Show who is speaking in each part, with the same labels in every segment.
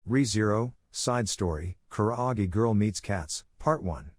Speaker 1: ReZero, Side Story, Kararagi Girl Meets Cats, Part 1.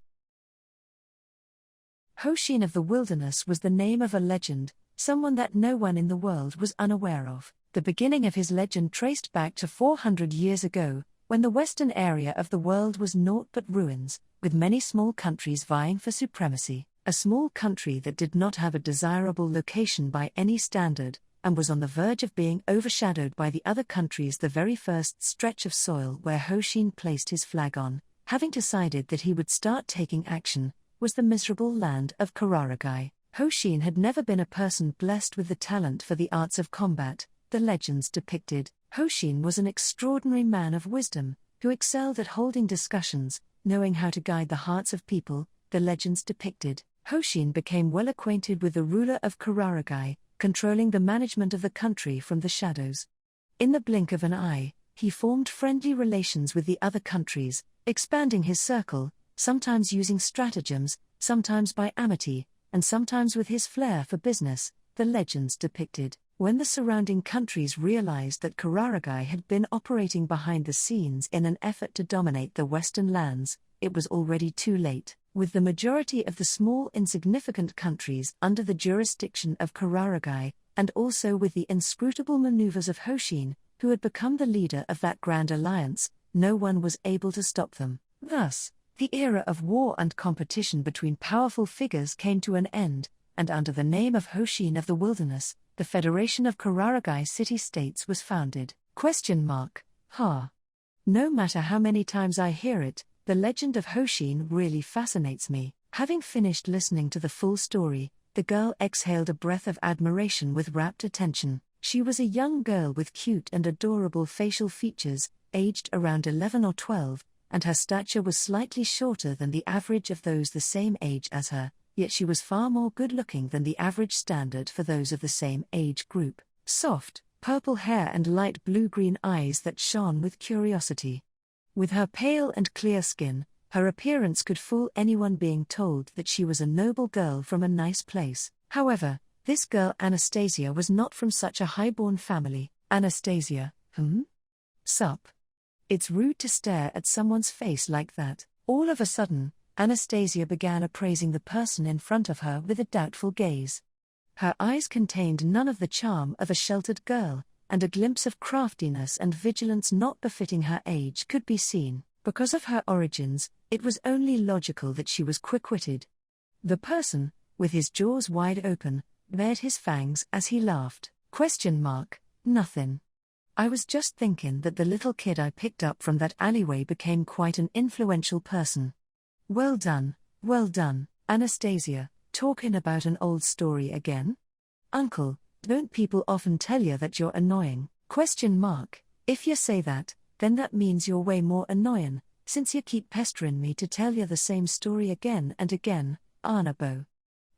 Speaker 2: Hoshin of the Wilderness was the name of a legend, someone that no one in the world was unaware of. The beginning of his legend traced back to 400 years ago, when the western area of the world was naught but ruins, with many small countries vying for supremacy. A small country that did not have a desirable location by any standard, and was on the verge of being overshadowed by the other countries. The very first stretch of soil where Hoshin placed his flag on, having decided that he would start taking action, was the miserable land of Kararagi. Hoshin had never been a person blessed with the talent for the arts of combat, the legends depicted. Hoshin was an extraordinary man of wisdom, who excelled at holding discussions, knowing how to guide the hearts of people, the legends depicted. Hoshin became well acquainted with the ruler of Kararagi, controlling the management of the country from the shadows. In the blink of an eye, he formed friendly relations with the other countries, expanding his circle, sometimes using stratagems, sometimes by amity, and sometimes with his flair for business, the legends depicted. When the surrounding countries realized that Kararagi had been operating behind the scenes in an effort to dominate the western lands, it was already too late. With the majority of the small insignificant countries under the jurisdiction of Kararagi, and also with the inscrutable maneuvers of Hoshin, who had become the leader of that grand alliance, no one was able to stop them. Thus, the era of war and competition between powerful figures came to an end, and under the name of Hoshin of the Wilderness, the Federation of Kararagi City-States was founded. No matter how many times I hear it, the legend of Hoshin really fascinates me. Having finished listening to the full story, the girl exhaled a breath of admiration with rapt attention. She was a young girl with cute and adorable facial features, aged around 11 or 12, and her stature was slightly shorter than the average of those the same age as her, yet she was far more good-looking than the average standard for those of the same age group. Soft, purple hair and light blue-green eyes that shone with curiosity. With her pale and clear skin, her appearance could fool anyone being told that she was a noble girl from a nice place. However, this girl Anastasia was not from such a high-born family. Anastasia, Sup? It's rude to stare at someone's face like that. All of a sudden, Anastasia began appraising the person in front of her with a doubtful gaze. Her eyes contained none of the charm of a sheltered girl, and a glimpse of craftiness and vigilance not befitting her age could be seen. Because of her origins, it was only logical that she was quick-witted. The person, with his jaws wide open, bared his fangs as he laughed. Nothing. I was just thinking that the little kid I picked up from that alleyway became quite an influential person. Well done, Anastasia, talking about an old story again? Uncle, don't people often tell you that you're annoying? If you say that, then that means you're way more annoying, since you keep pestering me to tell you the same story again and again, Arnabo.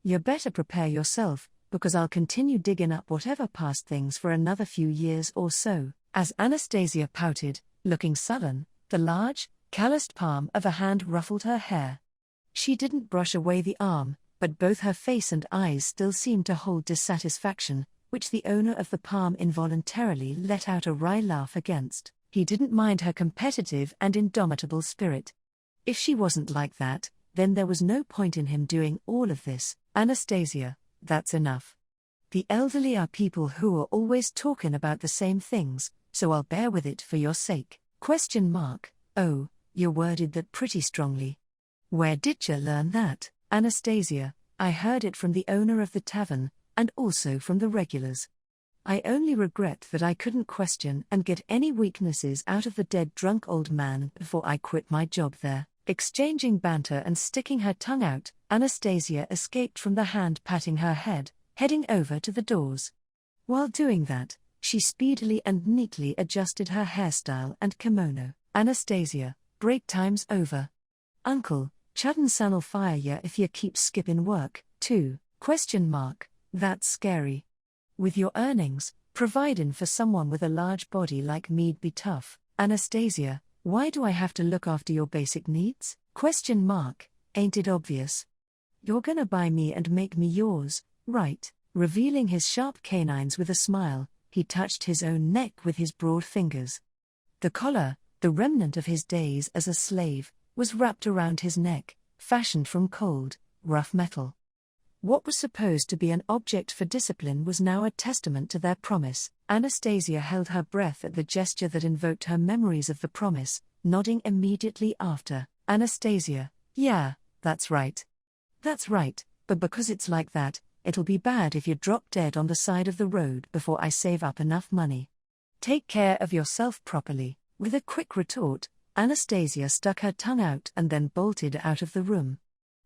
Speaker 2: You better prepare yourself, because I'll continue digging up whatever past things for another few years or so. As Anastasia pouted, looking sullen, the large, calloused palm of a hand ruffled her hair. She didn't brush away the arm, but both her face and eyes still seemed to hold dissatisfaction, which the owner of the palm involuntarily let out a wry laugh against. He didn't mind her competitive and indomitable spirit. If she wasn't like that, then there was no point in him doing all of this. Anastasia, that's enough. The elderly are people who are always talking about the same things, so I'll bear with it for your sake. Oh, you worded that pretty strongly. Where did you learn that? Anastasia, I heard it from the owner of the tavern, and also from the regulars. I only regret that I couldn't question and get any weaknesses out of the dead drunk old man before I quit my job there. Exchanging banter and sticking her tongue out, Anastasia escaped from the hand patting her head, heading over to the doors. While doing that, she speedily and neatly adjusted her hairstyle and kimono. Anastasia, break time's over. Uncle, Chudden son'll fire ya if you keep skipping work, too. That's scary. With your earnings, providing for someone with a large body like me'd be tough. Anastasia, why do I have to look after your basic needs? Ain't it obvious? You're gonna buy me and make me yours, right? Revealing his sharp canines with a smile, he touched his own neck with his broad fingers. The collar, The remnant of his days as a slave was wrapped around his neck, fashioned from cold, rough metal. What was supposed to be an object for discipline was now a testament to their promise. Anastasia held her breath at the gesture that invoked her memories of the promise, nodding immediately after. Anastasia, yeah, that's right. That's right, but because it's like that, it'll be bad if you drop dead on the side of the road before I save up enough money. Take care of yourself properly. With a quick retort, Anastasia stuck her tongue out and then bolted out of the room.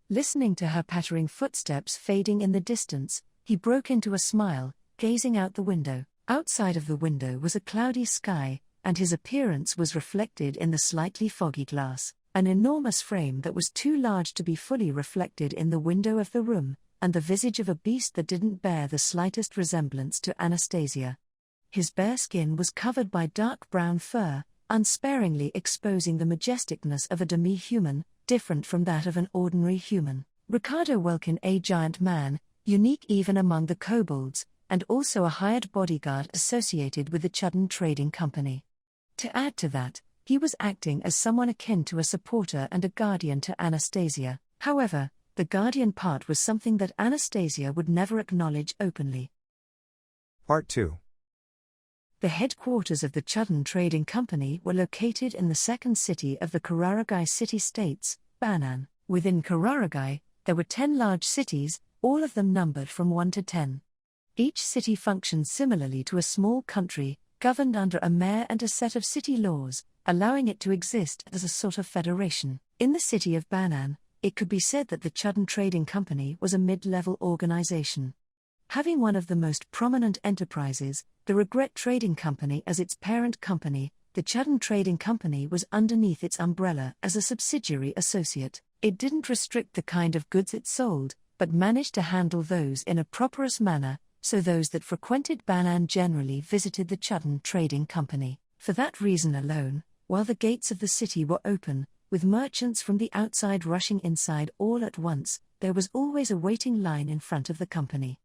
Speaker 2: Listening to her pattering footsteps fading in the distance, he broke into a smile, gazing out the window. Outside of the window was a cloudy sky, and his appearance was reflected in the slightly foggy glass, an enormous frame that was too large to be fully reflected in the window of the room, and the visage of a beast that didn't bear the slightest resemblance to Anastasia. His bare skin was covered by dark brown fur, unsparingly exposing the majesticness of a demi-human, different from that of an ordinary human. Ricardo Welkin, a giant man, unique even among the kobolds, and also a hired bodyguard associated with the Chudden Trading Company. To add to that, he was acting as someone akin to a supporter and a guardian to Anastasia. However, the guardian part was something that Anastasia would never acknowledge openly.
Speaker 1: Part 2.
Speaker 2: The headquarters of the Chudden Trading Company were located in the second city of the Kararagi city-states, Banan. Within Kararagi, there were 10 large cities, all of them numbered from 1 to 10. Each city functioned similarly to a small country, governed under a mayor and a set of city laws, allowing it to exist as a sort of federation. In the city of Banan, it could be said that the Chudden Trading Company was a mid-level organization. Having one of the most prominent enterprises, the Regret Trading Company, as its parent company, the Chudden Trading Company was underneath its umbrella as a subsidiary associate. It didn't restrict the kind of goods it sold, but managed to handle those in a prosperous manner, so those that frequented Banan generally visited the Chudden Trading Company. For that reason alone, while the gates of the city were open, with merchants from the outside rushing inside all at once, there was always a waiting line in front of the company.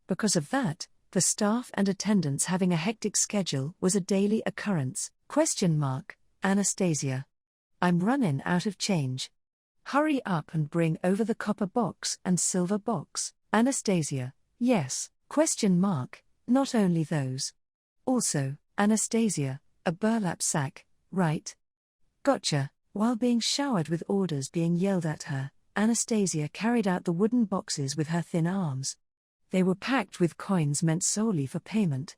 Speaker 2: Because of that, the staff and attendants having a hectic schedule was a daily occurrence. Anastasia. I'm running out of change. Hurry up and bring over the copper box and silver box. Anastasia. Yes. Not only those. Also, Anastasia, a burlap sack, right? Gotcha. While being showered with orders being yelled at her, Anastasia carried out the wooden boxes with her thin arms. They were packed with coins meant solely for payment.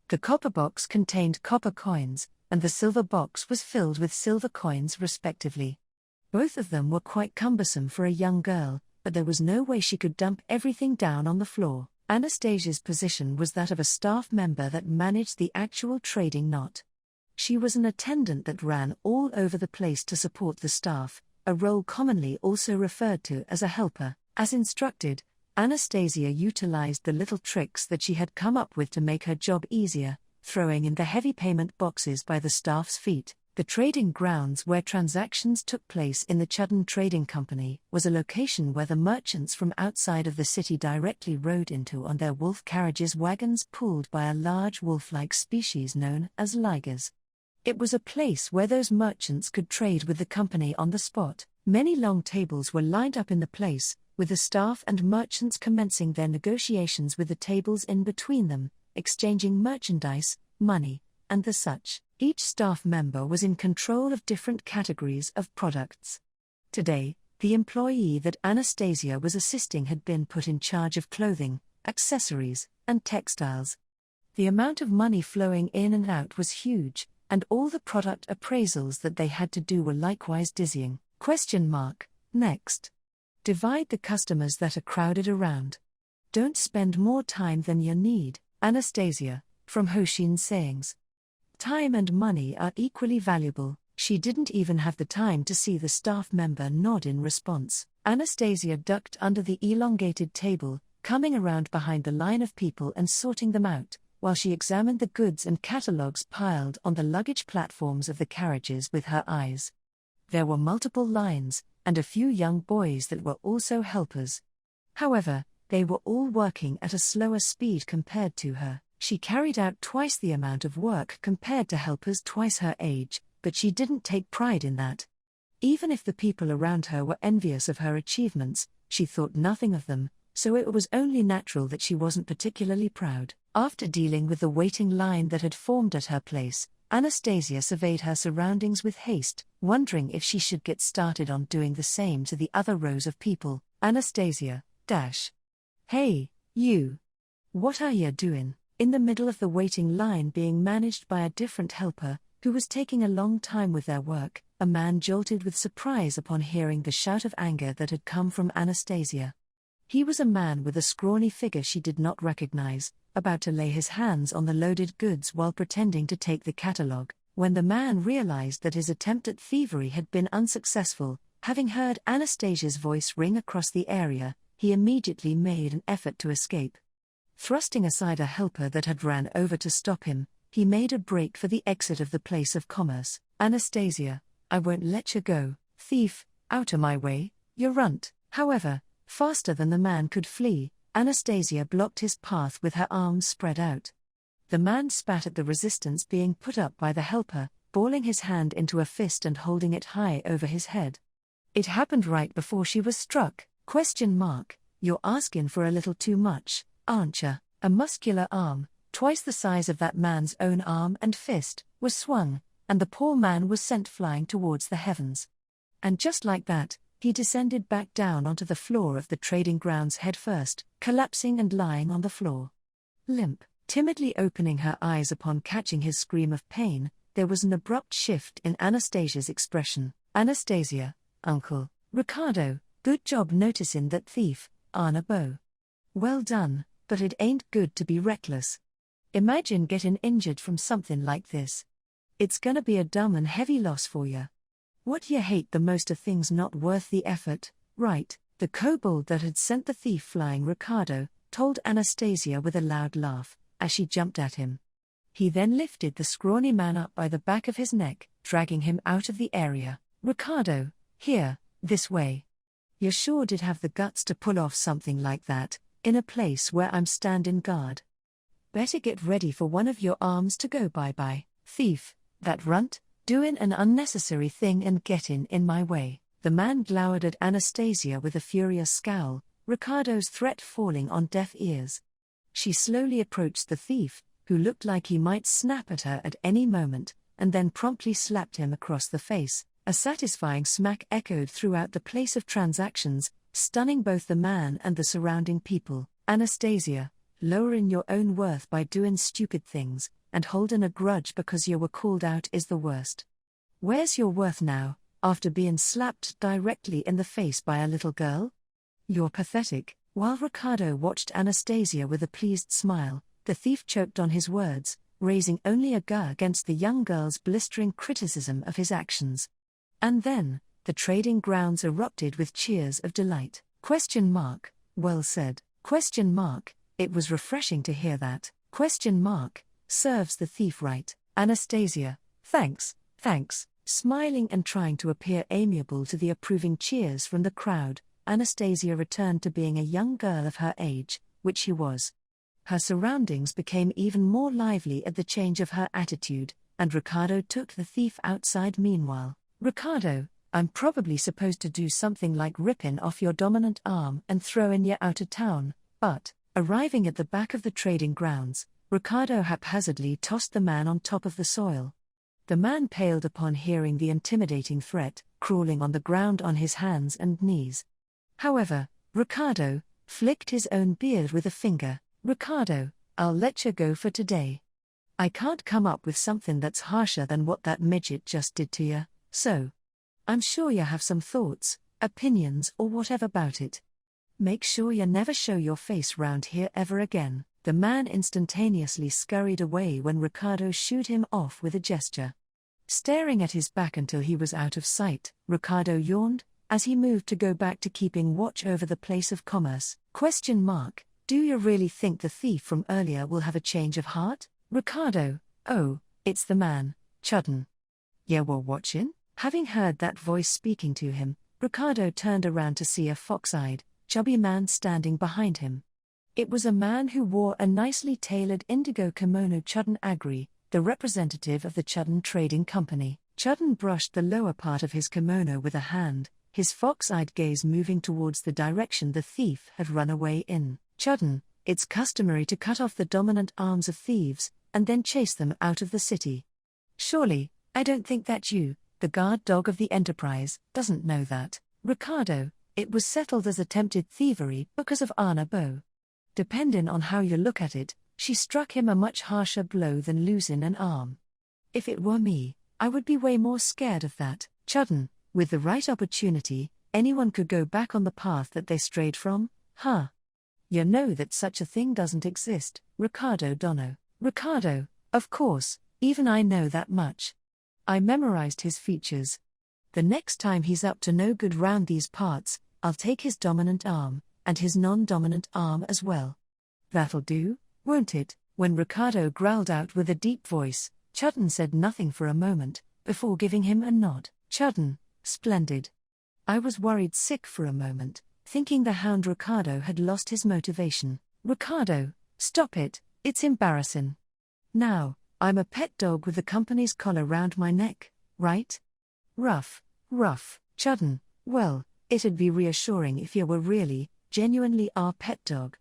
Speaker 2: The copper box contained copper coins, and the silver box was filled with silver coins respectively. Both of them were quite cumbersome for a young girl, but there was no way she could dump everything down on the floor. Anastasia's position was that of a staff member that managed the actual trading, not. She was an attendant that ran all over the place to support the staff, a role commonly also referred to as a helper. As instructed, Anastasia utilized the little tricks that she had come up with to make her job easier, throwing in the heavy payment boxes by the staff's feet. The trading grounds where transactions took place in the Chudden Trading Company was a location where the merchants from outside of the city directly rode into on their wolf carriages, wagons pulled by a large wolf-like species known as ligers. It was a place where those merchants could trade with the company on the spot. Many long tables were lined up in the place, with the staff and merchants commencing their negotiations with the tables in between them, exchanging merchandise, money, and the such. Each staff member was in control of different categories of products. Today, the employee that Anastasia was assisting had been put in charge of clothing, accessories, and textiles. The amount of money flowing in and out was huge, and all the product appraisals that they had to do were likewise dizzying. Next. Divide the customers that are crowded around. Don't spend more time than you need. Anastasia, from Hoshin's sayings. Time and money are equally valuable. She didn't even have the time to see the staff member nod in response. Anastasia ducked under the elongated table, coming around behind the line of people and sorting them out, while she examined the goods and catalogs piled on the luggage platforms of the carriages with her eyes. There were multiple lines, and a few young boys that were also helpers. However, they were all working at a slower speed compared to her. She carried out twice the amount of work compared to helpers twice her age, but she didn't take pride in that. Even if the people around her were envious of her achievements, she thought nothing of them, so it was only natural that she wasn't particularly proud. After dealing with the waiting line that had formed at her place, Anastasia surveyed her surroundings with haste, wondering if she should get started on doing the same to the other rows of people. Anastasia, Hey, you. What are you doing? In the middle of the waiting line being managed by a different helper, who was taking a long time with their work, a man jolted with surprise upon hearing the shout of anger that had come from Anastasia. He was a man with a scrawny figure she did not recognize, about to lay his hands on the loaded goods while pretending to take the catalogue. When the man realized that his attempt at thievery had been unsuccessful, having heard Anastasia's voice ring across the area, he immediately made an effort to escape. Thrusting aside a helper that had ran over to stop him, he made a break for the exit of the place of commerce. Anastasia, I won't let you go, thief, out of my way, you runt. However, faster than the man could flee, Anastasia blocked his path with her arms spread out. The man spat at the resistance being put up by the helper, balling his hand into a fist and holding it high over his head. It happened right before she was struck. You're asking for a little too much, aren't ya? A muscular arm, twice the size of that man's own arm and fist, was swung, and the poor man was sent flying towards the heavens. And just like that, he descended back down onto the floor of the trading grounds headfirst, collapsing and lying on the floor. Limp, timidly opening her eyes upon catching his scream of pain, there was an abrupt shift in Anastasia's expression. Anastasia, Uncle, Ricardo, good job noticing that thief, Anna Bo. Well done, but it ain't good to be reckless. Imagine getting injured from something like this. It's gonna be a dumb and heavy loss for ya. What you hate the most are things not worth the effort, right? The kobold that had sent the thief flying, Ricardo, told Anastasia with a loud laugh, as she jumped at him. He then lifted the scrawny man up by the back of his neck, dragging him out of the area. Ricardo, here, this way. You sure did have the guts to pull off something like that, in a place where I'm standing guard. Better get ready for one of your arms to go bye-bye, thief, that runt, doing an unnecessary thing and getting in my way. The man glowered at Anastasia with a furious scowl, Ricardo's threat falling on deaf ears. She slowly approached the thief, who looked like he might snap at her at any moment, and then promptly slapped him across the face. A satisfying smack echoed throughout the place of transactions, stunning both the man and the surrounding people. Anastasia, lowering your own worth by doing stupid things, and holding a grudge because you were called out is the worst. Where's your worth now, after being slapped directly in the face by a little girl? You're pathetic. While Ricardo watched Anastasia with a pleased smile, the thief choked on his words, raising only a gah against the young girl's blistering criticism of his actions. And then, the trading grounds erupted with cheers of delight. Well said. It was refreshing to hear that. Serves the thief right. Anastasia, thanks. Smiling and trying to appear amiable to the approving cheers from the crowd, Anastasia returned to being a young girl of her age, which she was. Her surroundings became even more lively at the change of her attitude, and Ricardo took the thief outside meanwhile. Ricardo, I'm probably supposed to do something like ripping off your dominant arm and throwing you out of town, but, arriving at the back of the trading grounds, Ricardo haphazardly tossed the man on top of the soil. The man paled upon hearing the intimidating threat, crawling on the ground on his hands and knees. However, Ricardo flicked his own beard with a finger. Ricardo, I'll let you go for today. I can't come up with something that's harsher than what that midget just did to you, so I'm sure you have some thoughts, opinions or whatever about it. Make sure you never show your face round here ever again. The man instantaneously scurried away when Ricardo shooed him off with a gesture. Staring at his back until he was out of sight, Ricardo yawned, as he moved to go back to keeping watch over the place of commerce. Do you really think the thief from earlier will have a change of heart? Ricardo, oh, it's the man, Chudden. Yeah, we're watching? Having heard that voice speaking to him, Ricardo turned around to see a fox-eyed, chubby man standing behind him. It was a man who wore a nicely tailored indigo kimono. Chudden Agri, the representative of the Chudden Trading Company. Chudden brushed the lower part of his kimono with a hand, his fox-eyed gaze moving towards the direction the thief had run away in. Chudden, it's customary to cut off the dominant arms of thieves, and then chase them out of the city. Surely, I don't think that you, the guard dog of the Enterprise, doesn't know that. Ricardo, it was settled as attempted thievery because of Anna Bo. Depending on how you look at it, she struck him a much harsher blow than losing an arm. If it were me, I would be way more scared of that. Chudden, with the right opportunity, anyone could go back on the path that they strayed from, huh? You know that such a thing doesn't exist, Ricardo Dono. Ricardo, of course, even I know that much. I memorized his features. The next time he's up to no good round these parts, I'll take his dominant arm, and his non-dominant arm as well. That'll do, won't it? When Ricardo growled out with a deep voice, Chudden said nothing for a moment, before giving him a nod. Chudden, splendid. I was worried sick for a moment, thinking the hound Ricardo had lost his motivation. Ricardo, stop it, it's embarrassing. Now, I'm a pet dog with the company's collar round my neck, right? Rough, Chudden, well, it'd be reassuring if you were really, genuinely our pet dog.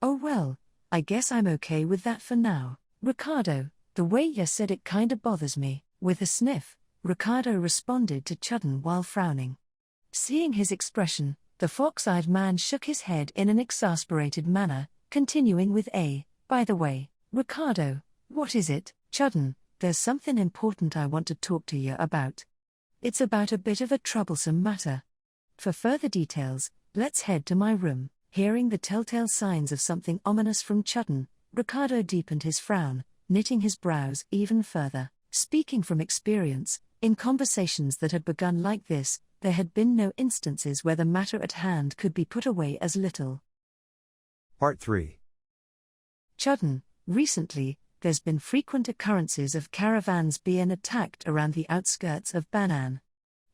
Speaker 2: Oh well, I guess I'm okay with that for now. Ricardo, the way you said it kinda bothers me. With a sniff, Ricardo responded to Chudden while frowning. Seeing his expression, the fox-eyed man shook his head in an exasperated manner, continuing with by the way, Ricardo, what is it? Chudden, there's something important I want to talk to you about. It's about a bit of a troublesome matter. For further details, let's head to my room. Hearing the telltale signs of something ominous from Chudden, Ricardo deepened his frown, knitting his brows even further. Speaking from experience, in conversations that had begun like this, there had been no instances where the matter at hand could be put away as little.
Speaker 1: Part 3.
Speaker 2: Chudden, recently, there's been frequent occurrences of caravans being attacked around the outskirts of Banan.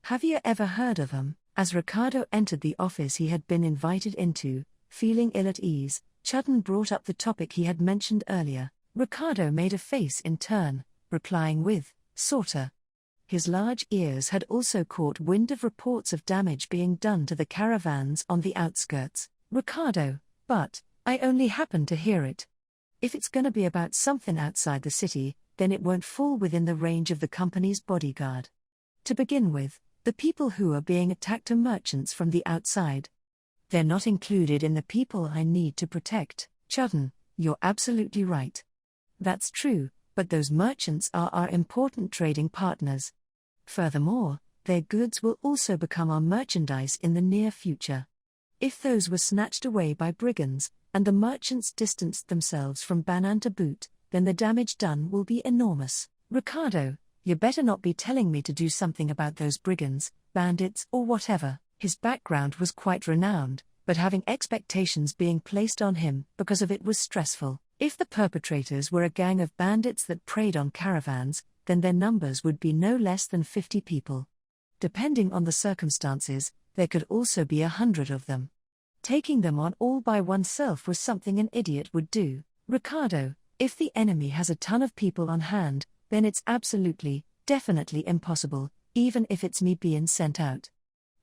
Speaker 2: Have you ever heard of them? As Ricardo entered the office he had been invited into, feeling ill at ease, Chudden brought up the topic he had mentioned earlier. Ricardo made a face in turn, replying with, sorta. His large ears had also caught wind of reports of damage being done to the caravans on the outskirts. Ricardo, but, I only happened to hear it. If it's gonna be about something outside the city, then it won't fall within the range of the company's bodyguard. To begin with, the people who are being attacked are merchants from the outside. They're not included in the people I need to protect. Chudden, you're absolutely right. That's true, but those merchants are our important trading partners. Furthermore, their goods will also become our merchandise in the near future. If those were snatched away by brigands, and the merchants distanced themselves from Banan to boot, then the damage done will be enormous. Ricardo, you better not be telling me to do something about those brigands, bandits, or whatever. His background was quite renowned, but having expectations being placed on him because of it was stressful. If the perpetrators were a gang of bandits that preyed on caravans, then their numbers would be no less than 50 people. Depending on the circumstances, there could also be 100 of them. Taking them on all by oneself was something an idiot would do. Ricardo, if the enemy has a ton of people on hand, then it's absolutely, definitely impossible, even if it's me being sent out.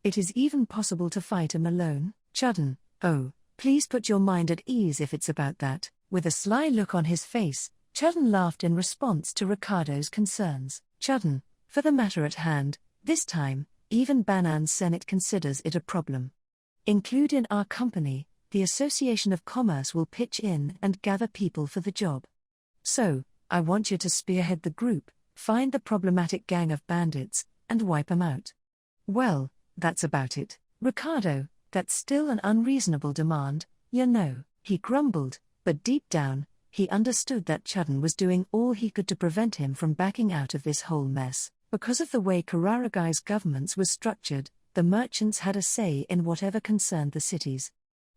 Speaker 2: It is even possible to fight him alone. Chudden, oh, please put your mind at ease if it's about that. With a sly look on his face, Chudden laughed in response to Ricardo's concerns. Chudden, for the matter at hand, this time, even Banan's Senate considers it a problem. Include in our company, the Association of Commerce will pitch in and gather people for the job. So, I want you to spearhead the group, find the problematic gang of bandits, and wipe them out. Well, that's about it. Ricardo, that's still an unreasonable demand, you know, he grumbled, but deep down, he understood that Chudden was doing all he could to prevent him from backing out of this whole mess. Because of the way Kararagi's governments was structured, the merchants had a say in whatever concerned the cities.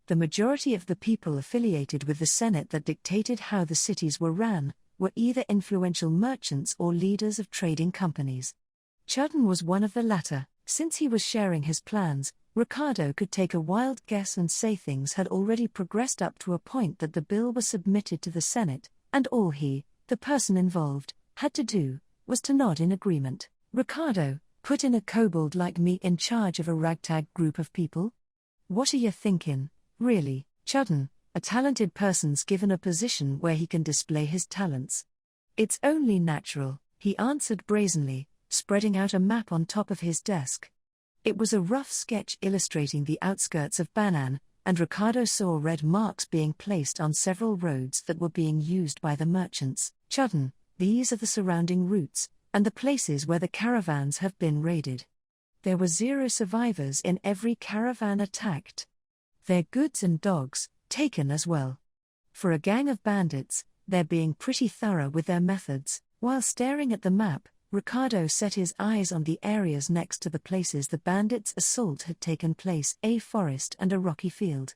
Speaker 2: The majority of the people affiliated with the Senate that dictated how the cities were ran, were either influential merchants or leaders of trading companies. Chudden was one of the latter. Since he was sharing his plans, Ricardo could take a wild guess and say things had already progressed up to a point that the bill was submitted to the Senate, and all he, the person involved, had to do, was to nod in agreement. Ricardo, put in a kobold like me in charge of a ragtag group of people? What are you thinking, really, Chudden? A talented person's given a position where he can display his talents. It's only natural, he answered brazenly, spreading out a map on top of his desk. It was a rough sketch illustrating the outskirts of Banan, and Ricardo saw red marks being placed on several roads that were being used by the merchants. Chudden, these are the surrounding routes, and the places where the caravans have been raided. There were 0 survivors in every caravan attacked. Their goods and dogs, taken as well. For a gang of bandits, they're being pretty thorough with their methods. While staring at the map, Ricardo set his eyes on the areas next to the places the bandits' assault had taken place: a forest and a rocky field.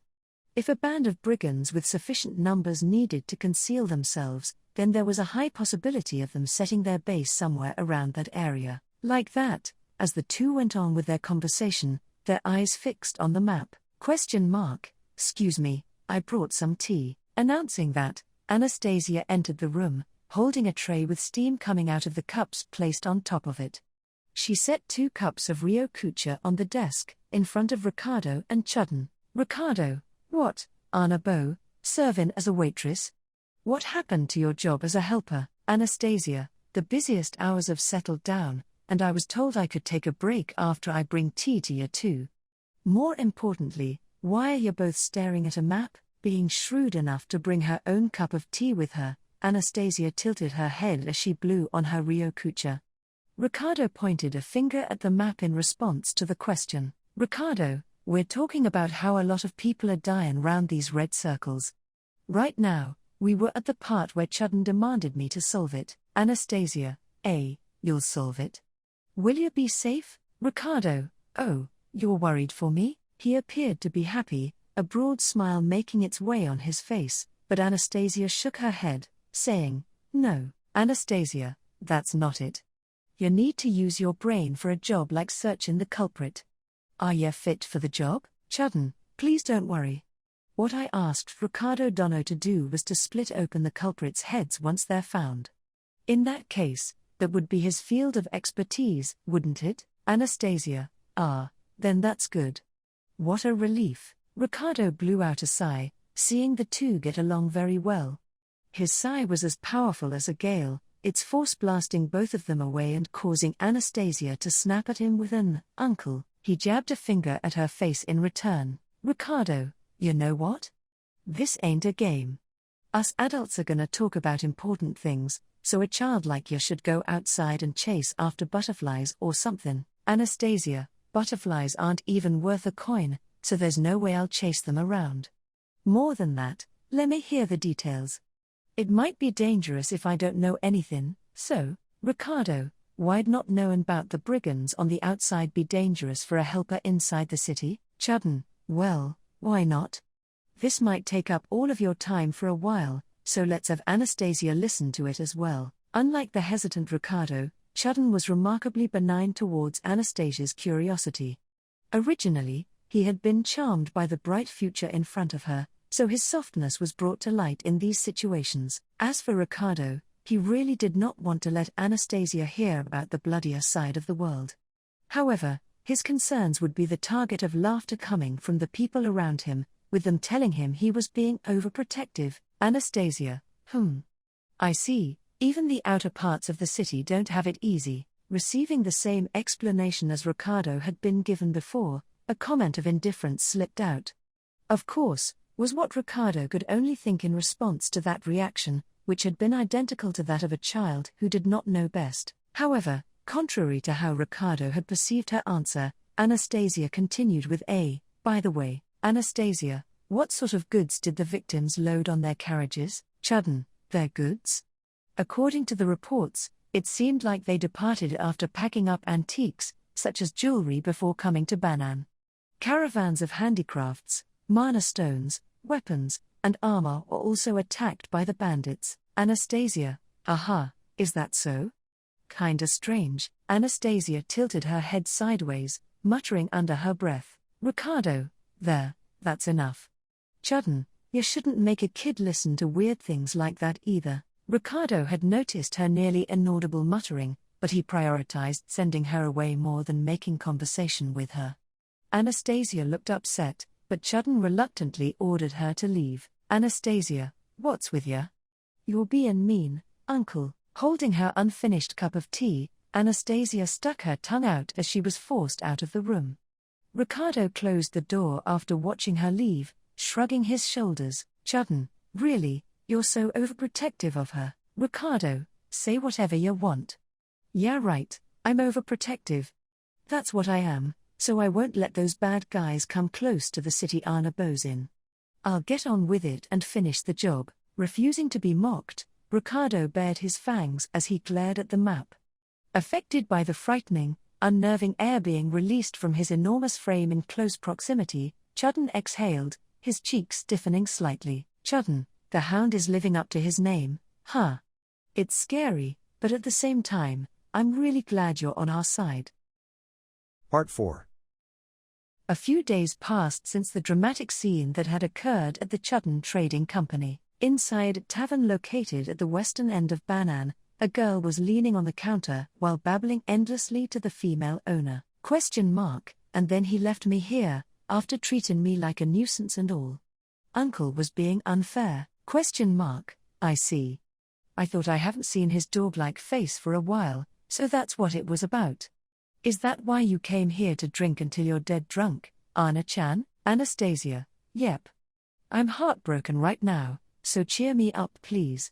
Speaker 2: If a band of brigands with sufficient numbers needed to conceal themselves, then there was a high possibility of them setting their base somewhere around that area. Like that, as the two went on with their conversation, their eyes fixed on the map. Excuse me, I brought some tea. Announcing that, Anastasia entered the room, holding a tray with steam coming out of the cups placed on top of it. She set 2 cups of Rio Kucha on the desk, in front of Ricardo and Chudden. Ricardo, what, Anna Bo, serve in as a waitress? What happened to your job as a helper? Anastasia, the busiest hours have settled down, and I was told I could take a break after I bring tea to you too. More importantly, why are you both staring at a map? Being shrewd enough to bring her own cup of tea with her, Anastasia tilted her head as she blew on her Rio Kucha. Ricardo pointed a finger at the map in response to the question. Ricardo, we're talking about how a lot of people are dying round these red circles. Right now, we were at the part where Chudden demanded me to solve it. Anastasia, you'll solve it? Will you be safe? Ricardo, oh, you're worried for me? He appeared to be happy, a broad smile making its way on his face, but Anastasia shook her head, saying, no, Anastasia, that's not it. You need to use your brain for a job like searching the culprit. Are you fit for the job? Chudden, please don't worry. What I asked Ricardo Dono to do was to split open the culprits' heads once they're found. In that case, that would be his field of expertise, wouldn't it? Anastasia, then that's good. What a relief. Ricardo blew out a sigh, seeing the two get along very well. His sigh was as powerful as a gale, its force blasting both of them away and causing Anastasia to snap at him with an uncle. He jabbed a finger at her face in return. Ricardo, you know what? This ain't a game. Us adults are gonna talk about important things, so a child like you should go outside and chase after butterflies or something. Anastasia, butterflies aren't even worth a coin, so there's no way I'll chase them around. More than that, let me hear the details. It might be dangerous if I don't know anything, so, Ricardo, why'd not knowing about the brigands on the outside be dangerous for a helper inside the city? Chudden, well, why not? This might take up all of your time for a while, so let's have Anastasia listen to it as well. Unlike the hesitant Ricardo, Chudden was remarkably benign towards Anastasia's curiosity. Originally, he had been charmed by the bright future in front of her, so his softness was brought to light in these situations. As for Ricardo, he really did not want to let Anastasia hear about the bloodier side of the world. However, his concerns would be the target of laughter coming from the people around him, with them telling him he was being overprotective. Anastasia, I see, even the outer parts of the city don't have it easy. Receiving the same explanation as Ricardo had been given before, a comment of indifference slipped out. Of course, was what Ricardo could only think in response to that reaction, which had been identical to that of a child who did not know best. However, contrary to how Ricardo had perceived her answer, Anastasia continued with by the way, Anastasia, what sort of goods did the victims load on their carriages? Chudden, their goods? According to the reports, it seemed like they departed after packing up antiques, such as jewelry before coming to Banan. Caravans of handicrafts, mana stones, weapons, and armor were also attacked by the bandits. Anastasia, is that so? Kinda strange. Anastasia tilted her head sideways, muttering under her breath. Ricardo, that's enough. Chudden, you shouldn't make a kid listen to weird things like that either. Ricardo had noticed her nearly inaudible muttering, but he prioritized sending her away more than making conversation with her. Anastasia looked upset, but Chudden reluctantly ordered her to leave. "Anastasia, what's with ya? You're bein' mean, uncle." Holding her unfinished cup of tea, Anastasia stuck her tongue out as she was forced out of the room. Ricardo closed the door after watching her leave, shrugging his shoulders. "Chudden, really, you're so overprotective of her." "Ricardo, say whatever you want." "Yeah, right, I'm overprotective. That's what I am, so I won't let those bad guys come close to the city Anna bows in. I'll get on with it and finish the job." Refusing to be mocked, Ricardo bared his fangs as he glared at the map. Affected by the frightening, unnerving air being released from his enormous frame in close proximity, Chudden exhaled, his cheeks stiffening slightly. "Chudden, the hound is living up to his name, huh? It's scary, but at the same time, I'm really glad you're on our side."
Speaker 1: Part 4.
Speaker 2: A few days passed since the dramatic scene that had occurred at the Chudden Trading Company. Inside a tavern located at the western end of Banan, a girl was leaning on the counter while babbling endlessly to the female owner. "And then he left me here, after treating me like a nuisance and all. Uncle was being unfair. I see. I thought I haven't seen his dog-like face for a while, so that's what it was about. Is that why you came here to drink until you're dead drunk, Anna-chan?" "Anastasia, yep. I'm heartbroken right now, so cheer me up please."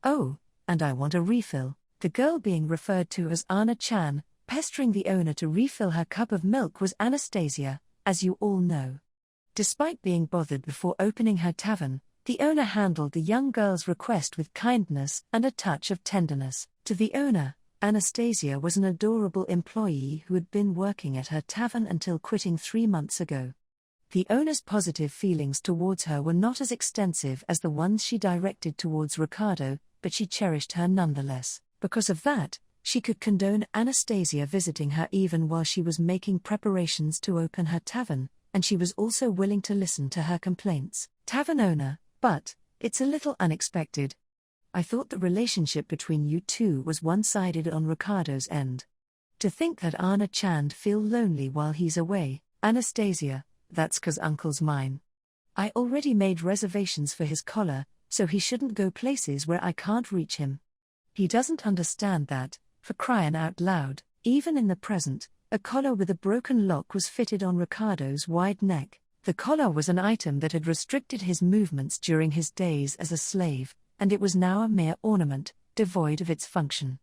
Speaker 2: "Oh, and I want a refill." The girl being referred to as Anna-chan, pestering the owner to refill her cup of milk, was Anastasia, as you all know. Despite being bothered before opening her tavern, the owner handled the young girl's request with kindness and a touch of tenderness. To the owner, Anastasia was an adorable employee who had been working at her tavern until quitting 3 months ago. The owner's positive feelings towards her were not as extensive as the ones she directed towards Ricardo, but she cherished her nonetheless. Because of that, she could condone Anastasia visiting her even while she was making preparations to open her tavern, and she was also willing to listen to her complaints. "Tavern owner, but it's a little unexpected. I thought the relationship between you two was one-sided on Ricardo's end. To think that Anna-chan'd feel lonely while he's away." "Anastasia, that's 'cause Uncle's mine. I already made reservations for his collar, so he shouldn't go places where I can't reach him. He doesn't understand that, for crying out loud." Even in the present, a collar with a broken lock was fitted on Ricardo's wide neck. The collar was an item that had restricted his movements during his days as a slave, and it was now a mere ornament, devoid of its function.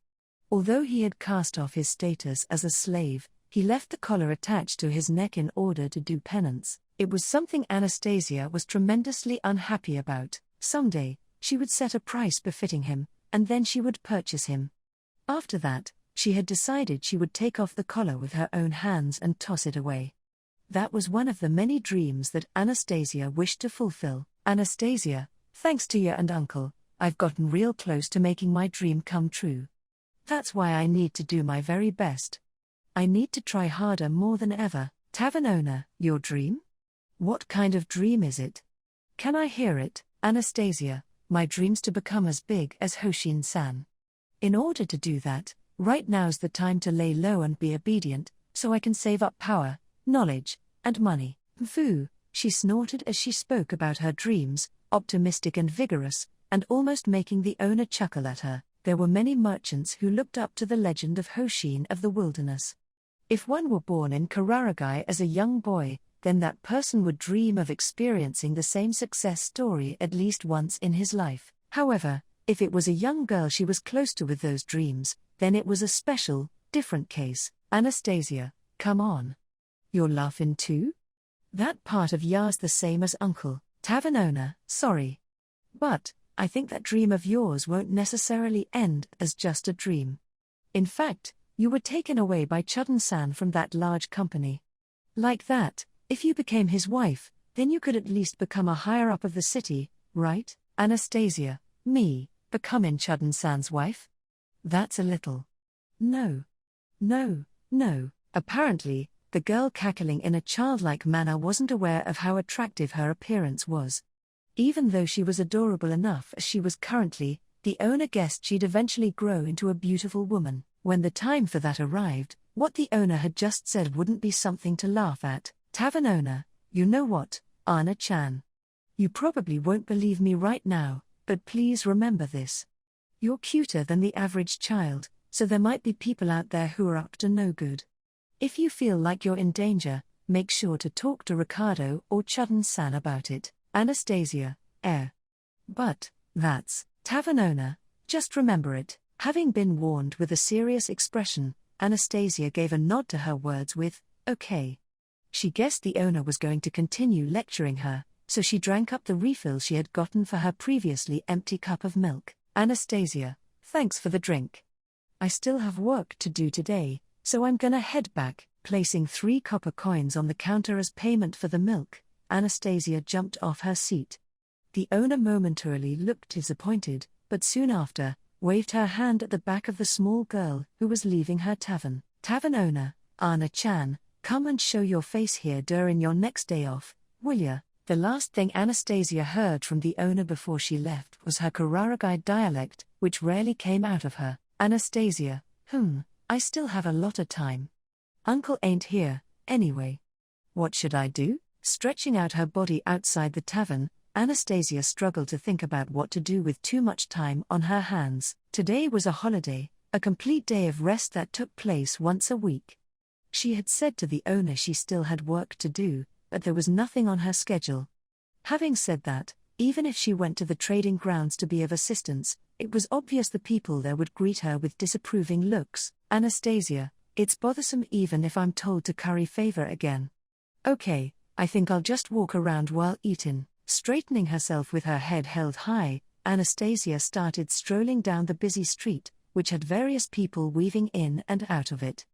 Speaker 2: Although he had cast off his status as a slave, he left the collar attached to his neck in order to do penance. It was something Anastasia was tremendously unhappy about. Someday, she would set a price befitting him, and then she would purchase him. After that, she had decided she would take off the collar with her own hands and toss it away. That was one of the many dreams that Anastasia wished to fulfill. "Anastasia, thanks to you and Uncle, I've gotten real close to making my dream come true. That's why I need to do my very best. I need to try harder more than ever." "Tavern owner, your dream? What kind of dream is it? Can I hear it?" "Anastasia, my dream's to become as big as Hoshin-san. In order to do that, right now's the time to lay low and be obedient, so I can save up power, knowledge, and money." "Fu," she snorted as she spoke about her dreams, optimistic and vigorous, and almost making the owner chuckle at her. There were many merchants who looked up to the legend of Hoshin of the wilderness. If one were born in Kararagi as a young boy, then that person would dream of experiencing the same success story at least once in his life. However, if it was a young girl she was close to with those dreams, then it was a special, different case. "Anastasia, come on. You're laughing too? That part of ya's the same as Uncle." "Tavern owner, sorry. But, I think that dream of yours won't necessarily end as just a dream. In fact, you were taken away by Chudden-san from that large company. Like that, if you became his wife, then you could at least become a higher-up of the city, right?" "Anastasia, me, becoming Chudden-san's wife? That's a little... No. Apparently, the girl cackling in a childlike manner wasn't aware of how attractive her appearance was. Even though she was adorable enough as she was currently, the owner guessed she'd eventually grow into a beautiful woman. When the time for that arrived, what the owner had just said wouldn't be something to laugh at. Tavern owner, you know what, Anna-chan? You probably won't believe me right now, but please remember this. You're cuter than the average child, so there might be people out there who are up to no good. If you feel like you're in danger, make sure to talk to Ricardo or Chudden-san about it. Anastasia, But, that's, tavern owner, just remember it. Having been warned with a serious expression, Anastasia gave a nod to her words with, okay. She guessed the owner was going to continue lecturing her, so she drank up the refill she had gotten for her previously empty cup of milk. Anastasia, thanks for the drink. I still have work to do today, so I'm gonna head back. Placing 3 copper coins on the counter as payment for the milk, Anastasia jumped off her seat. The owner momentarily looked disappointed, but soon after, waved her hand at the back of the small girl who was leaving her tavern. Tavern owner, Anna-chan, come and show your face here during your next day off, will ya? The last thing Anastasia heard from the owner before she left was her Kararagi dialect, which rarely came out of her. Anastasia, I still have a lot of time. Uncle ain't here, anyway. What should I do? Stretching out her body outside the tavern, Anastasia struggled to think about what to do with too much time on her hands. Today was a holiday, a complete day of rest that took place once a week. She had said to the owner she still had work to do, but there was nothing on her schedule. Having said that, even if she went to the trading grounds to be of assistance, it was obvious the people there would greet her with disapproving looks. Anastasia, it's bothersome even if I'm told to curry favor again. Okay, I think I'll just walk around while eating. Straightening herself with her head held high, Anastasia started strolling down the busy street, which had various people weaving in and out of it.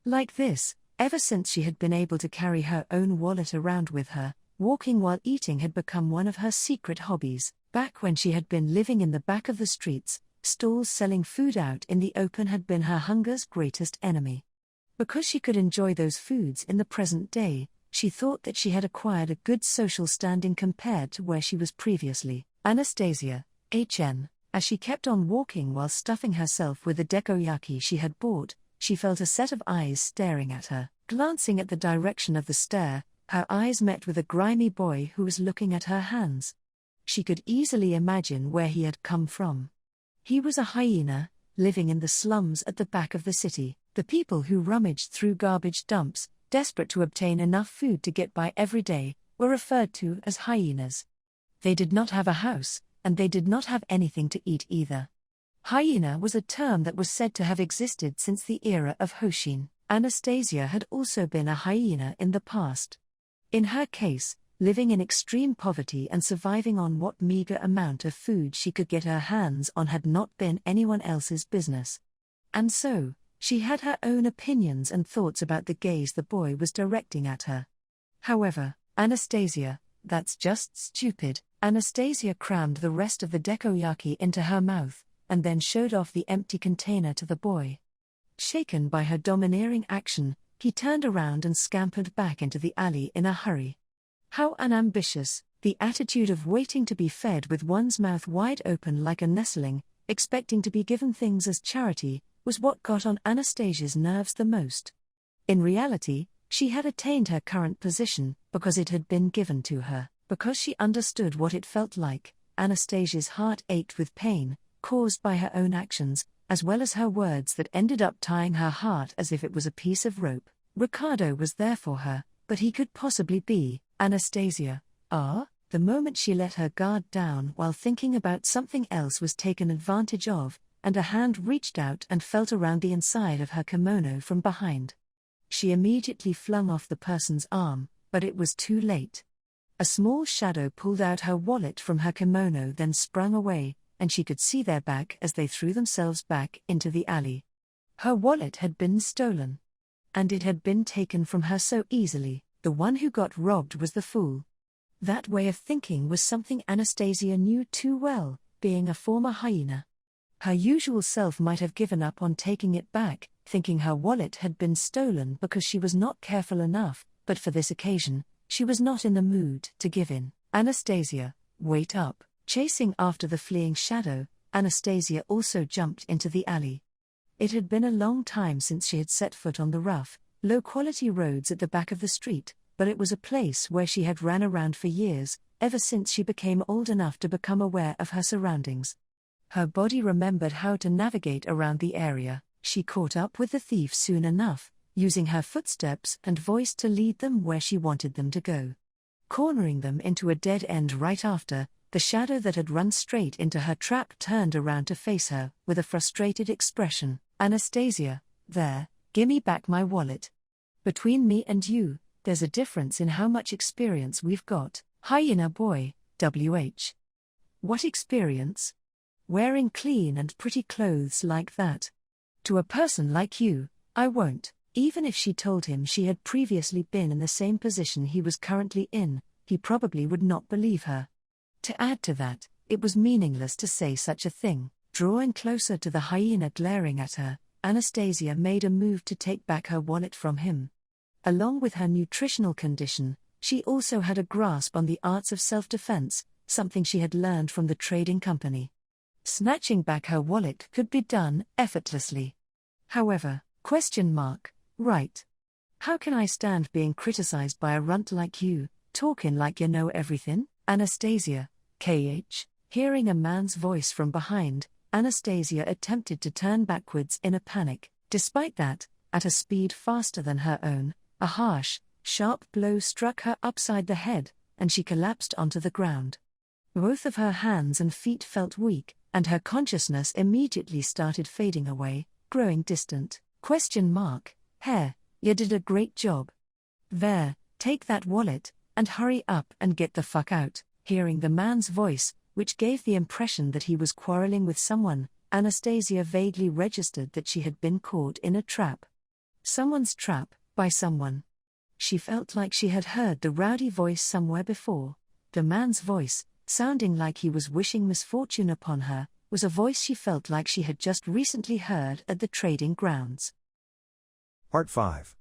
Speaker 2: Like this, ever since she had been able to carry her own wallet around with her, walking while eating had become one of her secret hobbies. Back when she had been living in the back of the streets, stalls selling food out in the open had been her hunger's greatest enemy. Because she could enjoy those foods in the present day, she thought that she had acquired a good social standing compared to where she was previously. Anastasia, as she kept on walking while stuffing herself with the dekoyaki she had bought, she felt a set of eyes staring at her. Glancing at the direction of the stare, her eyes met with a grimy boy who was looking at her hands. She could easily imagine where he had come from. He was a hyena, living in the slums at the back of the city. The people who rummaged through garbage dumps, desperate to obtain enough food to get by every day, were referred to as hyenas. They did not have a house, and they did not have anything to eat either. Hyena was a term that was said to have existed since the era of Hoshin. Anastasia had also been a hyena in the past. In her case, living in extreme poverty and surviving on what meager amount of food she could get her hands on had not been anyone else's business. And so, she had her own opinions and thoughts about the gaze the boy was directing at her. However, Anastasia, that's just stupid. Anastasia crammed the rest of the dekoyaki into her mouth, and then showed off the empty container to the boy. Shaken by her domineering action, he turned around and scampered back into the alley in a hurry. How unambitious, the attitude of waiting to be fed with one's mouth wide open like a nestling, expecting to be given things as charity, was what got on Anastasia's nerves the most. In reality, she had attained her current position because it had been given to her. Because she understood what it felt like, Anastasia's heart ached with pain, caused by her own actions, as well as her words that ended up tying her heart as if it was a piece of rope. Ricardo was there for her, but he could possibly be. Anastasia, the moment she let her guard down while thinking about something else was taken advantage of, and a hand reached out and felt around the inside of her kimono from behind. She immediately flung off the person's arm, but it was too late. A small shadow pulled out her wallet from her kimono, then sprung away, and she could see their back as they threw themselves back into the alley. Her wallet had been stolen. And it had been taken from her so easily. The one who got robbed was the fool. That way of thinking was something Anastasia knew too well, being a former hyena. Her usual self might have given up on taking it back, thinking her wallet had been stolen because she was not careful enough, but for this occasion, she was not in the mood to give in. Anastasia, wait up. Chasing after the fleeing shadow, Anastasia also jumped into the alley. It had been a long time since she had set foot on the rough, low-quality roads at the back of the street, but it was a place where she had ran around for years, ever since she became old enough to become aware of her surroundings. Her body remembered how to navigate around the area. She caught up with the thief soon enough, using her footsteps and voice to lead them where she wanted them to go. Cornering them into a dead end right after, the shadow that had run straight into her trap turned around to face her, with a frustrated expression. "Anastasia, there, gimme back my wallet. Between me and you, there's a difference in how much experience we've got, hyena boy, WH. What experience? Wearing clean and pretty clothes like that. To a person like you, I won't." Even if she told him she had previously been in the same position he was currently in, he probably would not believe her. To add to that, it was meaningless to say such a thing. Drawing closer to the hyena glaring at her, Anastasia made a move to take back her wallet from him. Along with her nutritional condition, she also had a grasp on the arts of self-defense, something she had learned from the trading company. Snatching back her wallet could be done effortlessly. However, right. How can I stand being criticized by a runt like you, talking like you know everything? Anastasia, KH. Hearing a man's voice from behind, Anastasia attempted to turn backwards in a panic. Despite that, at a speed faster than her own, a harsh, sharp blow struck her upside the head, and she collapsed onto the ground. Both of her hands and feet felt weak, and her consciousness immediately started fading away, growing distant. Hair, you did a great job. There, take that wallet, and hurry up and get the fuck out. Hearing the man's voice, which gave the impression that he was quarreling with someone, Anastasia vaguely registered that she had been caught in a trap. Someone's trap, by someone. She felt like she had heard the rowdy voice somewhere before. The man's voice, sounding like he was wishing misfortune upon her, was a voice she felt like she had just recently heard at the trading grounds.
Speaker 1: Part 5.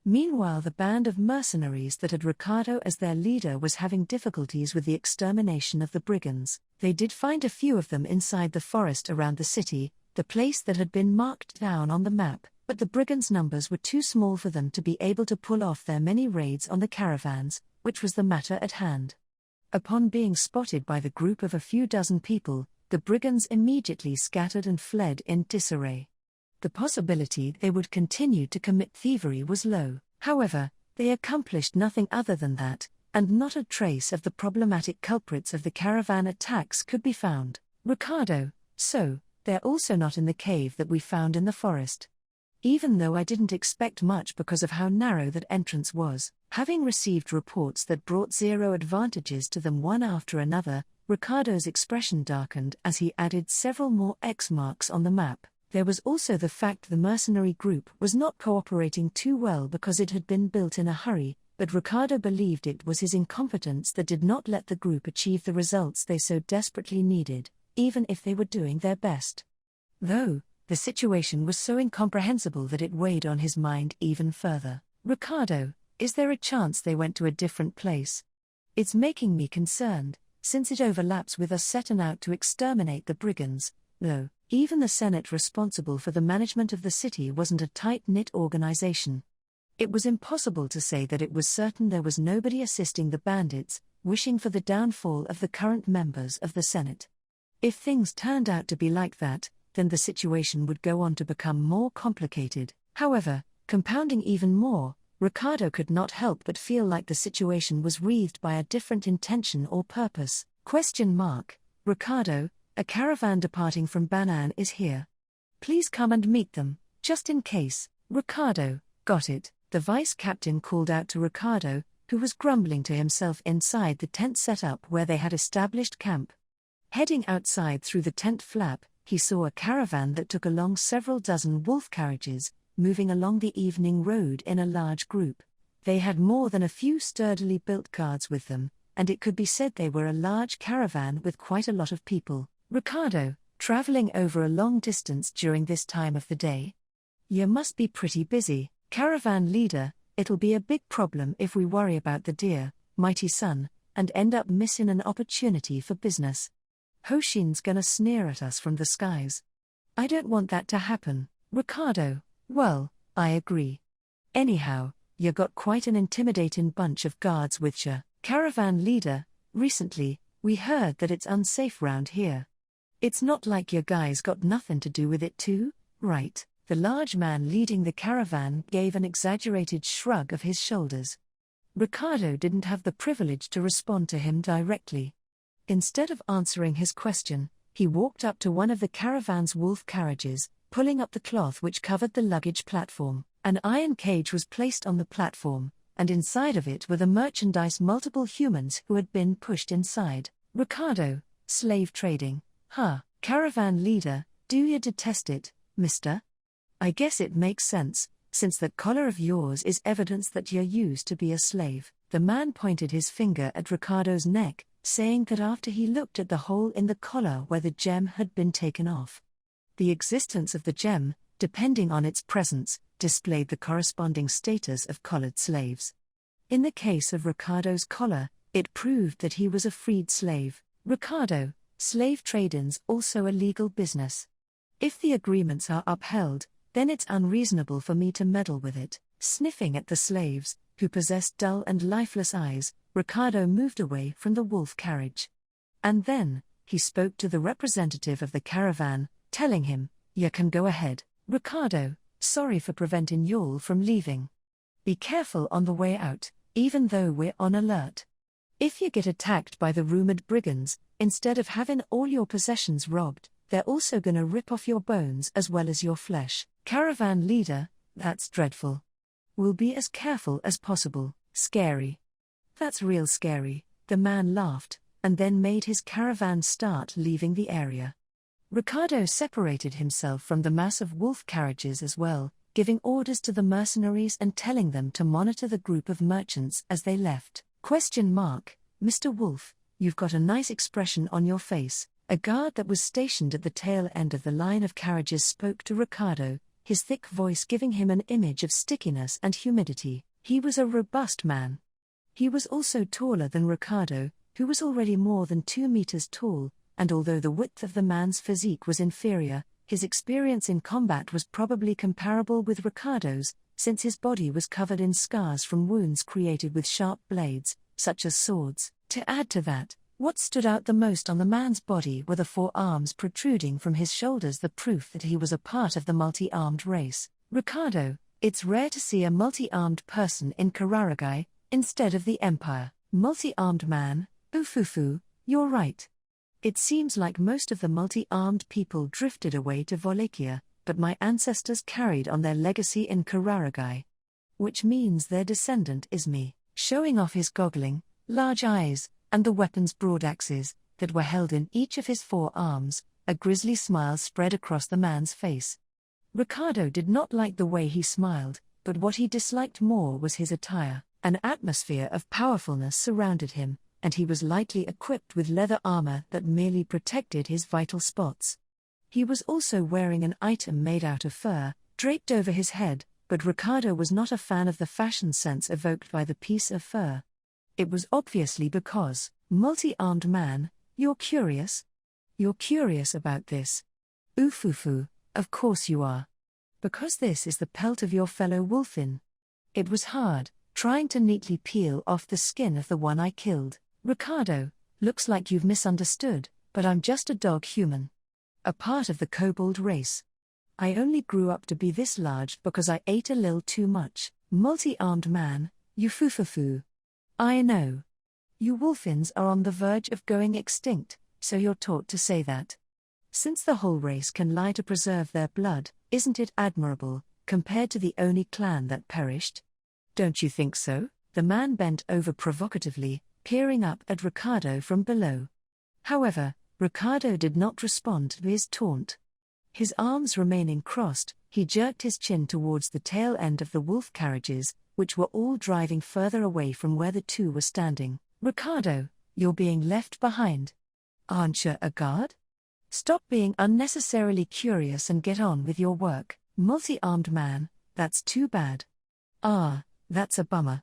Speaker 2: Meanwhile, the band of mercenaries that had Ricardo as their leader was having difficulties with the extermination of the brigands. They did find a few of them inside the forest around the city, the place that had been marked down on the map, but the brigands' numbers were too small for them to be able to pull off their many raids on the caravans, which was the matter at hand. Upon being spotted by the group of a few dozen people, the brigands immediately scattered and fled in disarray. The possibility they would continue to commit thievery was low. However, they accomplished nothing other than that, and not a trace of the problematic culprits of the caravan attacks could be found. Ricardo, so, they're also not in the cave that we found in the forest. Even though I didn't expect much because of how narrow that entrance was, having received reports that brought zero advantages to them one after another, Ricardo's expression darkened as he added several more X marks on the map. There was also the fact the mercenary group was not cooperating too well because it had been built in a hurry, but Ricardo believed it was his incompetence that did not let the group achieve the results they so desperately needed, even if they were doing their best. Though, the situation was so incomprehensible that it weighed on his mind even further. Ricardo, is there a chance they went to a different place? It's making me concerned, since it overlaps with us setting out to exterminate the brigands, though. Even the Senate responsible for the management of the city wasn't a tight-knit organization. It was impossible to say that it was certain there was nobody assisting the bandits, wishing for the downfall of the current members of the Senate. If things turned out to be like that, then the situation would go on to become more complicated. However, compounding even more, Ricardo could not help but feel like the situation was wreathed by a different intention or purpose. Ricardo, a caravan departing from Banan is here. Please come and meet them, just in case. Ricardo, got it. The vice captain called out to Ricardo, who was grumbling to himself inside the tent setup where they had established camp. Heading outside through the tent flap, he saw a caravan that took along several dozen wolf carriages, moving along the evening road in a large group. They had more than a few sturdily built guards with them, and it could be said they were a large caravan with quite a lot of people. Ricardo, traveling over a long distance during this time of the day? You must be pretty busy. Caravan leader, it'll be a big problem if we worry about the dear, mighty sun, and end up missing an opportunity for business. Hoshin's gonna sneer at us from the skies. I don't want that to happen, Ricardo. Well, I agree. Anyhow, you got quite an intimidating bunch of guards with ya. Caravan leader, recently, we heard that it's unsafe round here. It's not like your guys got nothing to do with it too, right? The large man leading the caravan gave an exaggerated shrug of his shoulders. Ricardo didn't have the privilege to respond to him directly. Instead of answering his question, he walked up to one of the caravan's wolf carriages, pulling up the cloth which covered the luggage platform. An iron cage was placed on the platform, and inside of it were the merchandise multiple humans who had been pushed inside. Ricardo, slave trading. Huh, caravan leader, do you detest it, mister? I guess it makes sense, since that collar of yours is evidence that you're used to be a slave. The man pointed his finger at Ricardo's neck, saying that after he looked at the hole in the collar where the gem had been taken off. The existence of the gem, depending on its presence, displayed the corresponding status of collared slaves. In the case of Ricardo's collar, it proved that he was a freed slave. Ricardo, slave trading's also a legal business. If the agreements are upheld, then it's unreasonable for me to meddle with it. Sniffing at the slaves, who possessed dull and lifeless eyes, Ricardo moved away from the wolf carriage. And then, he spoke to the representative of the caravan, telling him, "You can go ahead, Ricardo, sorry for preventing y'all from leaving. Be careful on the way out, even though we're on alert. If you get attacked by the rumored brigands, instead of having all your possessions robbed, they're also gonna rip off your bones as well as your flesh." Caravan leader, that's dreadful. We'll be as careful as possible. Scary. That's real scary, the man laughed, and then made his caravan start leaving the area. Ricardo separated himself from the mass of wolf carriages as well, giving orders to the mercenaries and telling them to monitor the group of merchants as they left. Mr. Wolf, you've got a nice expression on your face. A guard that was stationed at the tail end of the line of carriages spoke to Ricardo, his thick voice giving him an image of stickiness and humidity. He was a robust man. He was also taller than Ricardo, who was already more than 2 meters tall, and although the width of the man's physique was inferior, his experience in combat was probably comparable with Ricardo's, since his body was covered in scars from wounds created with sharp blades, such as swords. To add to that, what stood out the most on the man's body were the 4 arms protruding from his shoulders, the proof that he was a part of the multi-armed race. Ricardo, it's rare to see a multi-armed person in Kararagi, instead of the Empire. Multi-armed man, Ufufu, you're right. It seems like most of the multi-armed people drifted away to Wallachia, but my ancestors carried on their legacy in Kararagi. Which means their descendant is me. Showing off his goggling, large eyes, and the weapon's broadaxes, that were held in each of his 4 arms, a grisly smile spread across the man's face. Ricardo did not like the way he smiled, but what he disliked more was his attire. An atmosphere of powerfulness surrounded him, and he was lightly equipped with leather armor that merely protected his vital spots. He was also wearing an item made out of fur, draped over his head, but Ricardo was not a fan of the fashion sense evoked by the piece of fur. It was obviously because, multi-armed man, you're curious? You're curious about this? Ufufu, of course you are. Because this is the pelt of your fellow wolfin. It was hard, trying to neatly peel off the skin of the one I killed. Ricardo, looks like you've misunderstood, but I'm just a dog human. A part of the kobold race. I only grew up to be this large because I ate a little too much. Multi-armed man, you fufufu. I know. You wolfins are on the verge of going extinct, so you're taught to say that. Since the whole race can lie to preserve their blood, isn't it admirable, compared to the Oni clan that perished? Don't you think so? The man bent over provocatively, peering up at Ricardo from below. However, Ricardo did not respond to his taunt. His arms remaining crossed, he jerked his chin towards the tail end of the wolf carriages, which were all driving further away from where the 2 were standing. Ricardo, you're being left behind. Aren't you a guard? Stop being unnecessarily curious and get on with your work. Multi-armed man, that's too bad. Ah, that's a bummer.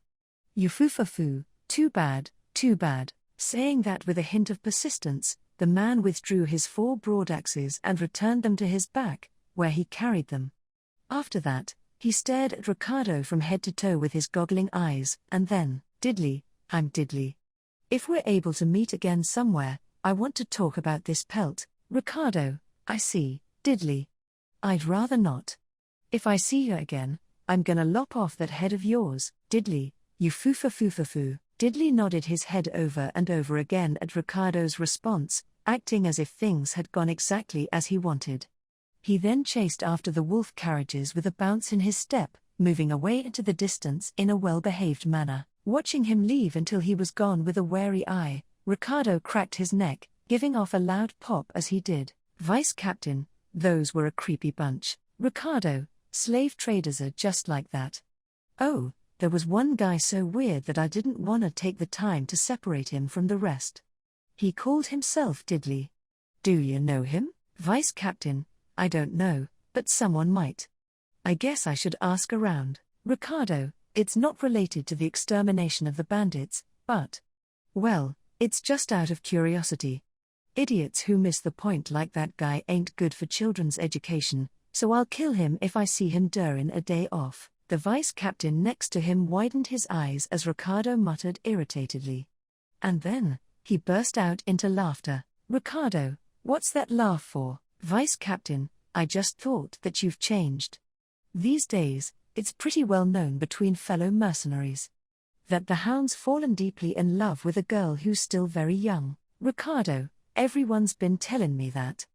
Speaker 2: You fufufu, too bad, too bad. Saying that with a hint of persistence, the man withdrew his 4 broadaxes and returned them to his back, where he carried them. After that, he stared at Ricardo from head to toe with his goggling eyes, and then, "Diddley, I'm diddley. If we're able to meet again somewhere, I want to talk about this pelt, Ricardo, I see, diddley. I'd rather not. If I see you again, I'm gonna lop off that head of yours, diddley, you foo-fa-foo-fa-foo." Diddley nodded his head over and over again at Ricardo's response, acting as if things had gone exactly as he wanted. He then chased after the wolf carriages with a bounce in his step, moving away into the distance in a well-behaved manner. Watching him leave until he was gone with a wary eye, Ricardo cracked his neck, giving off a loud pop as he did. "Vice Captain, those were a creepy bunch, Ricardo. Slave traders are just like that. Oh, there was one guy so weird that I didn't want to take the time to separate him from the rest. He called himself Diddley. Do you know him, Vice Captain? I don't know, but someone might. I guess I should ask around. Ricardo, it's not related to the extermination of the bandits, but, well, it's just out of curiosity. Idiots who miss the point like that guy ain't good for children's education, so I'll kill him if I see him during a day off." The vice captain next to him widened his eyes as Ricardo muttered irritatedly. And then, he burst out into laughter. "Ricardo, what's that laugh for, Vice Captain? I just thought that you've changed. These days, it's pretty well known between fellow mercenaries that the hound's fallen deeply in love with a girl who's still very young. Ricardo, everyone's been telling me that.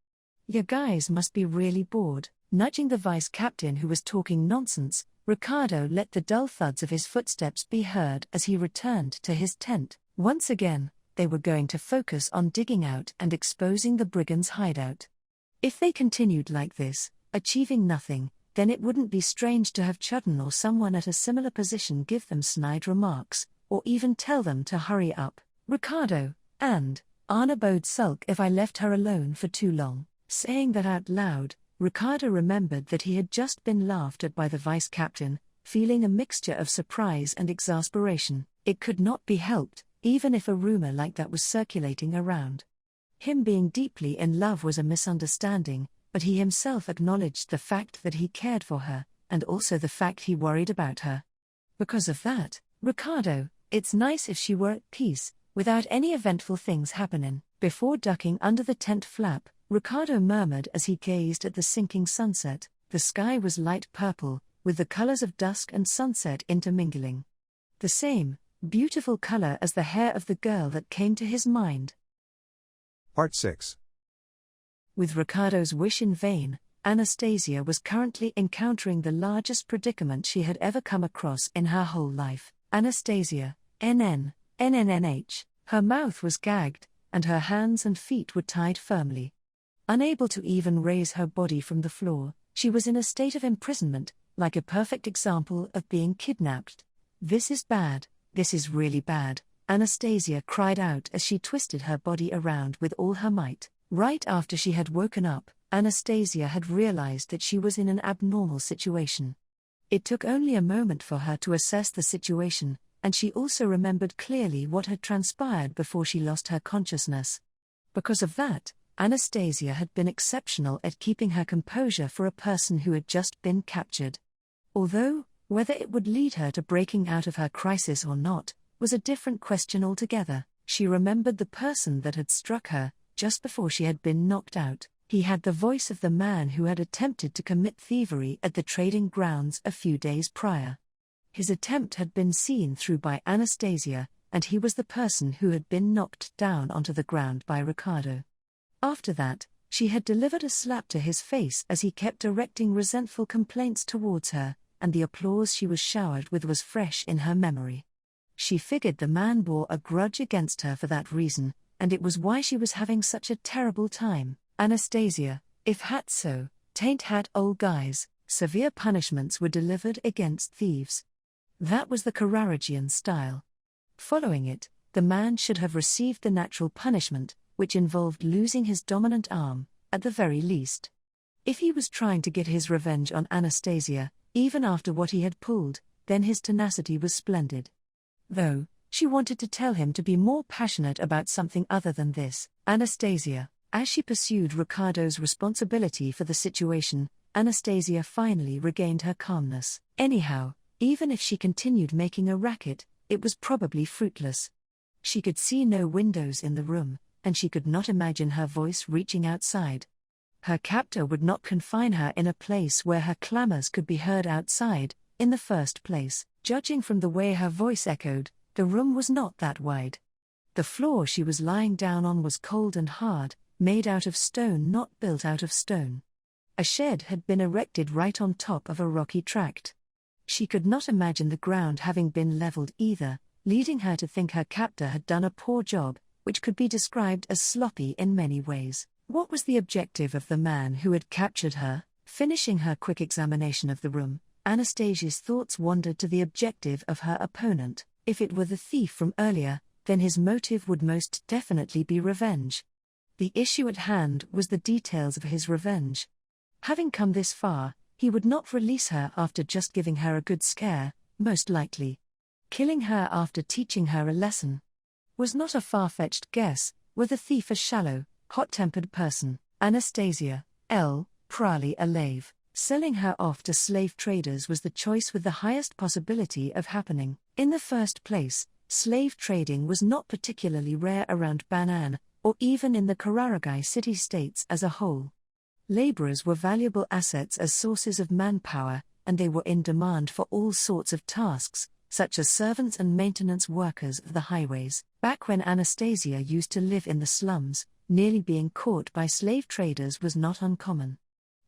Speaker 2: You guys must be really bored." Nudging the vice captain who was talking nonsense, Ricardo let the dull thuds of his footsteps be heard as he returned to his tent. Once again, they were going to focus on digging out and exposing the brigands' hideout. If they continued like this, achieving nothing, then it wouldn't be strange to have Chudden or someone at a similar position give them snide remarks, or even tell them to hurry up. "Ricardo, and Anna Bode'd sulk if I left her alone for too long." Saying that out loud, Ricardo remembered that he had just been laughed at by the vice captain, feeling a mixture of surprise and exasperation. It could not be helped, even if a rumor like that was circulating around. Him being deeply in love was a misunderstanding, but he himself acknowledged the fact that he cared for her, and also the fact he worried about her. Because of that, "Ricardo, it's nice if she were at peace, without any eventful things happening." Before ducking under the tent flap, Ricardo murmured as he gazed at the sinking sunset. The sky was light purple, with the colors of dusk and sunset intermingling. The same, beautiful color as the hair of the girl that came to his mind.
Speaker 1: Part 6.
Speaker 2: With Ricardo's wish in vain, Anastasia was currently encountering the largest predicament she had ever come across in her whole life. Anastasia, NNNNH, her mouth was gagged, and her hands and feet were tied firmly. Unable to even raise her body from the floor, she was in a state of imprisonment, like a perfect example of being kidnapped. "This is bad, this is really bad," Anastasia cried out as she twisted her body around with all her might. Right after she had woken up, Anastasia had realized that she was in an abnormal situation. It took only a moment for her to assess the situation, and she also remembered clearly what had transpired before she lost her consciousness. Because of that, Anastasia had been exceptional at keeping her composure for a person who had just been captured. Although, whether it would lead her to breaking out of her crisis or not, was a different question altogether. She remembered the person that had struck her, just before she had been knocked out. He had the voice of the man who had attempted to commit thievery at the trading grounds a few days prior. His attempt had been seen through by Anastasia, and he was the person who had been knocked down onto the ground by Ricardo. After that, she had delivered a slap to his face as he kept directing resentful complaints towards her, and the applause she was showered with was fresh in her memory. She figured the man bore a grudge against her for that reason, and it was why she was having such a terrible time. Anastasia, if hat so, tain't hat old guys, severe punishments were delivered against thieves. That was the Kararagian style. Following it, the man should have received the natural punishment, which involved losing his dominant arm, at the very least. If he was trying to get his revenge on Anastasia, even after what he had pulled, then his tenacity was splendid. Though, She wanted to tell him to be more passionate about something other than this. Anastasia. As she pursued Ricardo's responsibility for the situation, Anastasia finally regained her calmness. Anyhow, even if she continued making a racket, it was probably fruitless. She could see no windows in the room, and she could not imagine her voice reaching outside. Her captor would not confine her in a place where her clamors could be heard outside. In the first place, judging from the way her voice echoed, the room was not that wide. The floor she was lying down on was cold and hard, made out of stone, not built out of stone. A shed had been erected right on top of a rocky tract. She could not imagine the ground having been leveled either, leading her to think her captor had done a poor job, which could be described as sloppy in many ways. What was the objective of the man who had captured her? Finishing her quick examination of the room, Anastasia's thoughts wandered to the objective of her opponent. If it were the thief from earlier, then his motive would most definitely be revenge. The issue at hand was the details of his revenge. Having come this far, he would not release her after just giving her a good scare, most likely. Killing her after teaching her a lesson was not a far-fetched guess. Were the thief a shallow, hot-tempered person, Anastasia, probably a slave. Selling her off to slave traders was the choice with the highest possibility of happening. In the first place, slave trading was not particularly rare around Banan, or even in the Kararagi city-states as a whole. Laborers were valuable assets as sources of manpower, and they were in demand for all sorts of tasks, such as servants and maintenance workers of the highways. Back when Anastasia used to live in the slums, nearly being caught by slave traders was not uncommon.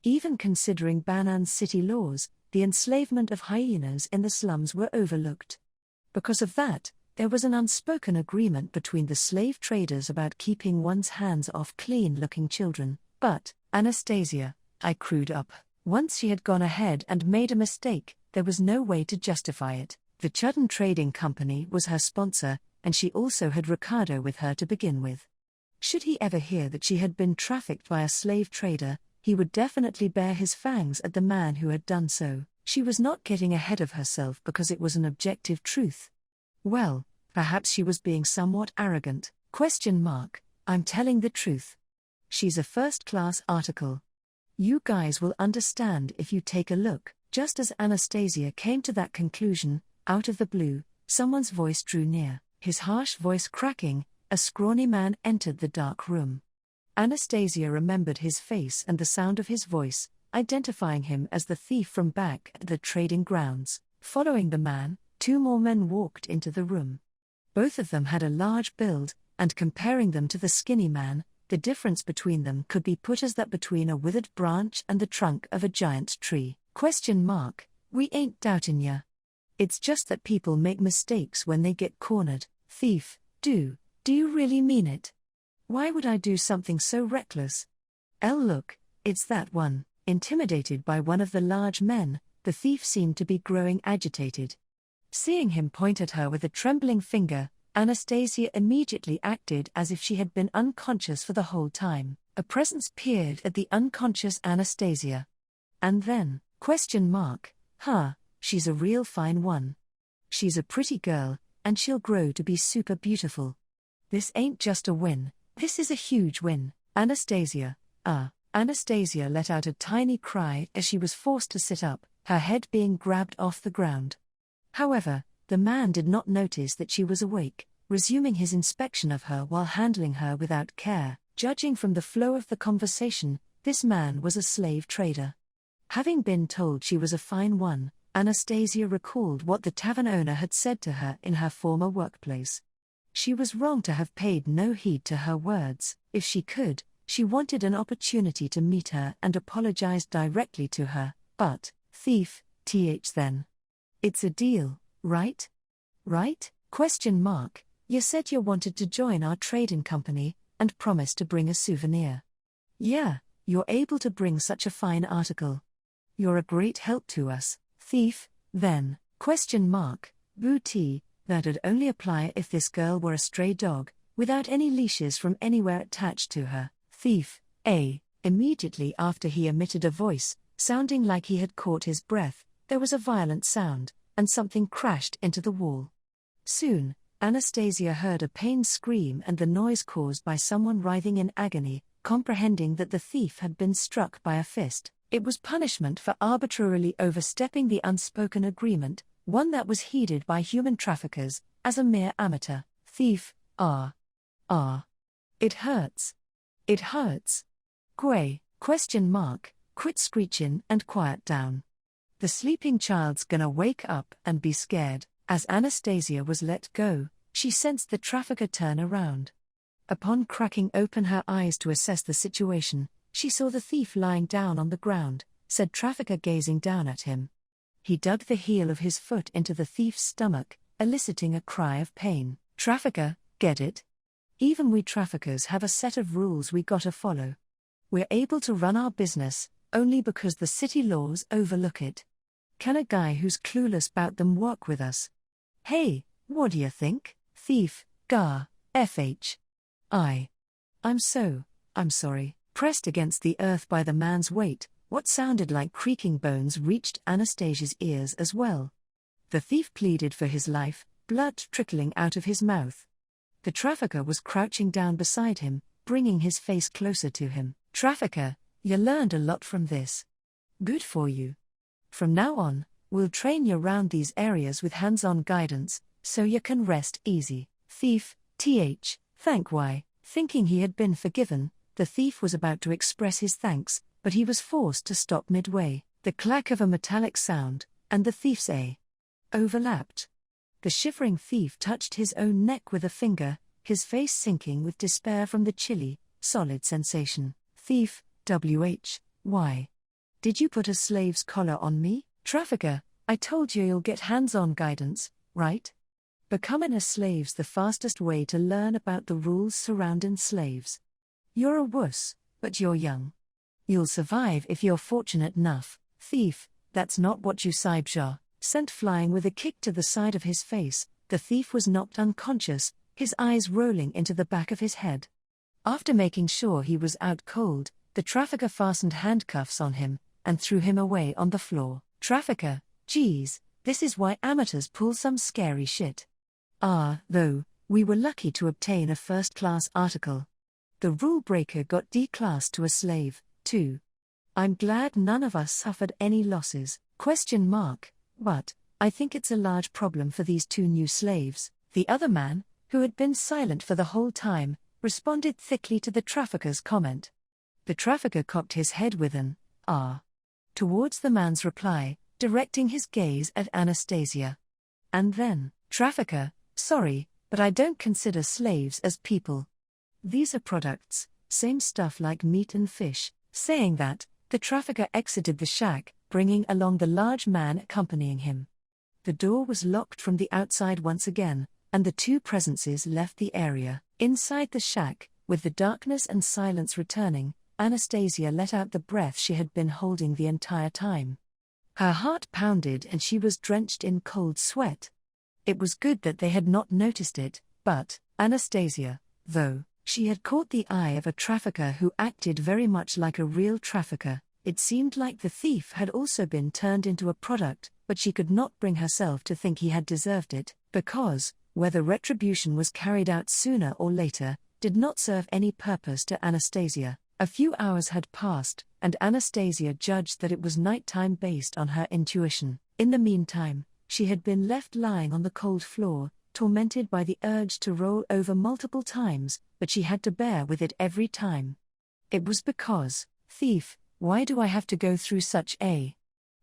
Speaker 2: Even considering Banan's city laws, the enslavement of hyenas in the slums were overlooked. Because of that, there was an unspoken agreement between the slave traders about keeping one's hands off clean-looking children. But, Anastasia, I crewed up. Once she had gone ahead and made a mistake, there was no way to justify it. The Chudden Trading Company was her sponsor, and she also had Ricardo with her to begin with. Should he ever hear that she had been trafficked by a slave trader, he would definitely bare his fangs at the man who had done so. She was not getting ahead of herself because it was an objective truth. Well, perhaps she was being somewhat arrogant. I'm telling the truth. She's a first-class article. You guys will understand if you take a look. Just as Anastasia came to that conclusion, out of the blue, someone's voice drew near. His harsh voice cracking, a scrawny man entered the dark room. Anastasia remembered his face and the sound of his voice, identifying him as the thief from back at the trading grounds. Following the man, two more men walked into the room. Both of them had a large build, and comparing them to the skinny man, the difference between them could be put as that between a withered branch and the trunk of a giant tree. We ain't doubting ya. It's just that people make mistakes when they get cornered. Thief, do you really mean it? Why would I do something so reckless? Look, it's that one. Intimidated by one of the large men, the thief seemed to be growing agitated. Seeing him point at her with a trembling finger, Anastasia immediately acted as if she had been unconscious for the whole time. A presence peered at the unconscious Anastasia. And then, she's a real fine one. She's a pretty girl, and she'll grow to be super beautiful. This ain't just a win, this is a huge win. Anastasia let out a tiny cry as she was forced to sit up, her head being grabbed off the ground. However, the man did not notice that she was awake, resuming his inspection of her while handling her without care. Judging from the flow of the conversation, this man was a slave trader. Having been told she was a fine one, Anastasia recalled what the tavern owner had said to her in her former workplace. She was wrong to have paid no heed to her words. If she could, she wanted an opportunity to meet her and apologize directly to her. But, thief, then. It's a deal, right? Right? You said you wanted to join our trading company, and promised to bring a souvenir. Yeah, you're able to bring such a fine article. You're a great help to us, thief, then. Booty, that'd only apply if this girl were a stray dog, without any leashes from anywhere attached to her. Thief, Immediately after he emitted a voice, sounding like he had caught his breath, there was a violent sound, and something crashed into the wall. Soon, Anastasia heard a pained scream and the noise caused by someone writhing in agony, comprehending that the thief had been struck by a fist. It was punishment for arbitrarily overstepping the unspoken agreement, one that was heeded by human traffickers, as a mere amateur thief. It hurts. It hurts. Quay, ? Quit screechin' and quiet down. The sleeping child's gonna wake up and be scared. As Anastasia was let go, she sensed the trafficker turn around. Upon cracking open her eyes to assess the situation, she saw the thief lying down on the ground, said trafficker gazing down at him. He dug the heel of his foot into the thief's stomach, eliciting a cry of pain. Trafficker, get it? Even we traffickers have a set of rules we gotta follow. We're able to run our business, only because the city laws overlook it. Can a guy who's clueless about them work with us? Hey, what do you think, thief, FH? I'm sorry. Pressed against the earth by the man's weight, what sounded like creaking bones reached Anastasia's ears as well. The thief pleaded for his life, blood trickling out of his mouth. The trafficker was crouching down beside him, bringing his face closer to him. Trafficker, you learned a lot from this. Good for you. From now on, we'll train you round these areas with hands-on guidance, so you can rest easy. Thief, thank why. Thinking he had been forgiven, the thief was about to express his thanks, but he was forced to stop midway. The clack of a metallic sound, and the thief's overlapped. The shivering thief touched his own neck with a finger, his face sinking with despair from the chilly, solid sensation. Thief, why? Did you put a slave's collar on me? Trafficker, I told you you'll get hands-on guidance, right? Becoming a slave's the fastest way to learn about the rules surrounding slaves. You're a wuss, but you're young. You'll survive if you're fortunate enough. Thief, that's not what you Saibja. Sent flying with a kick to the side of his face, the thief was knocked unconscious, his eyes rolling into the back of his head. After making sure he was out cold, the trafficker fastened handcuffs on him, and threw him away on the floor. Trafficker, geez, this is why amateurs pull some scary shit. Though, we were lucky to obtain a first-class article. The rule breaker got declassed to a slave, too. I'm glad none of us suffered any losses, ? But, I think it's a large problem for these two new slaves. The other man, who had been silent for the whole time, responded thickly to the trafficker's comment. The trafficker cocked his head with an towards the man's reply, directing his gaze at Anastasia. And then, trafficker, sorry, but I don't consider slaves as people. These are products, same stuff like meat and fish. Saying that, the trafficker exited the shack, bringing along the large man accompanying him. The door was locked from the outside once again, and the two presences left the area. Inside the shack, with the darkness and silence returning, Anastasia let out the breath she had been holding the entire time. Her heart pounded and she was drenched in cold sweat. It was good that they had not noticed it, but, Anastasia, though, she had caught the eye of a trafficker who acted very much like a real trafficker. It seemed like the thief had also been turned into a product, but she could not bring herself to think he had deserved it, because, whether retribution was carried out sooner or later, did not serve any purpose to Anastasia. A few hours had passed, and Anastasia judged that it was nighttime based on her intuition. In the meantime, she had been left lying on the cold floor, tormented by the urge to roll over multiple times, but she had to bear with it every time. It was because, thief, why do I have to go through such a...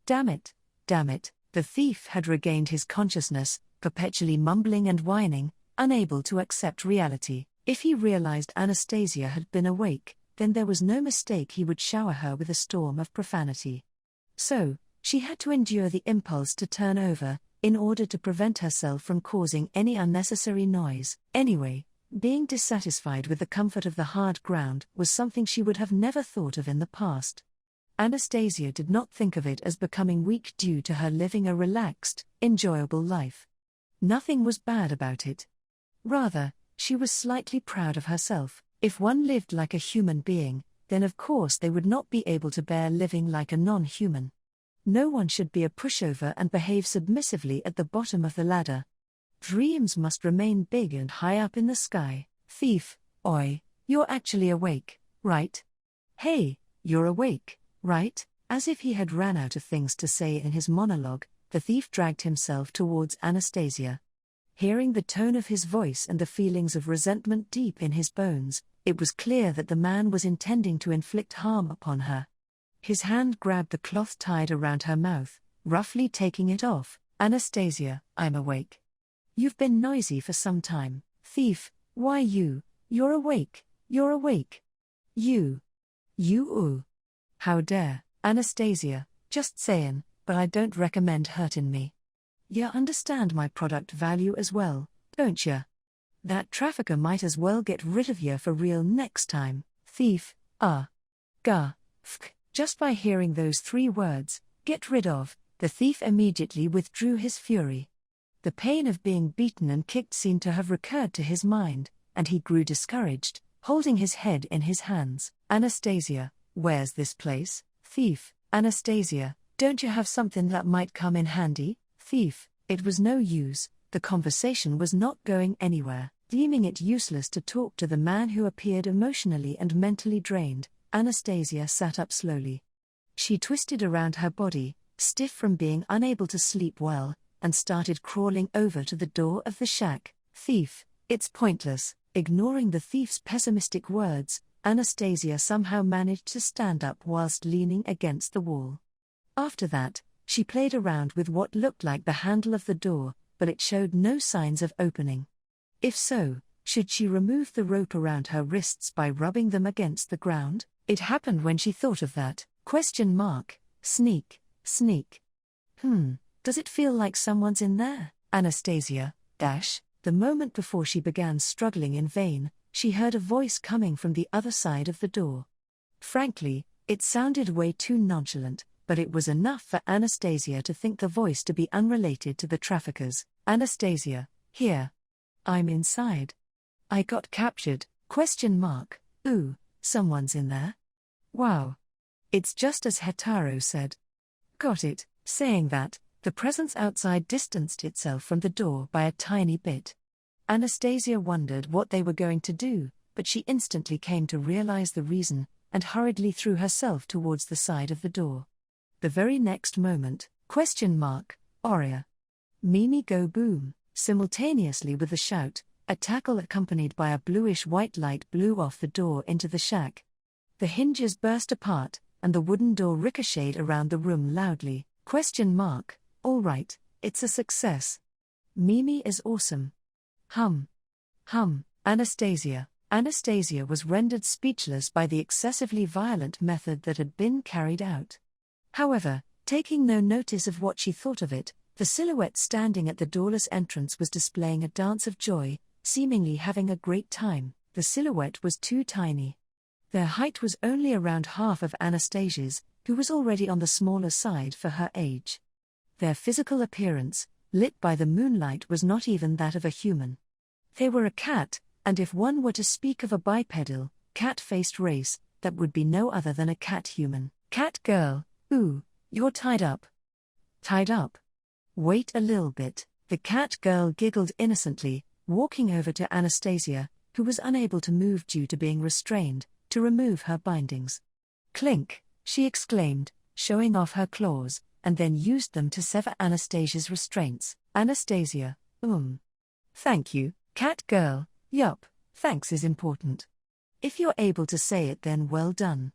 Speaker 2: Damn it, the thief had regained his consciousness, perpetually mumbling and whining, unable to accept reality. If he realized Anastasia had been awake, then there was no mistake he would shower her with a storm of profanity. So, she had to endure the impulse to turn over, in order to prevent herself from causing any unnecessary noise. Anyway, being dissatisfied with the comfort of the hard ground was something she would have never thought of in the past. Anastasia did not think of it as becoming weak due to her living a relaxed, enjoyable life. Nothing was bad about it. Rather, she was slightly proud of herself. If one lived like a human being, then of course they would not be able to bear living like a non-human. No one should be a pushover and behave submissively at the bottom of the ladder. Dreams must remain big and high up in the sky. Thief, oi, you're actually awake, right? Hey, you're awake, right? As if he had ran out of things to say in his monologue, the thief dragged himself towards Anastasia. Hearing the tone of his voice and the feelings of resentment deep in his bones, it was clear that the man was intending to inflict harm upon her. His hand grabbed the cloth tied around her mouth, roughly taking it off. Anastasia, I'm awake. You've been noisy for some time. Thief, why you're awake, you're awake. You, ooh. How dare, Anastasia, just sayin', but I don't recommend hurtin' me. Ya understand my product value as well, don't ya? That trafficker might as well get rid of ya for real next time. Thief, Just by hearing those 3 words, get rid of, the thief immediately withdrew his fury. The pain of being beaten and kicked seemed to have recurred to his mind, and he grew discouraged, holding his head in his hands. Anastasia, where's this place? Thief, Anastasia, don't you have something that might come in handy? Thief, it was no use, the conversation was not going anywhere. Deeming it useless to talk to the man who appeared emotionally and mentally drained, Anastasia sat up slowly. She twisted around her body, stiff from being unable to sleep well, and started crawling over to the door of the shack. Thief, it's pointless. Ignoring the thief's pessimistic words, Anastasia somehow managed to stand up whilst leaning against the wall. After that, she played around with what looked like the handle of the door, but it showed no signs of opening. If so, should she remove the rope around her wrists by rubbing them against the ground? It happened when she thought of that. Sneak. Does it feel like someone's in there? Anastasia, the moment before she began struggling in vain, she heard a voice coming from the other side of the door. Frankly, it sounded way too nonchalant, but it was enough for Anastasia to think the voice to be unrelated to the traffickers. Anastasia, here. I'm inside. I got captured, ? Ooh, someone's in there? Wow. It's just as Hetaro said. Got it. Saying that, the presence outside distanced itself from the door by a tiny bit. Anastasia wondered what they were going to do, but she instantly came to realize the reason, and hurriedly threw herself towards the side of the door. The very next moment, ? Oria. Mimi go boom. Simultaneously with the shout, a tackle accompanied by a bluish-white light blew off the door into the shack. The hinges burst apart, and the wooden door ricocheted around the room loudly. ? All right, it's a success. Mimi is awesome. Anastasia. Anastasia was rendered speechless by the excessively violent method that had been carried out. However, taking no notice of what she thought of it, the silhouette standing at the doorless entrance was displaying a dance of joy, seemingly having a great time. The silhouette was too tiny. Their height was only around half of Anastasia's, who was already on the smaller side for her age. Their physical appearance, lit by the moonlight, was not even that of a human. They were a cat, and if one were to speak of a bipedal, cat-faced race, that would be no other than a cat-human. Cat girl, ooh, you're tied up. Tied up? Wait a little bit. The cat girl giggled innocently, walking over to Anastasia, who was unable to move due to being restrained, to remove her bindings. Clink, she exclaimed, showing off her claws, and then used them to sever Anastasia's restraints. Anastasia, Thank you, cat girl. Yup, thanks is important. If you're able to say it, then well done.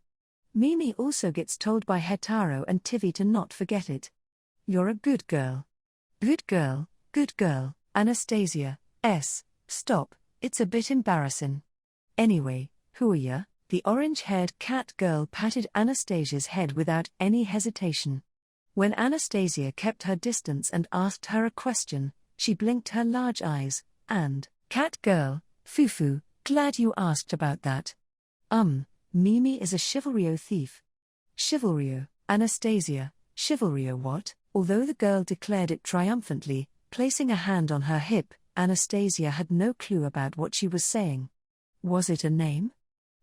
Speaker 2: Mimi also gets told by Hetaro and Tivi to not forget it. You're a good girl. Good girl, good girl. Anastasia, stop, it's a bit embarrassing. Anyway, who are ya? The orange-haired cat girl patted Anastasia's head without any hesitation. When Anastasia kept her distance and asked her a question, she blinked her large eyes, and, cat girl, Fufu, glad you asked about that. Mimi is a chivalrio thief. Chivalrio, Anastasia, chivalrio what? Although the girl declared it triumphantly, placing a hand on her hip, Anastasia had no clue about what she was saying. Was it a name?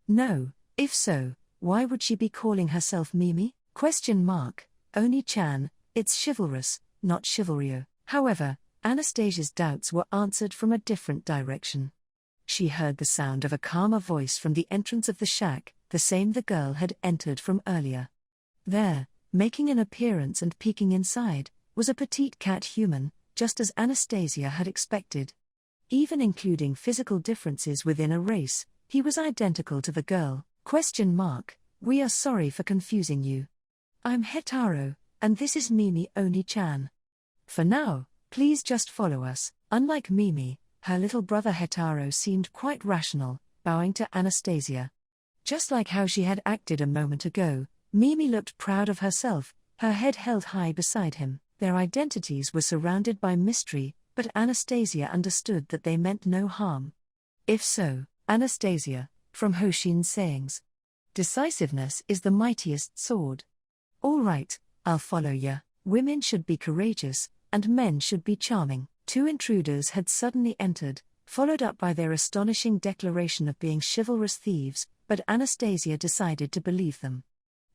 Speaker 2: No, if so, why would she be calling herself Mimi? Oni-chan, it's chivalrous, not chivalrio. However, Anastasia's doubts were answered from a different direction. She heard the sound of a calmer voice from the entrance of the shack, the same the girl had entered from earlier. There, making an appearance and peeking inside, was a petite cat human, just as Anastasia had expected. Even including physical differences within a race, he was identical to the girl. We are sorry for confusing you. I'm Hetaro, and this is Mimi Oni-chan. For now, please just follow us. Unlike Mimi, her little brother Hetaro seemed quite rational, bowing to Anastasia. Just like how she had acted a moment ago, Mimi looked proud of herself, her head held high beside him. Their identities were surrounded by mystery, but Anastasia understood that they meant no harm. If so, Anastasia, from Hoshin's sayings, decisiveness is the mightiest sword. All right, I'll follow ya. Women should be courageous, and men should be charming. Two intruders had suddenly entered, followed up by their astonishing declaration of being chivalrous thieves, but Anastasia decided to believe them.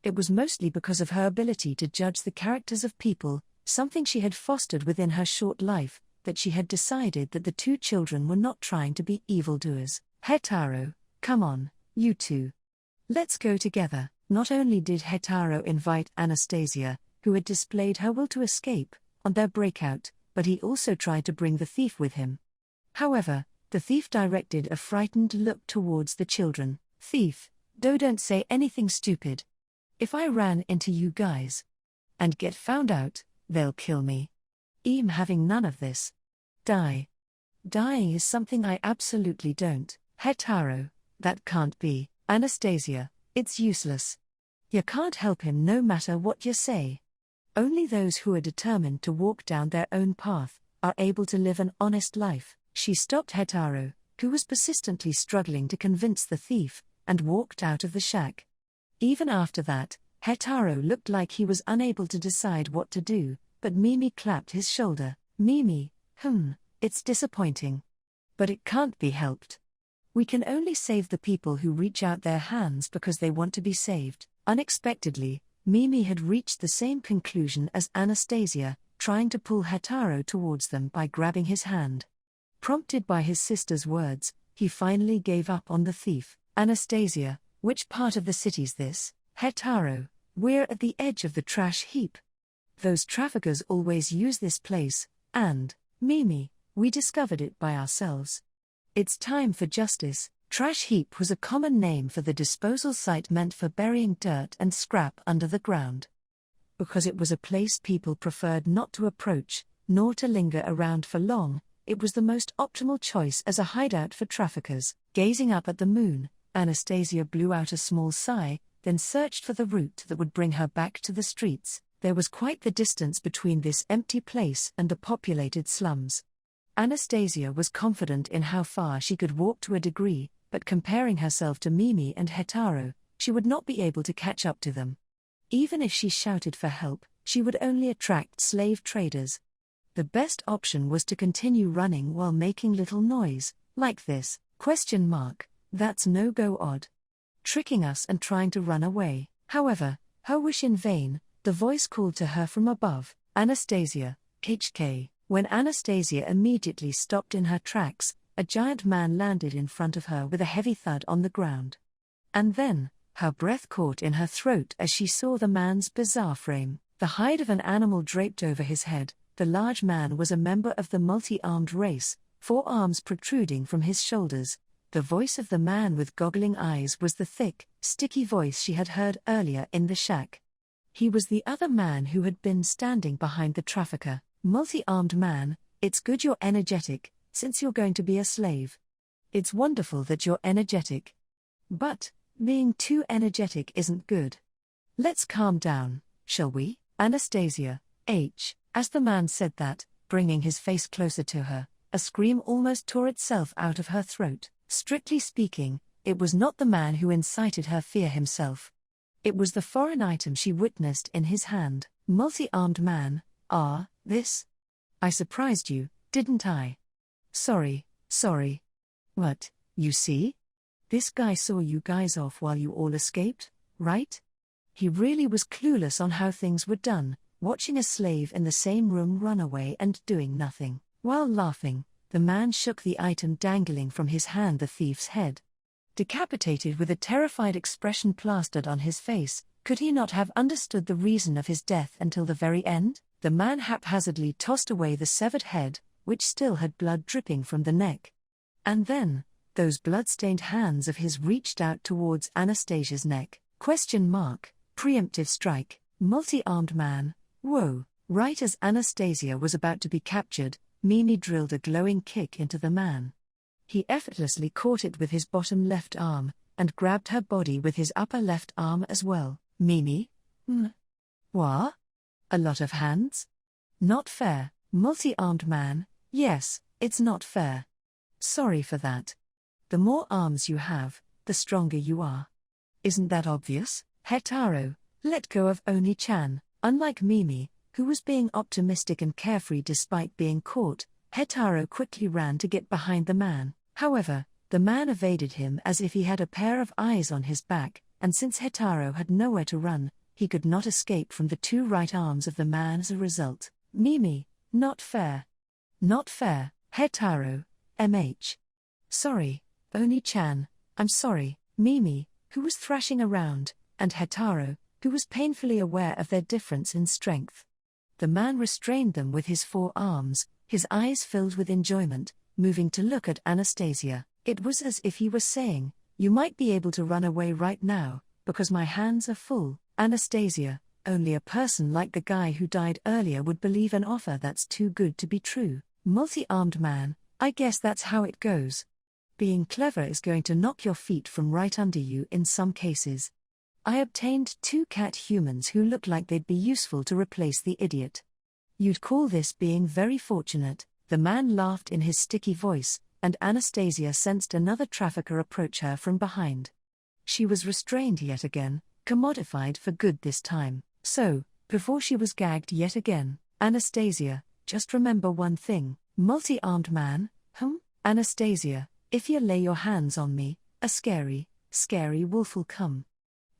Speaker 2: It was mostly because of her ability to judge the characters of people, something she had fostered within her short life, that she had decided that the two children were not trying to be evildoers. Hetaro, come on, you two. Let's go together. Not only did Hetaro invite Anastasia, who had displayed her will to escape, on their breakout, but he also tried to bring the thief with him. However, the thief directed a frightened look towards the children. Thief, don't say anything stupid. If I ran into you guys and get found out, they'll kill me. I'm having none of this. Die. Dying is something I absolutely don't. Hetaro, that can't be. Anastasia, it's useless. You can't help him no matter what you say. Only those who are determined to walk down their own path are able to live an honest life. She stopped Hetaro, who was persistently struggling to convince the thief, and walked out of the shack. Even after that, Hetaro looked like he was unable to decide what to do, but Mimi clapped his shoulder. Mimi, it's disappointing. But it can't be helped. We can only save the people who reach out their hands because they want to be saved. Unexpectedly, Mimi had reached the same conclusion as Anastasia, trying to pull Hetaro towards them by grabbing his hand. Prompted by his sister's words, he finally gave up on the thief. Anastasia, which part of the city's this? Hetaro, we're at the edge of the trash heap. Those traffickers always use this place, and, Mimi, we discovered it by ourselves. It's time for justice. Trash heap was a common name for the disposal site meant for burying dirt and scrap under the ground. Because it was a place people preferred not to approach, nor to linger around for long, it was the most optimal choice as a hideout for traffickers. Gazing up at the moon, Anastasia blew out a small sigh, then searched for the route that would bring her back to the streets. There was quite the distance between this empty place and the populated slums. Anastasia was confident in how far she could walk to a degree, but comparing herself to Mimi and Hetaro, she would not be able to catch up to them. Even if she shouted for help, she would only attract slave traders. The best option was to continue running while making little noise, like this. That's no-go odd. Tricking us and trying to run away. However, her wish in vain, the voice called to her from above, Anastasia, HK. When Anastasia immediately stopped in her tracks, a giant man landed in front of her with a heavy thud on the ground. And then, her breath caught in her throat as she saw the man's bizarre frame. The hide of an animal draped over his head, the large man was a member of the multi-armed race, 4 arms protruding from his shoulders. The voice of the man with goggling eyes was the thick, sticky voice she had heard earlier in the shack. He was the other man who had been standing behind the trafficker. Multi-armed man, it's good you're energetic, since you're going to be a slave. It's wonderful that you're energetic. But, being too energetic isn't good. Let's calm down, shall we? Anastasia, As the man said that, bringing his face closer to her, a scream almost tore itself out of her throat. Strictly speaking, it was not the man who incited her fear himself. It was the foreign item she witnessed in his hand. Multi-armed man, this? I surprised you, didn't I? Sorry. What, you see? This guy saw you guys off while you all escaped, right? He really was clueless on how things were done, watching a slave in the same room run away and doing nothing. While laughing, the man shook the item dangling from his hand, the thief's head. Decapitated with a terrified expression plastered on his face, could he not have understood the reason of his death until the very end? The man haphazardly tossed away the severed head, which still had blood dripping from the neck. And then, those blood-stained hands of his reached out towards Anastasia's neck. Preemptive strike, multi-armed man, whoa. Right as Anastasia was about to be captured, Mimi drilled a glowing kick into the man. He effortlessly caught it with his bottom left arm, and grabbed her body with his upper left arm as well. Mimi? What? A lot of hands? Not fair. Multi-armed man, yes, it's not fair. Sorry for that. The more arms you have, the stronger you are. Isn't that obvious? Hetaro, let go of Oni-chan. Unlike Mimi, who was being optimistic and carefree despite being caught, Hetaro quickly ran to get behind the man. However, the man evaded him as if he had a pair of eyes on his back, and since Hetaro had nowhere to run, he could not escape from the two right arms of the man as a result. Mimi, not fair. Not fair, Hetaro, MH. Sorry, Oni-chan, I'm sorry. Mimi, who was thrashing around, and Hetaro, who was painfully aware of their difference in strength. The man restrained them with his forearms, his eyes filled with enjoyment, moving to look at Anastasia. It was as if he was saying, "You might be able to run away right now, because my hands are full." Anastasia, only a person like the guy who died earlier would believe an offer that's too good to be true. Multi-armed man, I guess that's how it goes. Being clever is going to knock your feet from right under you in some cases. I obtained 2 cat humans who look like they'd be useful to replace the idiot. You'd call this being very fortunate. The man laughed in his sticky voice, and Anastasia sensed another trafficker approach her from behind. She was restrained yet again, commodified for good this time. So, before she was gagged yet again, Anastasia, just remember one thing, multi-armed man, Anastasia, if you lay your hands on me, a scary, scary wolf will come.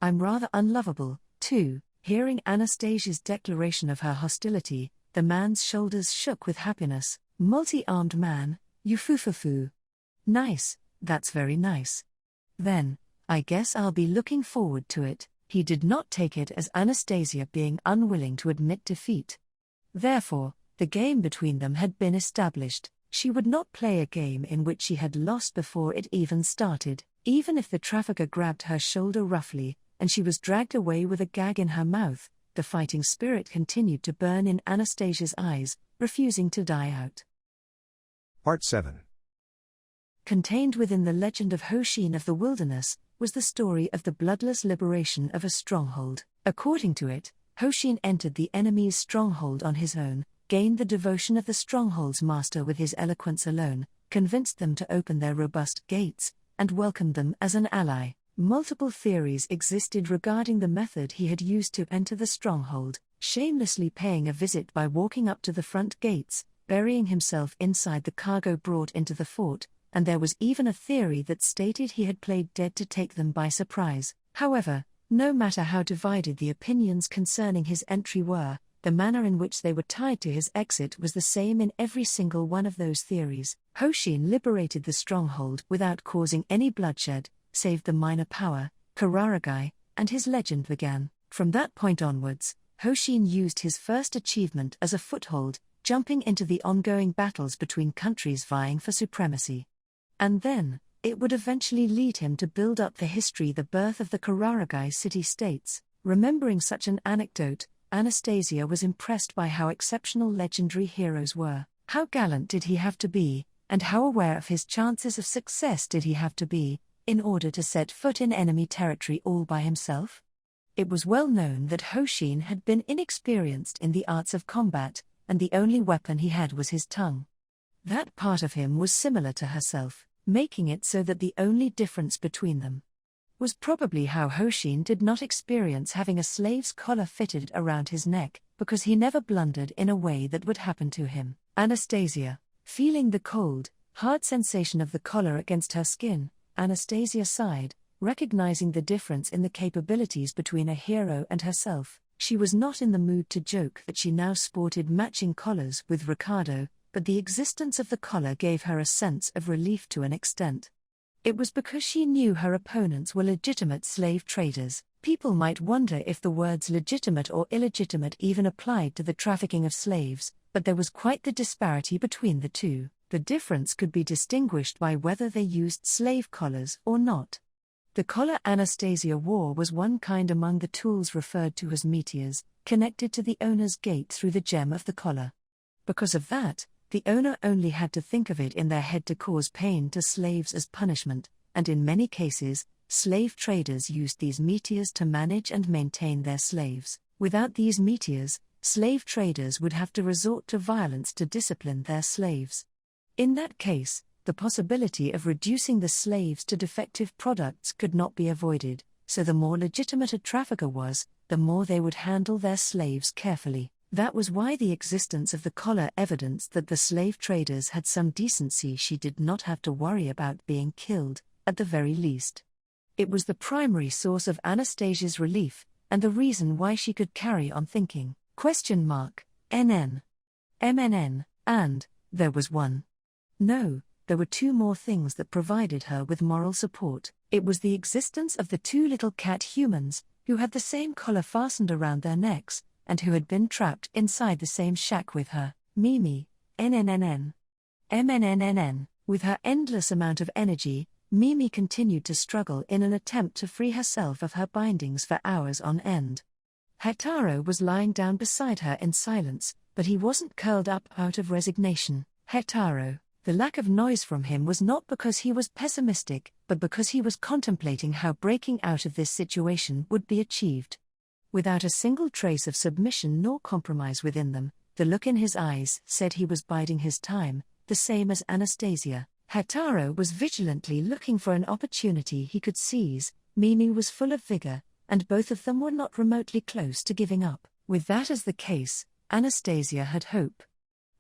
Speaker 2: I'm rather unlovable, too. Hearing Anastasia's declaration of her hostility, the man's shoulders shook with happiness. Multi-armed man, you foo-foo-foo. Nice, that's very nice. Then, I guess I'll be looking forward to it. He did not take it as Anastasia being unwilling to admit defeat. Therefore, the game between them had been established. She would not play a game in which she had lost before it even started. Even if the trafficker grabbed her shoulder roughly, and she was dragged away with a gag in her mouth, the fighting spirit continued to burn in Anastasia's eyes, refusing to die out.
Speaker 1: Part 7.
Speaker 2: Contained within the legend of Hoshin of the Wilderness, was the story of the bloodless liberation of a stronghold. According to it, Hoshin entered the enemy's stronghold on his own, gained the devotion of the stronghold's master with his eloquence alone, convinced them to open their robust gates, and welcomed them as an ally. Multiple theories existed regarding the method he had used to enter the stronghold, shamelessly paying a visit by walking up to the front gates, burying himself inside the cargo brought into the fort, and there was even a theory that stated he had played dead to take them by surprise. However, no matter how divided the opinions concerning his entry were, the manner in which they were tied to his exit was the same in every single one of those theories. Hoshin liberated the stronghold without causing any bloodshed, saved the minor power, Kararagi, and his legend began. From that point onwards, Hoshin used his first achievement as a foothold, jumping into the ongoing battles between countries vying for supremacy. And then, it would eventually lead him to build up the history, the birth of the Kararagi city-states. Remembering such an anecdote, Anastasia was impressed by how exceptional legendary heroes were. How gallant did he have to be, and how aware of his chances of success did he have to be, in order to set foot in enemy territory all by himself? It was well known that Hoshin had been inexperienced in the arts of combat, and the only weapon he had was his tongue. That part of him was similar to herself, making it so that the only difference between them was probably how Hoshin did not experience having a slave's collar fitted around his neck, because he never blundered in a way that would happen to him. Anastasia, feeling the cold, hard sensation of the collar against her skin, Anastasia sighed, recognizing the difference in the capabilities between a hero and herself. She was not in the mood to joke that she now sported matching collars with Ricardo, but the existence of the collar gave her a sense of relief to an extent. It was because she knew her opponents were legitimate slave traders. People might wonder if the words legitimate or illegitimate even applied to the trafficking of slaves, but there was quite the disparity between the two. The difference could be distinguished by whether they used slave collars or not. The collar Anastasia wore was one kind among the tools referred to as meteors, connected to the owner's gait through the gem of the collar. Because of that, the owner only had to think of it in their head to cause pain to slaves as punishment, and in many cases, slave traders used these meteors to manage and maintain their slaves. Without these meteors, slave traders would have to resort to violence to discipline their slaves. In that case, the possibility of reducing the slaves to defective products could not be avoided, so the more legitimate a trafficker was, the more they would handle their slaves carefully. That was why the existence of the collar evidenced that the slave traders had some decency. She did not have to worry about being killed, at the very least. It was the primary source of Anastasia's relief, and the reason why she could carry on thinking. NN. MNN, and, there was one. No, there were two more things that provided her with moral support. It was the existence of the two little cat humans, who had the same collar fastened around their necks, and who had been trapped inside the same shack with her. Mimi, NNNN. MNNNN. With her endless amount of energy, Mimi continued to struggle in an attempt to free herself of her bindings for hours on end. Hetaro was lying down beside her in silence, but he wasn't curled up out of resignation. Hetaro, the lack of noise from him was not because he was pessimistic, but because he was contemplating how breaking out of this situation would be achieved. Without a single trace of submission nor compromise within them, the look in his eyes said he was biding his time, the same as Anastasia. Hetaro was vigilantly looking for an opportunity he could seize. Mimi was full of vigor, and both of them were not remotely close to giving up. With that as the case, Anastasia had hope.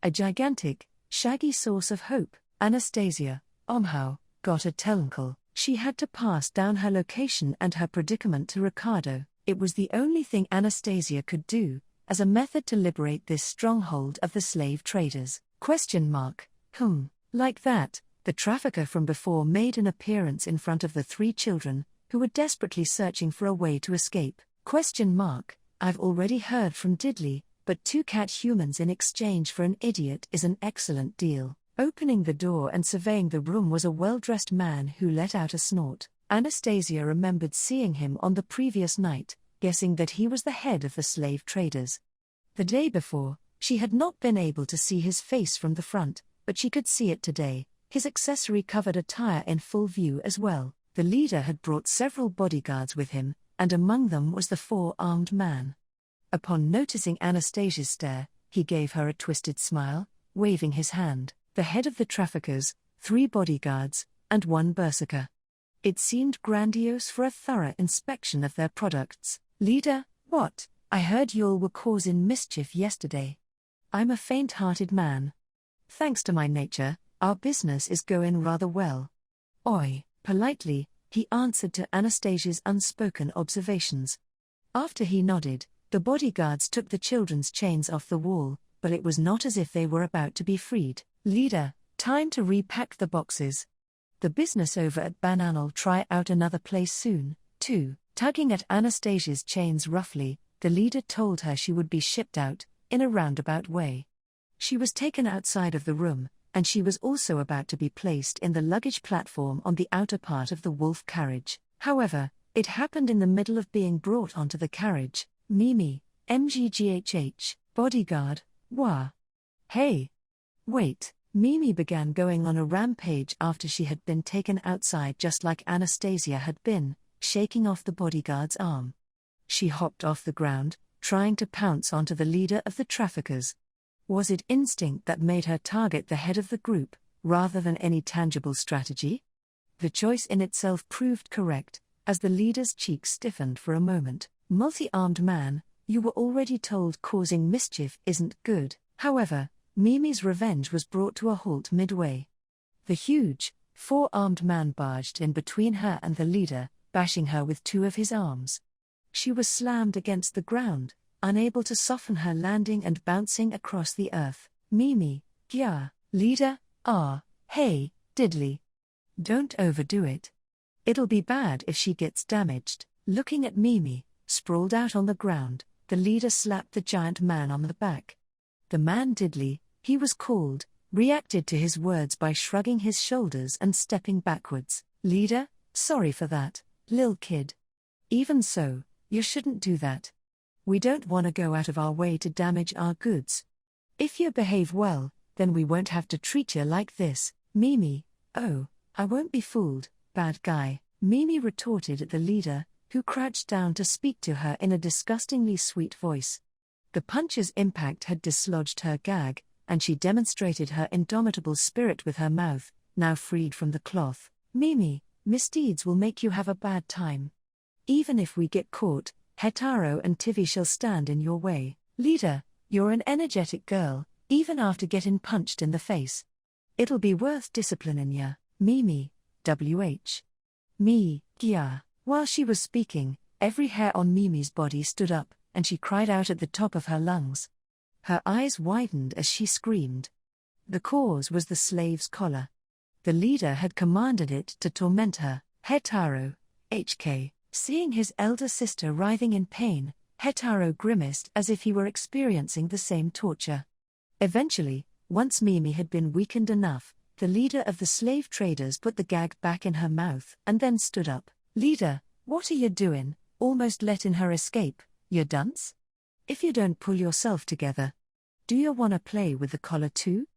Speaker 2: A gigantic, shaggy source of hope. Anastasia, got a telenkle. She had to pass down her location and her predicament to Ricardo. It was the only thing Anastasia could do, as a method to liberate this stronghold of the slave traders. Like that, the trafficker from before made an appearance in front of the three children, who were desperately searching for a way to escape. I've already heard from Diddley, but two cat humans in exchange for an idiot is an excellent deal. Opening the door and surveying the room was a well-dressed man who let out a snort. Anastasia remembered seeing him on the previous night, guessing that he was the head of the slave traders. The day before, she had not been able to see his face from the front, but she could see it today. His accessory-covered attire in full view as well. The leader had brought several bodyguards with him, and among them was the four-armed man. Upon noticing Anastasia's stare, he gave her a twisted smile, waving his hand. The head of the traffickers, 3 bodyguards, and 1 berserker. It seemed grandiose for a thorough inspection of their products. Leader, what? I heard y'all were causing mischief yesterday. I'm a faint-hearted man. Thanks to my nature, our business is going rather well. Oi, politely, he answered to Anastasia's unspoken observations. After he nodded, the bodyguards took the children's chains off the wall, but it was not as if they were about to be freed. Leader, time to repack the boxes. The business over at Banan'll try out another place soon, too. Tugging at Anastasia's chains roughly, the leader told her she would be shipped out, in a roundabout way. She was taken outside of the room, and she was also about to be placed in the luggage platform on the outer part of the wolf carriage. However, it happened in the middle of being brought onto the carriage. Mimi, MGGHH, bodyguard, wah. Hey. Wait. Mimi began going on a rampage after she had been taken outside just like Anastasia had been, shaking off the bodyguard's arm. She hopped off the ground, trying to pounce onto the leader of the traffickers. Was it instinct that made her target the head of the group, rather than any tangible strategy? The choice in itself proved correct, as the leader's cheeks stiffened for a moment. Multi-armed man, you were already told causing mischief isn't good. However, Mimi's revenge was brought to a halt midway. The huge, 4-armed man barged in between her and the leader, bashing her with 2 of his arms. She was slammed against the ground, unable to soften her landing and bouncing across the earth. Mimi, Gya, leader, hey, diddly. Don't overdo it. It'll be bad if she gets damaged. Looking at Mimi, sprawled out on the ground, the leader slapped the giant man on the back. The man Diddly, he was called, reacted to his words by shrugging his shoulders and stepping backwards. Leader, sorry for that, lil kid. Even so, you shouldn't do that. We don't want to go out of our way to damage our goods. If you behave well, then we won't have to treat you like this. Mimi, oh, I won't be fooled, bad guy, Mimi retorted at the leader, who crouched down to speak to her in a disgustingly sweet voice. The punch's impact had dislodged her gag, and she demonstrated her indomitable spirit with her mouth, now freed from the cloth. Mimi, misdeeds will make you have a bad time. Even if we get caught, Hetaro and Tivi shall stand in your way. Leader, you're an energetic girl, even after getting punched in the face. It'll be worth disciplining ya, Mimi, wh. Me, Gya. While she was speaking, every hair on Mimi's body stood up, and she cried out at the top of her lungs. Her eyes widened as she screamed. The cause was the slave's collar. The leader had commanded it to torment her. Hetaro, HK. Seeing his elder sister writhing in pain, Hetaro grimaced as if he were experiencing the same torture. Eventually, once Mimi had been weakened enough, the leader of the slave traders put the gag back in her mouth and then stood up. Leader, what are you doing? Almost letting her escape, you dunce? If you don't pull yourself together. Do you wanna play with the collar too?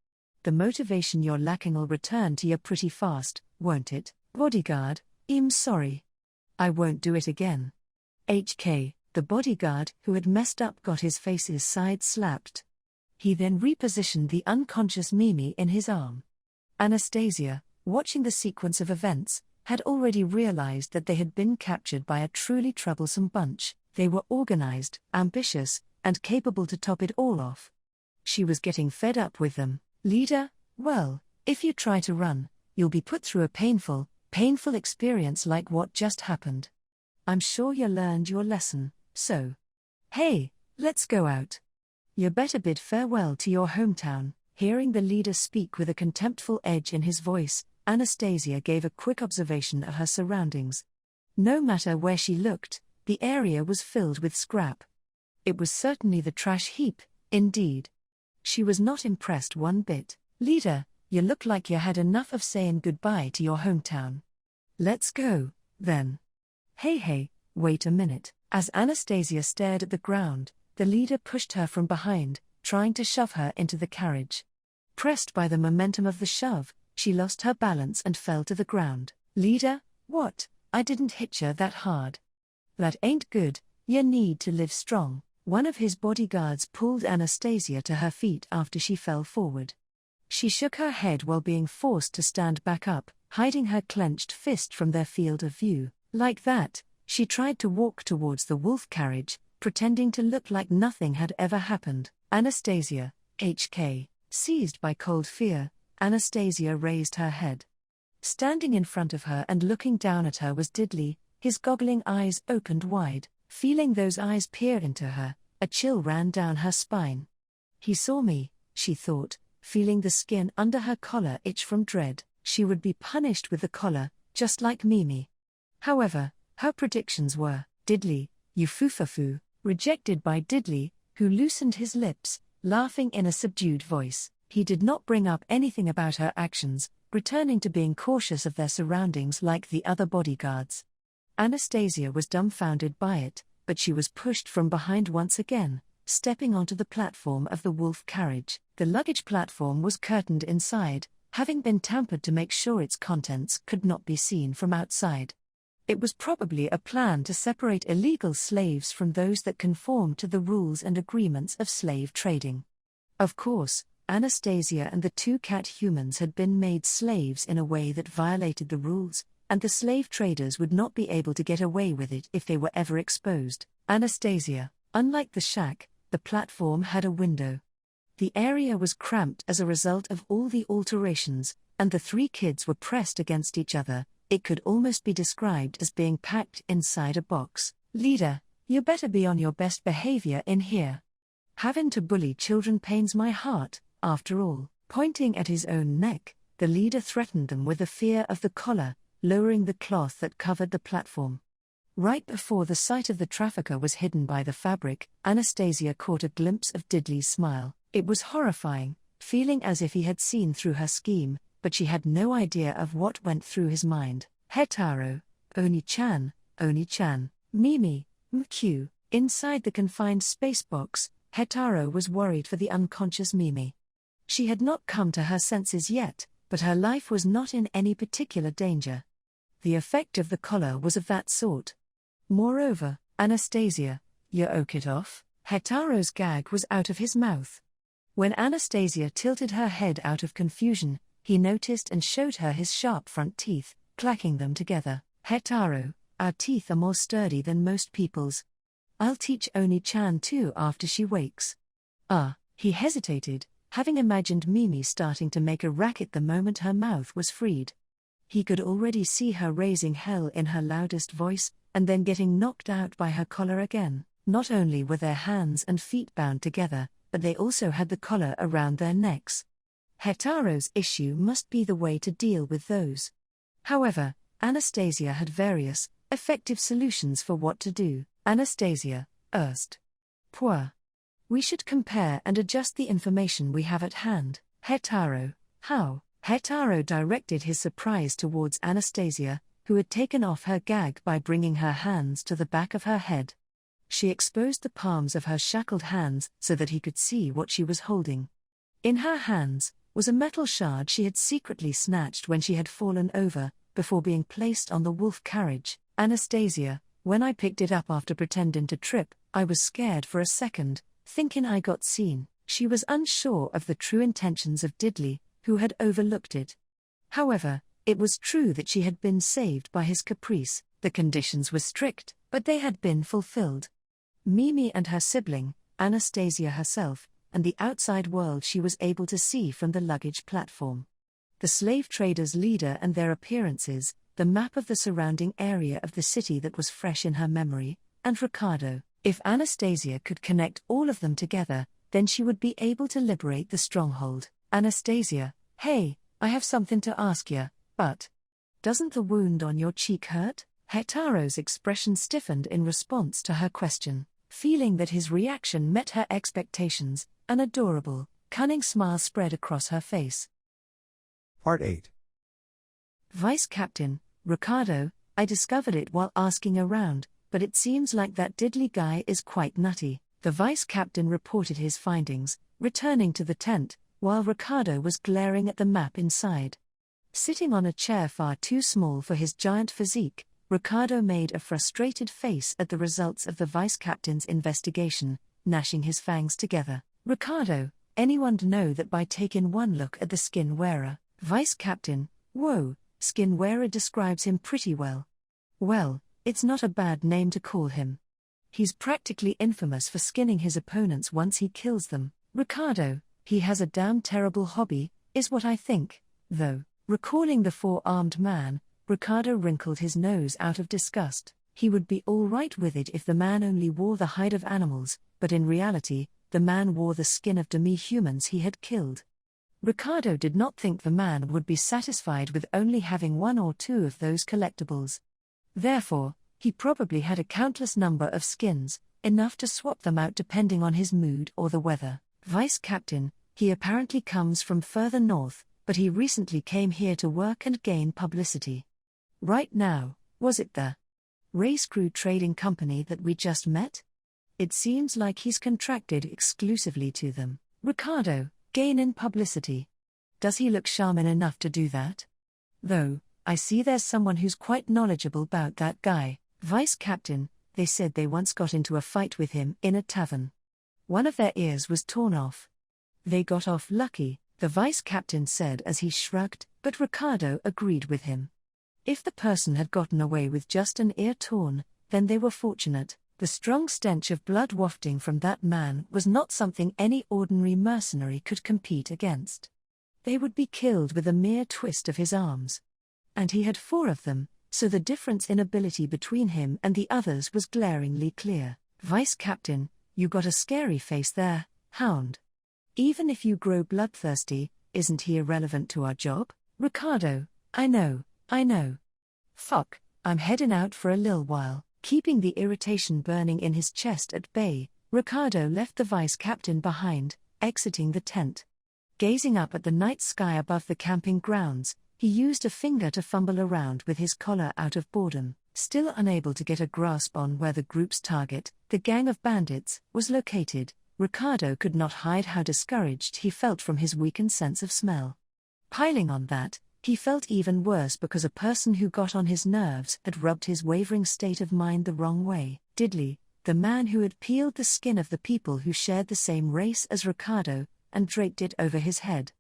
Speaker 2: The motivation you're lacking'll return to you pretty fast, won't it? Bodyguard, I'm sorry. I won't do it again. HK, the bodyguard who had messed up got his face's side slapped. He then repositioned the unconscious Mimi in his arm. Anastasia, watching the sequence of events, had already realized that they had been captured by a truly troublesome bunch. They were organized, ambitious, and capable to top it all off. She was getting fed up with them. Leader, well, if you try to run, you'll be put through a painful experience like what just happened. I'm sure you learned your lesson, so. Hey, let's go out. You better bid farewell to your hometown. Hearing the leader speak with a contemptful edge in his voice, Anastasia gave a quick observation of her surroundings. No matter where she looked, the area was filled with scrap. It was certainly the trash heap, indeed. She was not impressed one bit. Leader, you look like you had enough of saying goodbye to your hometown. Let's go, then. Hey, wait a minute. As Anastasia stared at the ground, the leader pushed her from behind, trying to shove her into the carriage. Pressed by the momentum of the shove, she lost her balance and fell to the ground. Leader, what? I didn't hit you that hard. That ain't good, you need to live strong. One of his bodyguards pulled Anastasia to her feet after she fell forward. She shook her head while being forced to stand back up, hiding her clenched fist from their field of view. Like that, she tried to walk towards the wolf carriage, pretending to look like nothing had ever happened. Anastasia, HK. Seized by cold fear, Anastasia raised her head. Standing in front of her and looking down at her was Diddly, his goggling eyes opened wide. Feeling those eyes peer into her, a chill ran down her spine. He saw me, she thought, feeling the skin under her collar itch from dread. She would be punished with the collar, just like Mimi. However, her predictions were, Diddly, you foo-fa-foo, rejected by Diddly, who loosened his lips, laughing in a subdued voice. He did not bring up anything about her actions, returning to being cautious of their surroundings like the other bodyguards. Anastasia was dumbfounded by it, but she was pushed from behind once again, stepping onto the platform of the wolf carriage. The luggage platform was curtained inside, having been tampered to make sure its contents could not be seen from outside. It was probably a plan to separate illegal slaves from those that conformed to the rules and agreements of slave trading. Of course, Anastasia and the two cat humans had been made slaves in a way that violated the rules, and the slave traders would not be able to get away with it if they were ever exposed. Anastasia, unlike the shack, the platform had a window. The area was cramped as a result of all the alterations, and the three kids were pressed against each other. It could almost be described as being packed inside a box. Leader, you better be on your best behavior in here. Having to bully children pains my heart, after all. Pointing at his own neck, the leader threatened them with the fear of the collar, lowering the cloth that covered the platform. Right before the sight of the trafficker was hidden by the fabric, Anastasia caught a glimpse of Diddley's smile. It was horrifying, feeling as if he had seen through her scheme, but she had no idea of what went through his mind. Hetaro, Oni-chan, Mimi, MQ. Inside the confined space box, Hetaro was worried for the unconscious Mimi. She had not come to her senses yet, but her life was not in any particular danger. The effect of the collar was of that sort. Moreover, Anastasia, you oak it off? Hetaro's gag was out of his mouth. When Anastasia tilted her head out of confusion, he noticed and showed her his sharp front teeth, clacking them together. Hetaro, our teeth are more sturdy than most people's. I'll teach Oni-chan too after she wakes. He hesitated, having imagined Mimi starting to make a racket the moment her mouth was freed. He could already see her raising hell in her loudest voice, and then getting knocked out by her collar again. Not only were their hands and feet bound together, but they also had the collar around their necks. Hetaro's issue must be the way to deal with those. However, Anastasia had various, effective solutions for what to do. Anastasia, erst. Poor. We should compare and adjust the information we have at hand. Hetaro, how? Hetaro directed his surprise towards Anastasia, who had taken off her gag by bringing her hands to the back of her head. She exposed the palms of her shackled hands so that he could see what she was holding. In her hands was a metal shard she had secretly snatched when she had fallen over, before being placed on the wolf carriage. Anastasia, when I picked it up after pretending to trip, I was scared for a second, thinking I got seen. She was unsure of the true intentions of Diddley, who had overlooked it. However, it was true that she had been saved by his caprice. The conditions were strict, but they had been fulfilled. Mimi and her sibling, Anastasia herself, and the outside world she was able to see from the luggage platform. The slave traders' leader and their appearances, the map of the surrounding area of the city that was fresh in her memory, and Ricardo. If Anastasia could connect all of them together, then she would be able to liberate the stronghold. Anastasia, hey, I have something to ask ya, but doesn't the wound on your cheek hurt? Hetaro's expression stiffened in response to her question. Feeling that his reaction met her expectations, an adorable, cunning smile spread across her face.
Speaker 1: Part 8.
Speaker 2: Vice Captain, Ricardo, I discovered it while asking around, but it seems like that Diddley guy is quite nutty. The Vice Captain reported his findings, returning to the tent, while Ricardo was glaring at the map inside. Sitting on a chair far too small for his giant physique, Ricardo made a frustrated face at the results of the Vice Captain's investigation, gnashing his fangs together. Ricardo, anyone know that by taking one look at the skin wearer? Vice Captain, whoa, skin wearer describes him pretty well. Well, it's not a bad name to call him. He's practically infamous for skinning his opponents once he kills them. Ricardo, he has a damn terrible hobby, is what I think, though. Recalling the four-armed man, Ricardo wrinkled his nose out of disgust. He would be all right with it if the man only wore the hide of animals, but in reality, the man wore the skin of demi-humans he had killed. Ricardo did not think the man would be satisfied with only having one or two of those collectibles. Therefore, he probably had a countless number of skins, enough to swap them out depending on his mood or the weather. Vice Captain, he apparently comes from further north, but he recently came here to work and gain publicity. Right now, was it the Race Crew Trading Company that we just met? It seems like he's contracted exclusively to them. Ricardo, gain in publicity. Does he look shaman enough to do that? Though, I see there's someone who's quite knowledgeable about that guy. Vice Captain, they said they once got into a fight with him in a tavern. One of their ears was torn off. They got off lucky, the Vice Captain said as he shrugged, but Ricardo agreed with him. If the person had gotten away with just an ear torn, then they were fortunate. The strong stench of blood wafting from that man was not something any ordinary mercenary could compete against. They would be killed with a mere twist of his arms. And he had 4 of them, so the difference in ability between him and the others was glaringly clear. Vice Captain, you got a scary face there, hound. Even if you grow bloodthirsty, Isn't he irrelevant to our job? Ricardo, I know. Fuck, I'm heading out for a lil while. Keeping the irritation burning in his chest at bay, Ricardo left the vice captain behind, exiting the tent. Gazing up at the night sky above the camping grounds, he used a finger to fumble around with his collar out of boredom, still unable to get a grasp on where the group's target, the gang of bandits, was located. Ricardo could not hide how discouraged he felt from his weakened sense of smell. Piling on that, he felt even worse because a person who got on his nerves had rubbed his wavering state of mind the wrong way. Diddley, the man who had peeled the skin of the people who shared the same race as Ricardo, and draped it over his head.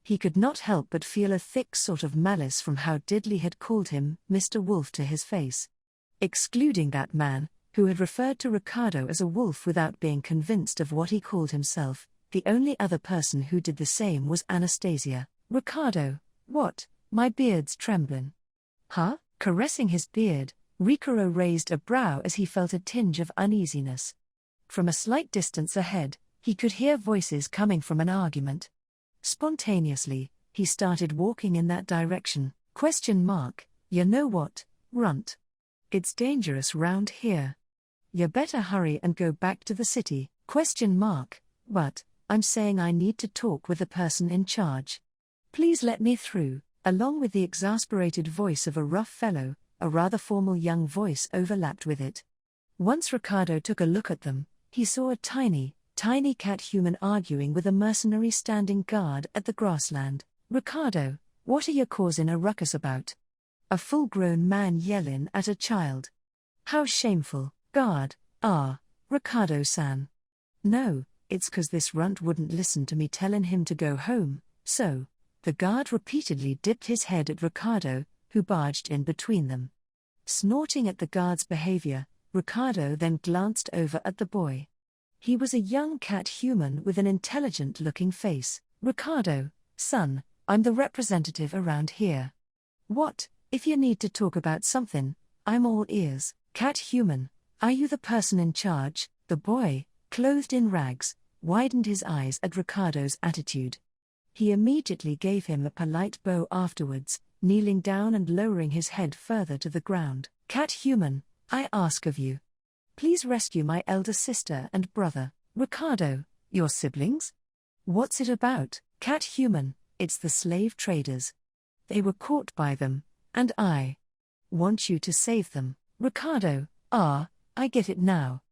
Speaker 2: He could not help but feel a thick sort of malice from how Diddley had called him Mr. Wolf to his face. Excluding that man, who had referred to Ricardo as a wolf without being convinced of what he called himself, the only other person who did the same was Anastasia. Ricardo, what? My beard's tremblin'. Huh? Caressing his beard, Ricardo raised a brow as he felt a tinge of uneasiness. From a slight distance ahead, he could hear voices coming from an argument. Spontaneously, he started walking in that direction. You know what, runt? It's dangerous round here. You better hurry and go back to the city. But, I'm saying I need to talk with the person in charge. Please let me through. Along with the exasperated voice of a rough fellow, a rather formal young voice overlapped with it. Once Ricardo took a look at them, he saw a tiny cat human arguing with a mercenary standing guard at the grassland. Ricardo, what are you causing a ruckus about? A full-grown man yelling at a child. How shameful, guard. Ricardo-san. No, it's 'cause this runt wouldn't listen to me telling him to go home, so. The guard repeatedly dipped his head at Ricardo, who barged in between them. Snorting at the guard's behavior, Ricardo then glanced over at the boy. He was a young cat human with an intelligent-looking face. Ricardo, son, I'm the representative around here. What? If you need to talk about something, I'm all ears. Cat human, are you the person in charge? The boy, clothed in rags, widened his eyes at Ricardo's attitude. He immediately gave him a polite bow afterwards, kneeling down and lowering his head further to the ground. Cat human, I ask of you. Please rescue my elder sister and brother. Ricardo, your siblings? What's it about? Cat human, it's the slave traders. They were caught by them, and I want you to save them. Ricardo, I get it now.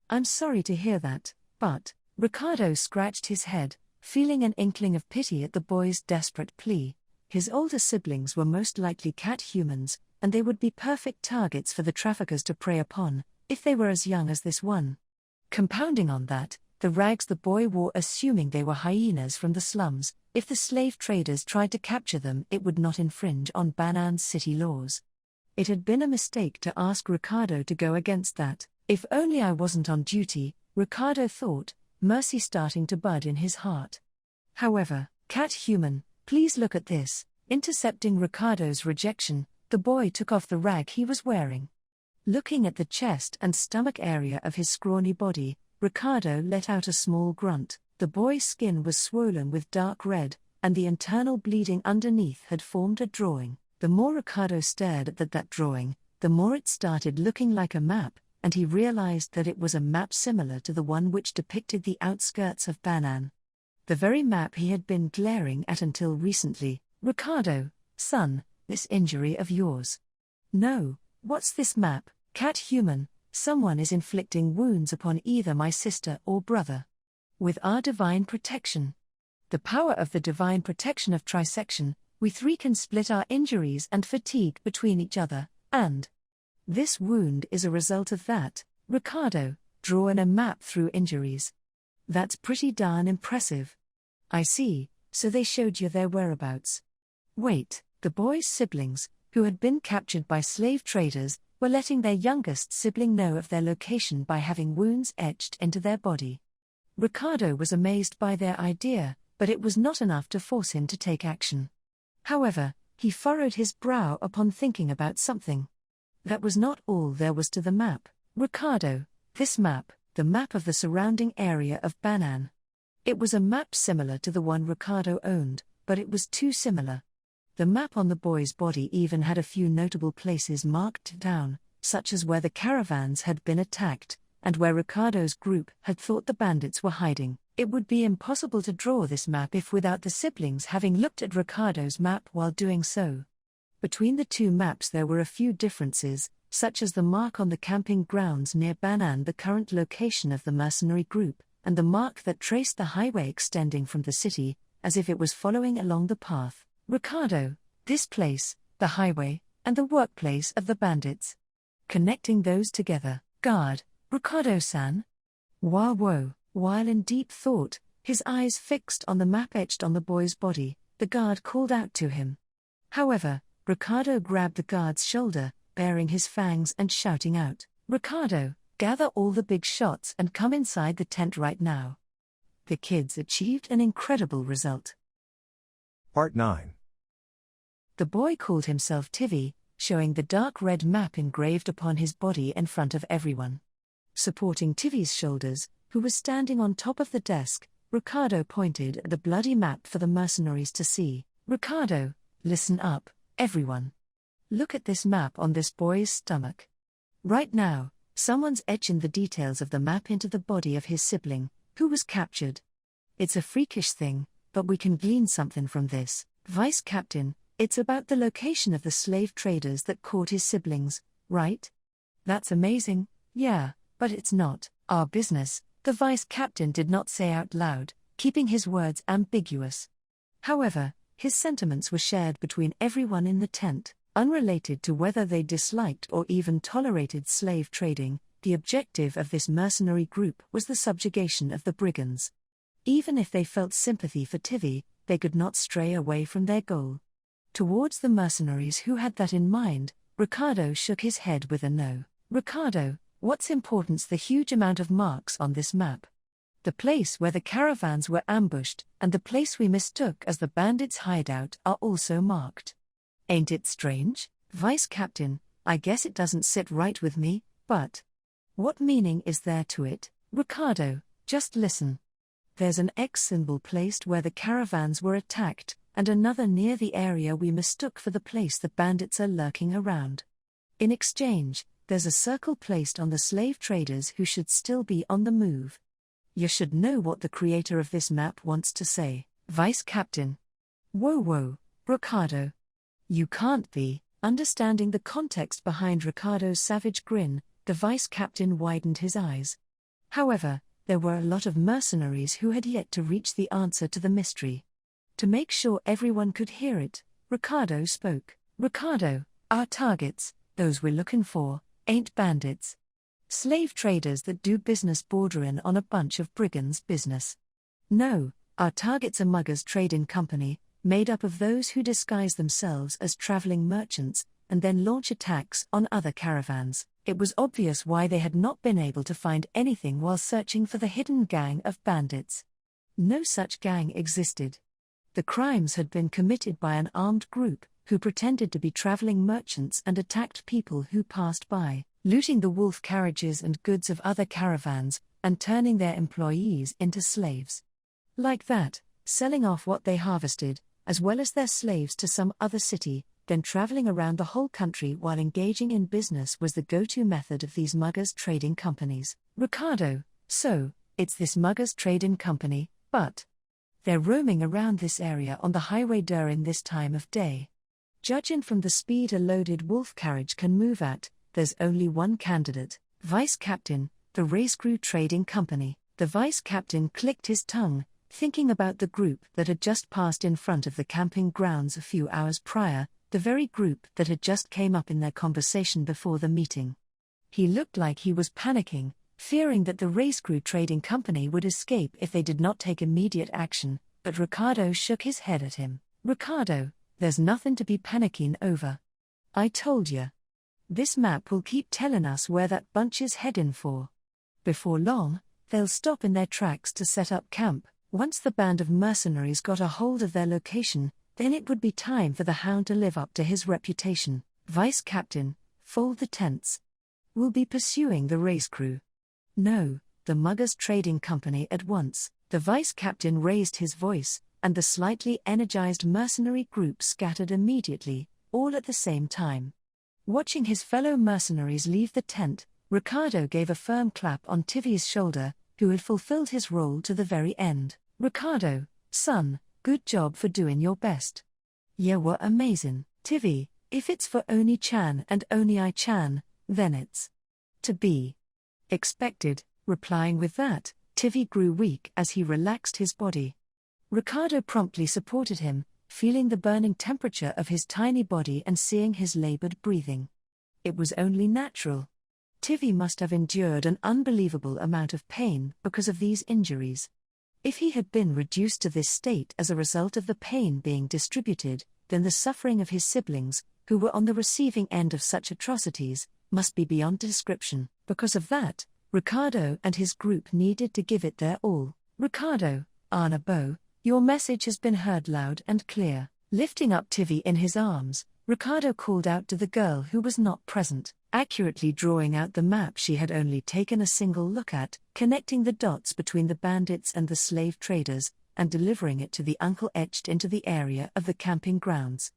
Speaker 2: I'm sorry to hear that, but. Ricardo scratched his head, feeling an inkling of pity at the boy's desperate plea. His older siblings were most likely cat humans, and they would be perfect targets for the traffickers to prey upon, if they were as young as this one. Compounding on that, the rags the boy wore, assuming they were hyenas from the slums, if the slave traders tried to capture them, it would not infringe on Banan's city laws. It had been a mistake to ask Ricardo to go against that. If only I wasn't on duty, Ricardo thought, mercy starting to bud in his heart. However, cat human, please look at this. Intercepting Ricardo's rejection, the boy took off the rag he was wearing. Looking at the chest and stomach area of his scrawny body, Ricardo let out a small grunt. The boy's skin was swollen with dark red, and the internal bleeding underneath had formed a drawing. The more Ricardo stared at that drawing, the more it started looking like a map, and he realized that it was a map similar to the one which depicted the outskirts of Banan. The very map he had been glaring at until recently. Ricardo, son, this injury of yours. No, what's this map? Cat human, someone is inflicting wounds upon either my sister or brother. With our divine protection. The power of the divine protection of trisection, we three can split our injuries and fatigue between each other, and this wound is a result of that. Ricardo, drawing a map through injuries. That's pretty darn impressive. I see, so they showed you their whereabouts. Wait, the boy's siblings, who had been captured by slave traders, were letting their youngest sibling know of their location by having wounds etched into their body. Ricardo was amazed by their idea, but it was not enough to force him to take action. However, he furrowed his brow upon thinking about something. That was not all there was to the map. Ricardo, this map, the map of the surrounding area of Banan. It was a map similar to the one Ricardo owned, but it was too similar. The map on the boy's body even had a few notable places marked down, such as where the caravans had been attacked, and where Ricardo's group had thought the bandits were hiding. It would be impossible to draw this map if without the siblings having looked at Ricardo's map while doing so. Between the two maps there were a few differences, such as the mark on the camping grounds near Banan, the current location of the mercenary group, and the mark that traced the highway extending from the city, as if it was following along the path. Ricardo, this place, the highway, and the workplace of the bandits. Connecting those together. Guard, Ricardo-san. Whoa. While in deep thought, his eyes fixed on the map etched on the boy's body, the guard called out to him. However, Ricardo grabbed the guard's shoulder, baring his fangs and shouting out, "Ricardo, gather all the big shots and come inside the tent right now." The kids achieved an incredible result.
Speaker 1: Part 9.
Speaker 2: The boy called himself Tivy, showing the dark red map engraved upon his body in front of everyone. Supporting Tivy's shoulders, who was standing on top of the desk, Ricardo pointed at the bloody map for the mercenaries to see. "Ricardo, listen up, everyone. Look at this map on this boy's stomach. Right now, someone's etching the details of the map into the body of his sibling, who was captured. It's a freakish thing, but we can glean something from this. Vice Captain, it's about the location of the slave traders that caught his siblings, right? That's amazing, yeah, but it's not our business," the vice captain did not say out loud, keeping his words ambiguous. However, his sentiments were shared between everyone in the tent, unrelated to whether they disliked or even tolerated slave trading. The objective of this mercenary group was the subjugation of the brigands. Even if they felt sympathy for Tivy, they could not stray away from their goal. Towards the mercenaries who had that in mind, Ricardo shook his head with a no. "Ricardo, what's importance the huge amount of marks on this map? The place where the caravans were ambushed and the place we mistook as the bandits' hideout are also marked. Ain't it strange, Vice Captain? I guess it doesn't sit right with me, but what meaning is there to it? Ricardo, just listen. There's an X symbol placed where the caravans were attacked, and another near the area we mistook for the place the bandits are lurking around. In exchange, there's a circle placed on the slave traders who should still be on the move. You should know what the creator of this map wants to say, Vice Captain." Whoa, Ricardo. You can't be. Understanding the context behind Ricardo's savage grin, the vice captain widened his eyes. However, there were a lot of mercenaries who had yet to reach the answer to the mystery. To make sure everyone could hear it, Ricardo spoke. "Ricardo, our targets, those we're looking for, ain't bandits. Slave traders that do business bordering on a bunch of brigands' business. No, our target's a muggers trading company, made up of those who disguise themselves as traveling merchants, and then launch attacks on other caravans." It was obvious why they had not been able to find anything while searching for the hidden gang of bandits. No such gang existed. The crimes had been committed by an armed group, who pretended to be traveling merchants and attacked people who passed by, looting the wolf carriages and goods of other caravans, and turning their employees into slaves. Like that, selling off what they harvested, as well as their slaves to some other city, then traveling around the whole country while engaging in business was the go-to method of these muggers trading companies. "Ricardo, so, it's this muggers trading company, but they're roaming around this area on the highway during this time of day. Judging from the speed a loaded wolf carriage can move at, there's only one candidate, Vice Captain, the Race Crew Trading Company." The vice captain clicked his tongue, thinking about the group that had just passed in front of the camping grounds a few hours prior, the very group that had just came up in their conversation before the meeting. He looked like he was panicking, fearing that the Race Crew Trading Company would escape if they did not take immediate action, but Ricardo shook his head at him. "Ricardo, there's nothing to be panicking over. I told ya. This map will keep telling us where that bunch is heading for. Before long, they'll stop in their tracks to set up camp. Once the band of mercenaries got a hold of their location, then it would be time for the Hound to live up to his reputation. Vice Captain, fold the tents. We'll be pursuing the race crew." "No, the Muggers Trading Company at once." The vice captain raised his voice, and the slightly energized mercenary group scattered immediately, all at the same time. Watching his fellow mercenaries leave the tent, Ricardo gave a firm clap on Tivi's shoulder, who had fulfilled his role to the very end. "Ricardo, son, good job for doing your best. You were amazing, Tivi. If it's for Oni-chan and Oni-I-chan, then it's to be expected." Replying with that, Tivi grew weak as he relaxed his body. Ricardo promptly supported him, feeling the burning temperature of his tiny body and seeing his labored breathing. It was only natural. Tivi must have endured an unbelievable amount of pain because of these injuries. If he had been reduced to this state as a result of the pain being distributed, then the suffering of his siblings, who were on the receiving end of such atrocities, must be beyond description. Because of that, Ricardo and his group needed to give it their all. "Ricardo, Anabo, your message has been heard loud and clear." Lifting up Tivi in his arms, Ricardo called out to the girl who was not present, accurately drawing out the map she had only taken a single look at, connecting the dots between the bandits and the slave traders, and delivering it to the uncle etched into the area of the camping grounds.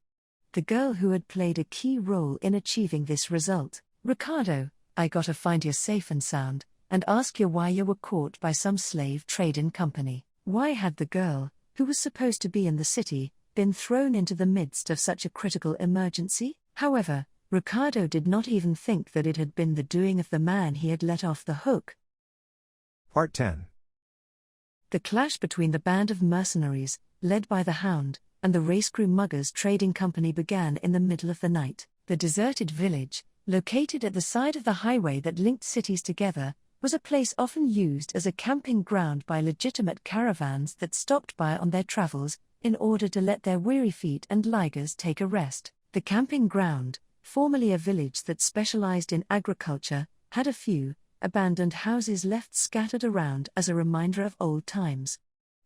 Speaker 2: The girl who had played a key role in achieving this result. "Ricardo, I gotta find you safe and sound, and ask you why you were caught by some slave trading company." Why had the girl, who was supposed to be in the city, been thrown into the midst of such a critical emergency? However, Ricardo did not even think that it had been the doing of the man he had let off the hook.
Speaker 1: Part 10.
Speaker 2: The clash between the band of mercenaries, led by the Hound, and the Racecrew Muggers Trading Company began in the middle of the night. The deserted village, located at the side of the highway that linked cities together, was a place often used as a camping ground by legitimate caravans that stopped by on their travels, in order to let their weary feet and ligers take a rest. The camping ground, formerly a village that specialized in agriculture, had a few abandoned houses left scattered around as a reminder of old times.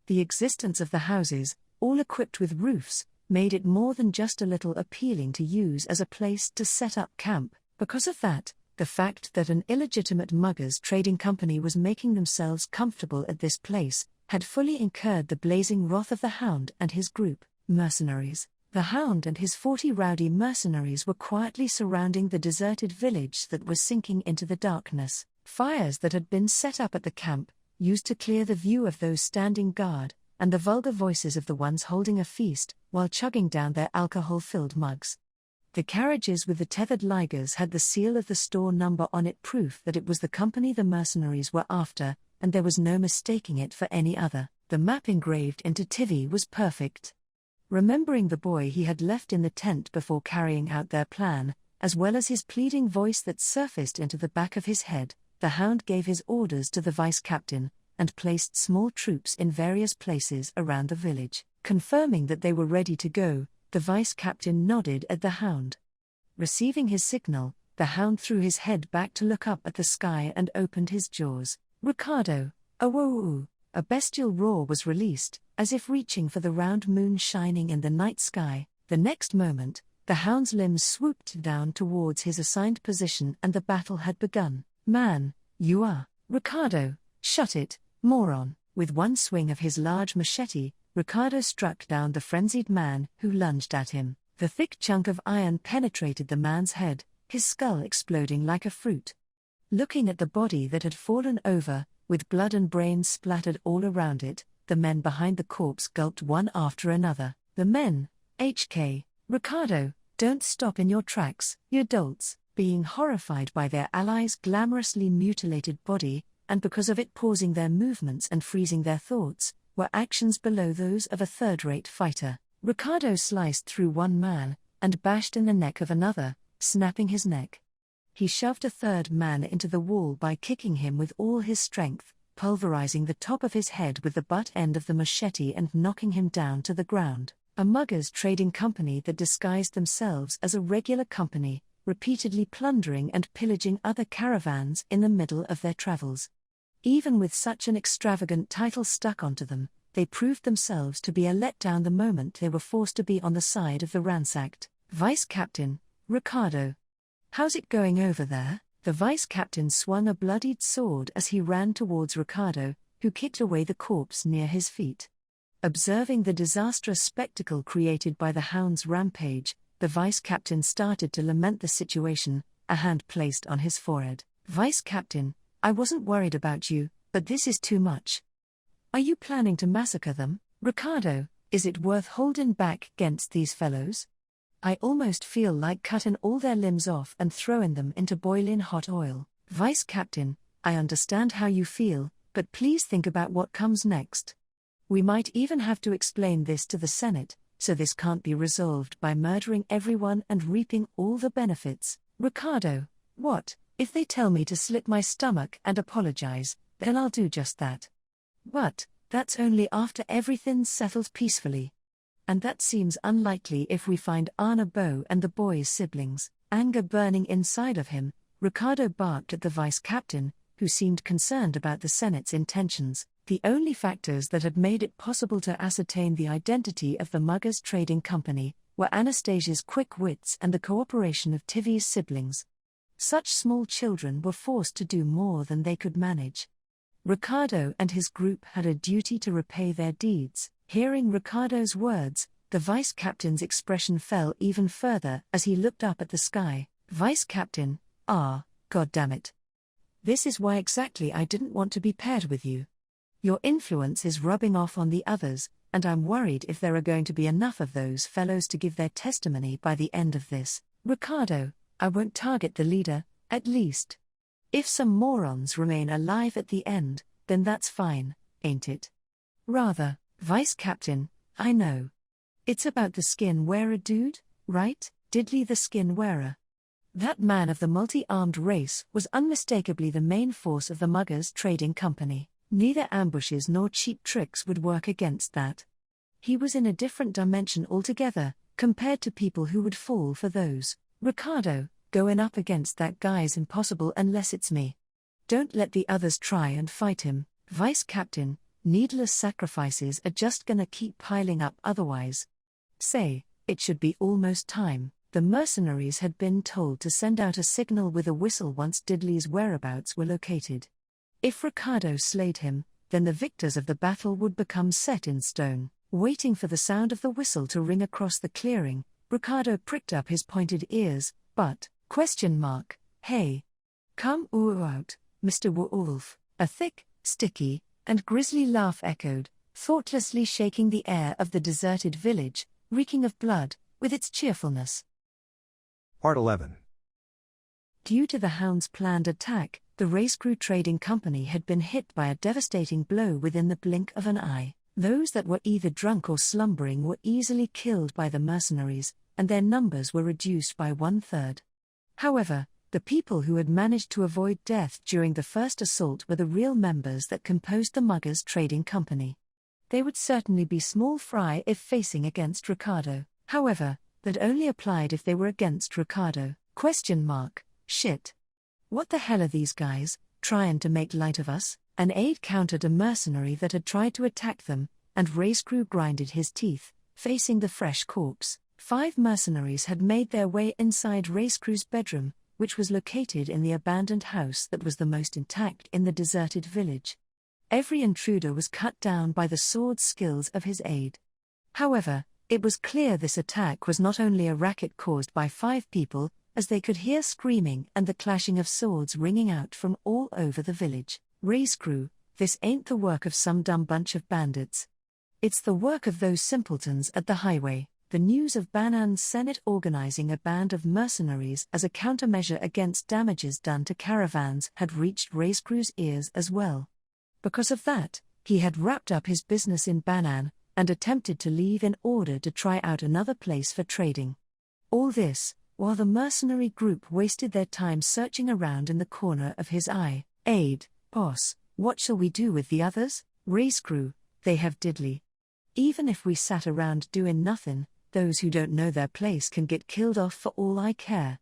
Speaker 2: The existence of the houses, all equipped with roofs, made it more than just a little appealing to use as a place to set up camp. Because of that, the fact that an illegitimate muggers trading company was making themselves comfortable at this place had fully incurred the blazing wrath of the Hound and his group, mercenaries. The Hound and his 40 rowdy mercenaries were quietly surrounding the deserted village that was sinking into the darkness. Fires that had been set up at the camp, used to clear the view of those standing guard, and the vulgar voices of the ones holding a feast, while chugging down their alcohol-filled mugs. The carriages with the tethered ligers had the seal of the store number on it, proof that it was the company the mercenaries were after, and there was no mistaking it for any other. The map engraved into Tivi was perfect. Remembering the boy he had left in the tent before carrying out their plan, as well as his pleading voice that surfaced into the back of his head, the Hound gave his orders to the vice-captain, and placed small troops in various places around the village. Confirming that they were ready to go, the vice-captain nodded at the Hound. Receiving his signal, the Hound threw his head back to look up at the sky and opened his jaws. "Ricardo, awoo!" A bestial roar was released, as if reaching for the round moon shining in the night sky. The next moment, the Hound's limbs swooped down towards his assigned position and the battle had begun. "Man, you are Ricardo, shut it, moron!" With one swing of his large machete, Ricardo struck down the frenzied man who lunged at him. The thick chunk of iron penetrated the man's head, his skull exploding like a fruit. Looking at the body that had fallen over, with blood and brains splattered all around it, the men behind the corpse gulped one after another. The men, HK, "Ricardo, don't stop in your tracks, you dolts," being horrified by their allies' glamorously mutilated body, and because of it pausing their movements and freezing their thoughts, were actions below those of a third-rate fighter. Ricardo sliced through one man, and bashed in the neck of another, snapping his neck. He shoved a third man into the wall by kicking him with all his strength, pulverizing the top of his head with the butt end of the machete and knocking him down to the ground. A muggers trading company that disguised themselves as a regular company, repeatedly plundering and pillaging other caravans in the middle of their travels. Even with such an extravagant title stuck onto them, they proved themselves to be a letdown the moment they were forced to be on the side of the ransacked. "Vice-Captain, Ricardo. How's it going over there?" The vice-captain swung a bloodied sword as he ran towards Ricardo, who kicked away the corpse near his feet. Observing the disastrous spectacle created by the hound's rampage, the vice captain started to lament the situation, a hand placed on his forehead. "Vice captain, I wasn't worried about you, but this is too much. Are you planning to massacre them? Ricardo, is it worth holding back against these fellows? I almost feel like cutting all their limbs off and throwing them into boiling hot oil." "Vice captain, I understand how you feel, but please think about what comes next. We might even have to explain this to the Senate, so this can't be resolved by murdering everyone and reaping all the benefits." "Ricardo, what? If they tell me to slit my stomach and apologize, then I'll do just that. But that's only after everything's settled peacefully. And that seems unlikely if we find Anna Bo and the boy's siblings." Anger burning inside of him, Ricardo barked at the vice captain, who seemed concerned about the Senate's intentions. The only factors that had made it possible to ascertain the identity of the Muggers Trading Company were Anastasia's quick wits and the cooperation of Tivi's siblings. Such small children were forced to do more than they could manage. Ricardo and his group had a duty to repay their deeds. Hearing Ricardo's words, the vice captain's expression fell even further as he looked up at the sky. "Vice captain, goddammit. This is why exactly I didn't want to be paired with you. Your influence is rubbing off on the others, and I'm worried if there are going to be enough of those fellows to give their testimony by the end of this. Ricardo, I won't target the leader, at least. If some morons remain alive at the end, then that's fine, ain't it? Rather, vice captain, I know. It's about the skin wearer dude, right? Diddley the skin wearer. That man of the multi-armed race was unmistakably the main force of the Muggers Trading Company. Neither ambushes nor cheap tricks would work against that. He was in a different dimension altogether, compared to people who would fall for those. Ricardo, going up against that guy's impossible unless it's me. Don't let the others try and fight him, vice captain. Needless sacrifices are just gonna keep piling up otherwise. Say, it should be almost time." The mercenaries had been told to send out a signal with a whistle once Diddley's whereabouts were located. If Ricardo slayed him, then the victors of the battle would become set in stone. Waiting for the sound of the whistle to ring across the clearing, Ricardo pricked up his pointed ears, but, "Hey. Come out, Mr. Wolf." A thick, sticky, and grisly laugh echoed, thoughtlessly shaking the air of the deserted village, reeking of blood, with its cheerfulness.
Speaker 1: Part 11.
Speaker 2: Due to the hound's planned attack, the Racecrew Trading Company had been hit by a devastating blow within the blink of an eye. Those that were either drunk or slumbering were easily killed by the mercenaries, and their numbers were reduced by 1/3. However, the people who had managed to avoid death during the first assault were the real members that composed the Muggers Trading Company. They would certainly be small fry if facing against Ricardo. However, that only applied if they were against Ricardo. Shit. What the hell are these guys, trying to make light of us? An aide countered a mercenary that had tried to attack them, and Racecrew grinded his teeth, facing the fresh corpse. 5 mercenaries had made their way inside Racecrew's bedroom, which was located in the abandoned house that was the most intact in the deserted village. Every intruder was cut down by the sword skills of his aide. However, it was clear this attack was not only a racket caused by 5 people, as they could hear screaming and the clashing of swords ringing out from all over the village. Racecrew, this ain't the work of some dumb bunch of bandits. It's the work of those simpletons at the highway. The news of Banan's Senate organizing a band of mercenaries as a countermeasure against damages done to caravans had reached Racecrew's ears as well. Because of that, he had wrapped up his business in Banan, and attempted to leave in order to try out another place for trading. All this, while the mercenary group wasted their time searching around in the corner of his eye. "Aide, boss, what shall we do with the others?" "Racecrew, they have Diddley. Even if we sat around doing nothing, those who don't know their place can get killed off for all I care.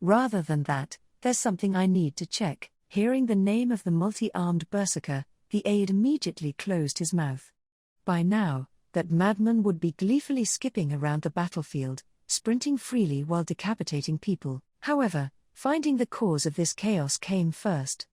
Speaker 2: Rather than that, there's something I need to check." Hearing the name of the multi-armed berserker, the aide immediately closed his mouth. By now, that madman would be gleefully skipping around the battlefield, sprinting freely while decapitating people. However, finding the cause of this chaos came first.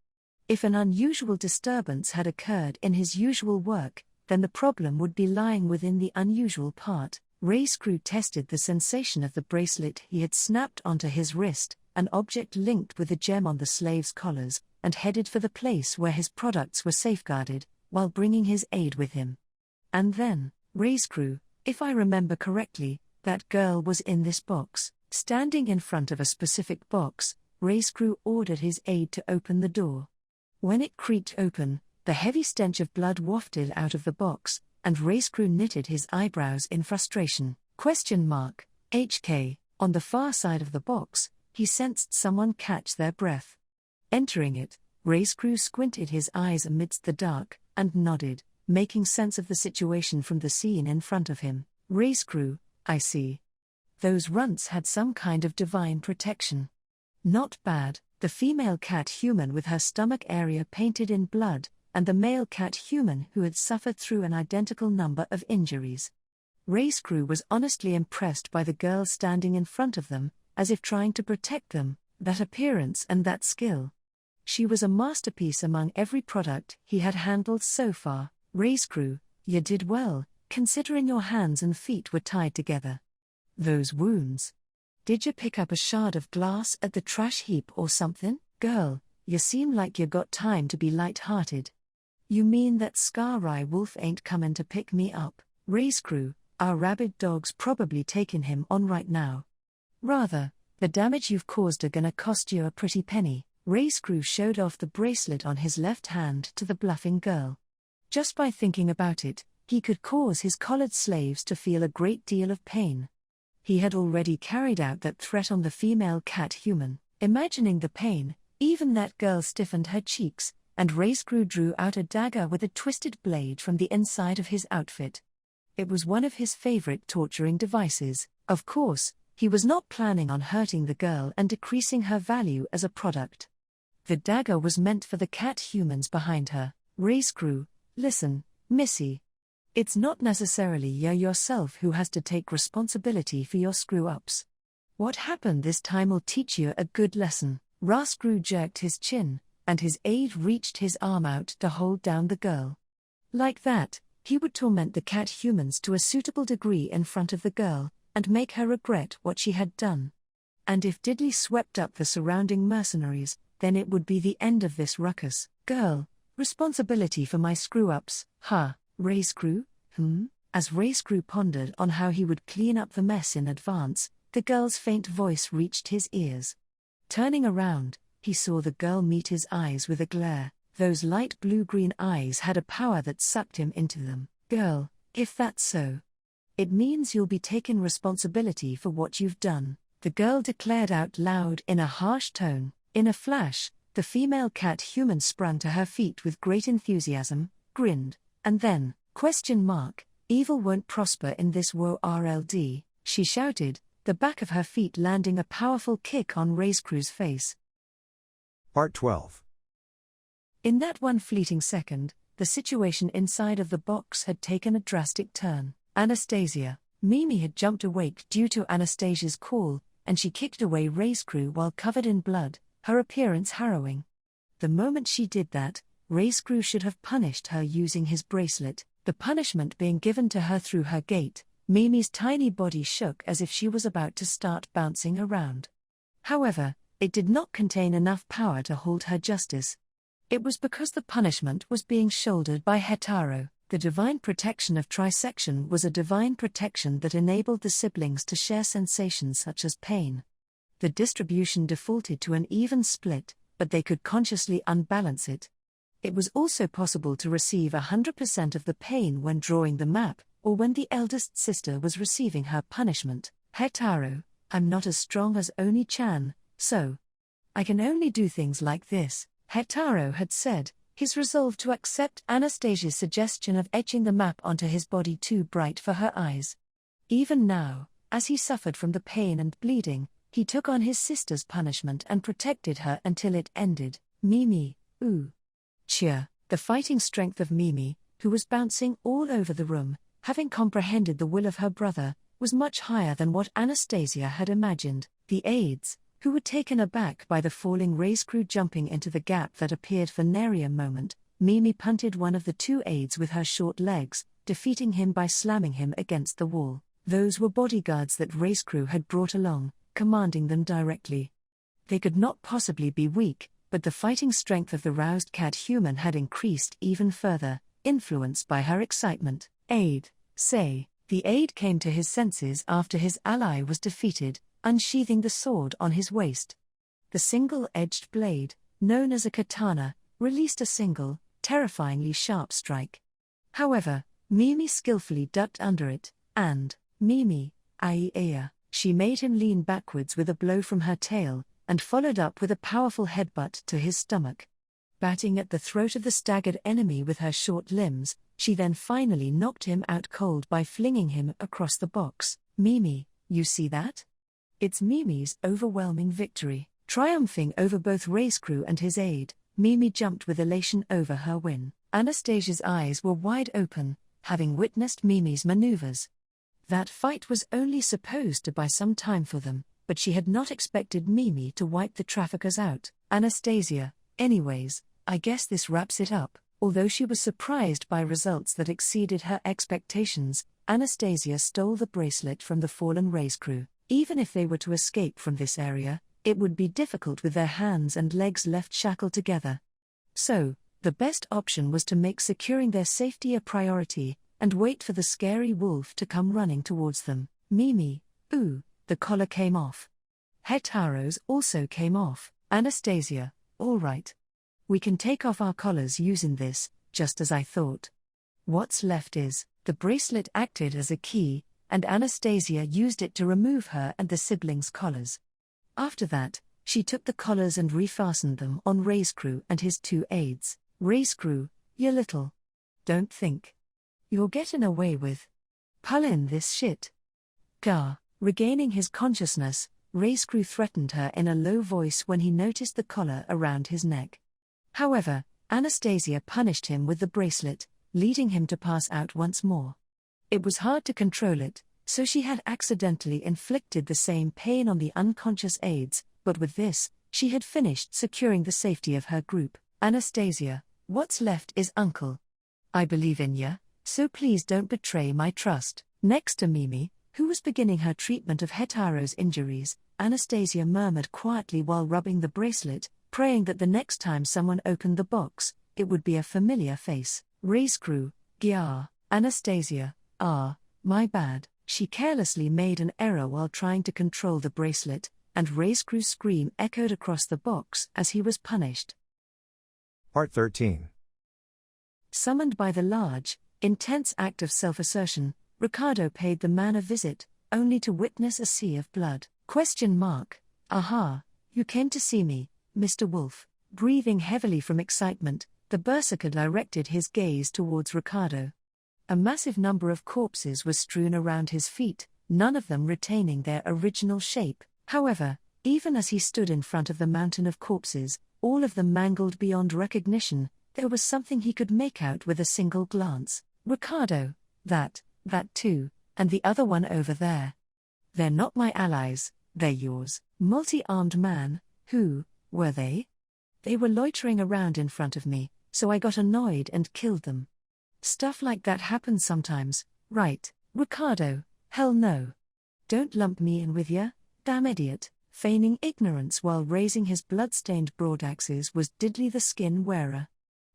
Speaker 2: If an unusual disturbance had occurred in his usual work, then the problem would be lying within the unusual part. Rayscrew tested the sensation of the bracelet he had snapped onto his wrist, an object linked with the gem on the slaves' collars, and headed for the place where his products were safeguarded, while bringing his aide with him. And then, Rayscrew, if I remember correctly, that girl was in this box. Standing in front of a specific box, Rayscrew ordered his aide to open the door. When it creaked open, the heavy stench of blood wafted out of the box, and Rayscrew knitted his eyebrows in frustration. HK. On the far side of the box, he sensed someone catch their breath. Entering it, Rayscrew squinted his eyes amidst the dark, and nodded, making sense of the situation from the scene in front of him. Rayscrew, I see. Those runts had some kind of divine protection. Not bad, the female cat-human with her stomach area painted in blood, and the male cat-human who had suffered through an identical number of injuries. Rayscrew was honestly impressed by the girl standing in front of them, as if trying to protect them, that appearance and that skill. She was a masterpiece among every product he had handled so far. Rayscrew, you did well, considering your hands and feet were tied together. Those wounds. Did you pick up a shard of glass at the trash heap or something? Girl, you seem like you got time to be light-hearted. You mean that Scar-Eye Wolf ain't comin' to pick me up? Rayscrew, our rabid dog's probably taking him on right now. Rather, the damage you've caused are gonna cost you a pretty penny. Rayscrew showed off the bracelet on his left hand to the bluffing girl. Just by thinking about it, he could cause his collared slaves to feel a great deal of pain. He had already carried out that threat on the female cat-human. Imagining the pain, even that girl stiffened her cheeks, and Rayscrew drew out a dagger with a twisted blade from the inside of his outfit. It was one of his favorite torturing devices. Of course, he was not planning on hurting the girl and decreasing her value as a product. The dagger was meant for the cat-humans behind her. Rayscrew, listen, Missy. It's not necessarily you yourself who has to take responsibility for your screw-ups. What happened this time will teach you a good lesson. Rayscrew jerked his chin, and his aide reached his arm out to hold down the girl. Like that, he would torment the cat-humans to a suitable degree in front of the girl, and make her regret what she had done. And if Diddley swept up the surrounding mercenaries, then it would be the end of this ruckus. Girl, responsibility for my screw-ups, huh? Rayscrew, As Rayscrew pondered on how he would clean up the mess in advance, the girl's faint voice reached his ears. Turning around, he saw the girl meet his eyes with a glare. Those light blue-green eyes had a power that sucked him into them. Girl, if that's so, it means you'll be taking responsibility for what you've done, the girl declared out loud in a harsh tone. In a flash, the female cat-human sprang to her feet with great enthusiasm, grinned, and then, evil won't prosper in this world, she shouted, the back of her feet landing a powerful kick on Rayscrew's face.
Speaker 1: Part 12.
Speaker 2: In that one fleeting second, the situation inside of the box had taken a drastic turn. Anastasia, Mimi had jumped awake due to Anastasia's call, and she kicked away Rayscrew while covered in blood, her appearance harrowing. The moment she did that, Rayscrew should have punished her using his bracelet, the punishment being given to her through her gait. Mimi's tiny body shook as if she was about to start bouncing around. However, it did not contain enough power to hold her justice. It was because the punishment was being shouldered by Hetaro. The divine protection of trisection was a divine protection that enabled the siblings to share sensations such as pain. The distribution defaulted to an even split, but they could consciously unbalance it. It was also possible to receive 100% of the pain when drawing the map, or when the eldest sister was receiving her punishment. Hetaro, I'm not as strong as Oni-chan, so I can only do things like this, Hetaro had said, his resolve to accept Anastasia's suggestion of etching the map onto his body too bright for her eyes. Even now, as he suffered from the pain and bleeding, he took on his sister's punishment and protected her until it ended. Mimi, ooh. Cheer, the fighting strength of Mimi, who was bouncing all over the room, having comprehended the will of her brother, was much higher than what Anastasia had imagined. The aides, who were taken aback by the falling Rayscrew jumping into the gap that appeared for nary a moment, Mimi punted one of the two aides with her short legs, defeating him by slamming him against the wall. Those were bodyguards that race crew had brought along, commanding them directly. They could not possibly be weak, but the fighting strength of the roused cat-human had increased even further, influenced by her excitement. Aide, say. The aide came to his senses after his ally was defeated, unsheathing the sword on his waist. The single-edged blade, known as a katana, released a single, terrifyingly sharp strike. However, Mimi skillfully ducked under it, and, Mimi, Aiea, she made him lean backwards with a blow from her tail, and followed up with a powerful headbutt to his stomach. Batting at the throat of the staggered enemy with her short limbs, she then finally knocked him out cold by flinging him across the box. Mimi, you see that? It's Mimi's overwhelming victory. Triumphing over both race crew and his aide, Mimi jumped with elation over her win. Anastasia's eyes were wide open, having witnessed Mimi's maneuvers. That fight was only supposed to buy some time for them, but she had not expected Mimi to wipe the traffickers out. Anastasia, anyways, I guess this wraps it up. Although she was surprised by results that exceeded her expectations, Anastasia stole the bracelet from the fallen race crew. Even if they were to escape from this area, it would be difficult with their hands and legs left shackled together. So, the best option was to make securing their safety a priority, and wait for the scary wolf to come running towards them. Mimi, ooh, the collar came off. Hetaro's also came off. Anastasia, all right. We can take off our collars using this, just as I thought. What's left is, the bracelet acted as a key, and Anastasia used it to remove her and the siblings' collars. After that, she took the collars and refastened them on race crew and his two aides. Race crew, you little. Don't think you're getting away with pullin' this shit. Gah. Regaining his consciousness, race crew threatened her in a low voice when he noticed the collar around his neck. However, Anastasia punished him with the bracelet, leading him to pass out once more. It was hard to control it, so she had accidentally inflicted the same pain on the unconscious aides, but with this, she had finished securing the safety of her group. Anastasia, what's left is Uncle. I believe in ya, so please don't betray my trust. Next to Mimi, who was beginning her treatment of Hetaro's injuries, Anastasia murmured quietly while rubbing the bracelet, praying that the next time someone opened the box, it would be a familiar face. Race crew, Gyar. Anastasia, my bad. She carelessly made an error while trying to control the bracelet, and race crew's scream echoed across the box as he was punished.
Speaker 1: Part 13.
Speaker 2: Summoned by the large, intense act of self-assertion, Ricardo paid the man a visit, only to witness a sea of blood. Aha, you came to see me, Mr. Wolf. Breathing heavily from excitement, the berserker directed his gaze towards Ricardo. A massive number of corpses was strewn around his feet, none of them retaining their original shape. However, even as he stood in front of the mountain of corpses, all of them mangled beyond recognition, there was something he could make out with a single glance. Ricardo, that too, and the other one over there. They're not my allies, they're yours. Multi-armed man, who were they? They were loitering around in front of me, so I got annoyed and killed them. Stuff like that happens sometimes, right, Ricardo? Hell no. Don't lump me in with ya, damn idiot. Feigning ignorance while raising his blood-stained broadaxes was Diddley the skin wearer.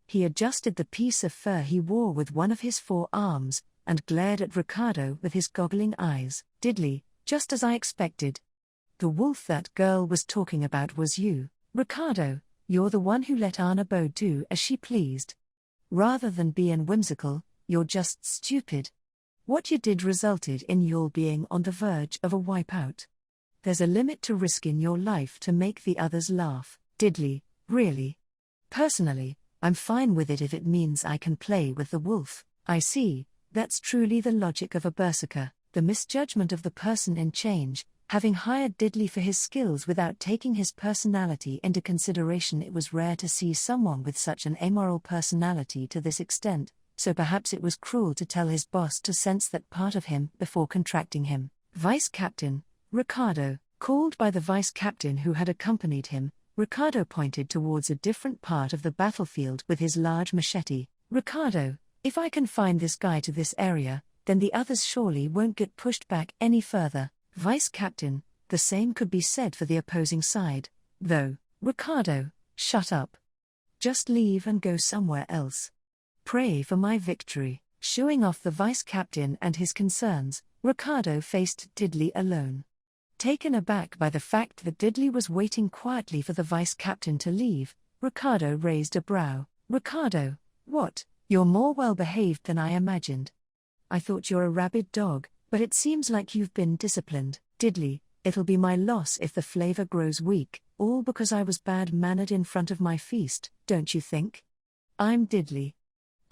Speaker 2: He adjusted the piece of fur he wore with one of his four arms, and glared at Ricardo with his goggling eyes. Diddley, just as I expected. The wolf that girl was talking about was you. Ricardo, you're the one who let Anna Bo do as she pleased. Rather than being whimsical, you're just stupid. What you did resulted in you being on the verge of a wipeout. There's a limit to risking your life to make the others laugh. Diddley, really? Personally, I'm fine with it if it means I can play with the wolf. I see, that's truly the logic of a berserker, the misjudgment of the person in change, having hired Diddley for his skills without taking his personality into consideration. It was rare to see someone with such an amoral personality to this extent, so perhaps it was cruel to tell his boss to sense that part of him before contracting him. Vice Captain, Ricardo, called by the vice captain who had accompanied him, Ricardo pointed towards a different part of the battlefield with his large machete. Ricardo, if I can find this guy to this area, then the others surely won't get pushed back any further. Vice Captain, the same could be said for the opposing side, though. Ricardo, shut up. Just leave and go somewhere else. Pray for my victory. Shooing off the Vice Captain and his concerns, Ricardo faced Diddley alone. Taken aback by the fact that Diddley was waiting quietly for the Vice Captain to leave, Ricardo raised a brow. Ricardo, what? You're more well-behaved than I imagined. I thought you're a rabid dog, but it seems like you've been disciplined. Diddley, it'll be my loss if the flavor grows weak, all because I was bad-mannered in front of my feast, don't you think? I'm Diddley.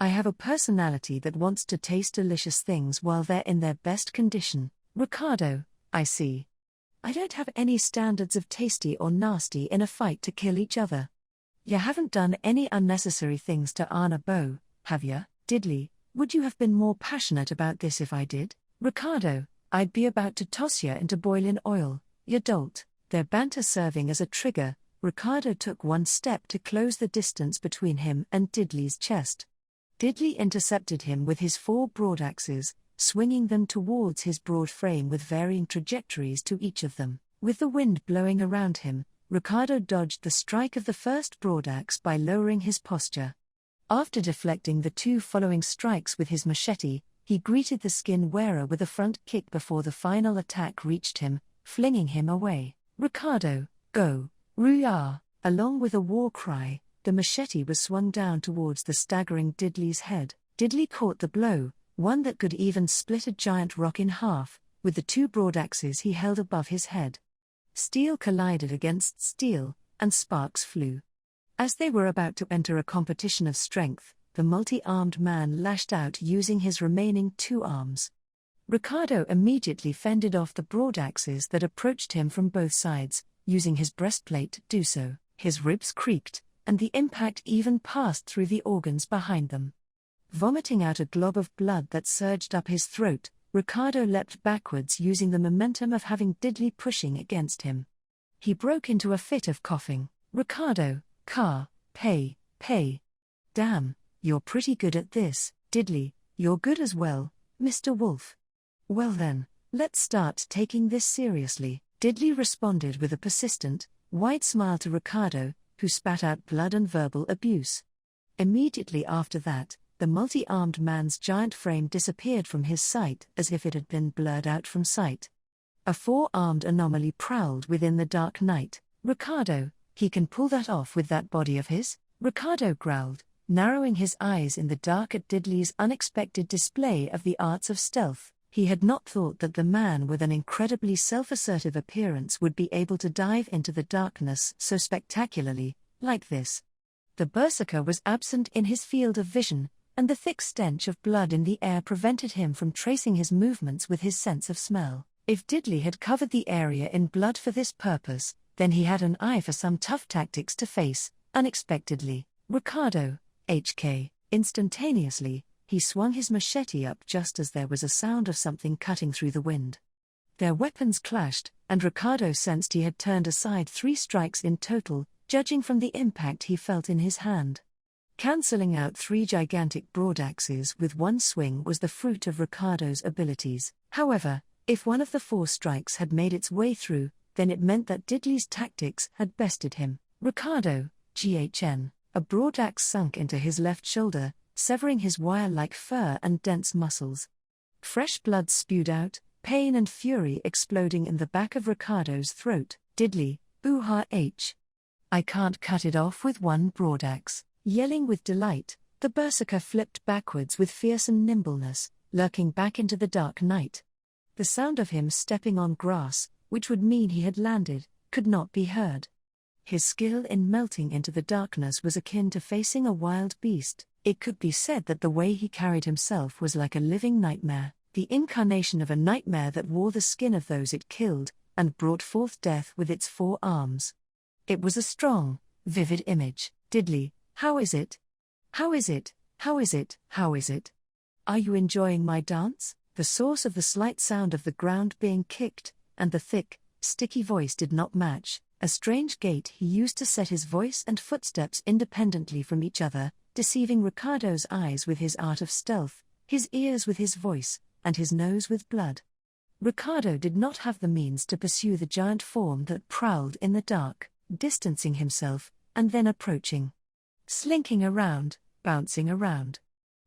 Speaker 2: I have a personality that wants to taste delicious things while they're in their best condition. Ricardo, I see. I don't have any standards of tasty or nasty in a fight to kill each other. You haven't done any unnecessary things to earn a bow, have ya? Diddley, would you have been more passionate about this if I did? Ricardo, I'd be about to toss ya into boiling oil, ya dolt. Their banter serving as a trigger, Ricardo took one step to close the distance between him and Diddley's chest. Diddley intercepted him with his 4 broadaxes, swinging them towards his broad frame with varying trajectories to each of them. With the wind blowing around him, Ricardo dodged the strike of the first broadaxe by lowering his posture. After deflecting the 2 following strikes with his machete, he greeted the skin wearer with a front kick before the final attack reached him, flinging him away. Ricardo, go, Ruyar! Along with a war cry, the machete was swung down towards the staggering Diddley's head. Diddley caught the blow, one that could even split a giant rock in half, with the 2 broadaxes he held above his head. Steel collided against steel, and sparks flew. As they were about to enter a competition of strength, the multi-armed man lashed out using his remaining 2 arms. Ricardo immediately fended off the broadaxes that approached him from both sides, using his breastplate to do so. His ribs creaked, and the impact even passed through the organs behind them. Vomiting out a glob of blood that surged up his throat, Ricardo leapt backwards using the momentum of having Diddley pushing against him. He broke into a fit of coughing. Ricardo, pay. Damn, you're pretty good at this. Diddley, you're good as well, Mr. Wolf. Well then, let's start taking this seriously. Diddley responded with a persistent, wide smile to Ricardo, who spat out blood and verbal abuse. Immediately after that, the multi-armed man's giant frame disappeared from his sight as if it had been blurred out from sight. A 4-armed anomaly prowled within the dark night. Ricardo, he can pull that off with that body of his? Ricardo growled, narrowing his eyes in the dark at Diddley's unexpected display of the arts of stealth. He had not thought that the man with an incredibly self-assertive appearance would be able to dive into the darkness so spectacularly, like this. The berserker was absent in his field of vision, and the thick stench of blood in the air prevented him from tracing his movements with his sense of smell. If Diddley had covered the area in blood for this purpose, then he had an eye for some tough tactics to face, unexpectedly. Ricardo, HK. Instantaneously, he swung his machete up just as there was a sound of something cutting through the wind. Their weapons clashed, and Ricardo sensed he had turned aside 3 strikes in total, judging from the impact he felt in his hand. Cancelling out 3 gigantic broadaxes with one swing was the fruit of Ricardo's abilities. However, if one of the 4 strikes had made its way through, then it meant that Diddley's tactics had bested him. Ricardo, GHN. A broadaxe sunk into his left shoulder, severing his wire-like fur and dense muscles. Fresh blood spewed out, pain and fury exploding in the back of Ricardo's throat. Diddley, Boo-ha H. I can't cut it off with one broadaxe. Yelling with delight, the berserker flipped backwards with fearsome nimbleness, lurking back into the dark night. The sound of him stepping on grass, which would mean he had landed, could not be heard. His skill in melting into the darkness was akin to facing a wild beast. It could be said that the way he carried himself was like a living nightmare, the incarnation of a nightmare that wore the skin of those it killed, and brought forth death with its 4 arms. It was a strong, vivid image. Diddley, how is it? How is it? How is it? How is it? Are you enjoying my dance? The source of the slight sound of the ground being kicked, and the thick, sticky voice did not match. A strange gait he used to set his voice and footsteps independently from each other, deceiving Ricardo's eyes with his art of stealth, his ears with his voice, and his nose with blood. Ricardo did not have the means to pursue the giant form that prowled in the dark, distancing himself, and then approaching. Slinking around, bouncing around.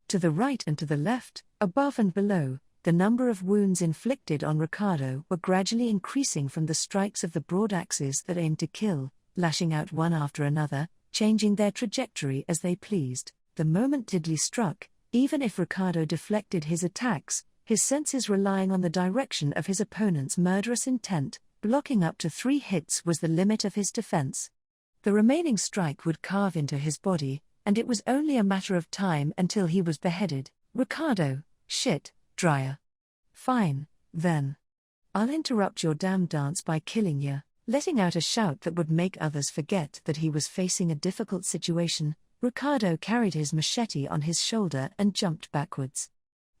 Speaker 2: To the right and to the left, above and below, the number of wounds inflicted on Ricardo were gradually increasing from the strikes of the broad axes that aimed to kill, lashing out one after another, changing their trajectory as they pleased. The moment Diddley struck, even if Ricardo deflected his attacks, his senses relying on the direction of his opponent's murderous intent, blocking up to 3 hits was the limit of his defense. The remaining strike would carve into his body, and it was only a matter of time until he was beheaded. Ricardo, shit, dryer. Fine, then. I'll interrupt your damn dance by killing ya. Letting out a shout that would make others forget that he was facing a difficult situation, Ricardo carried his machete on his shoulder and jumped backwards.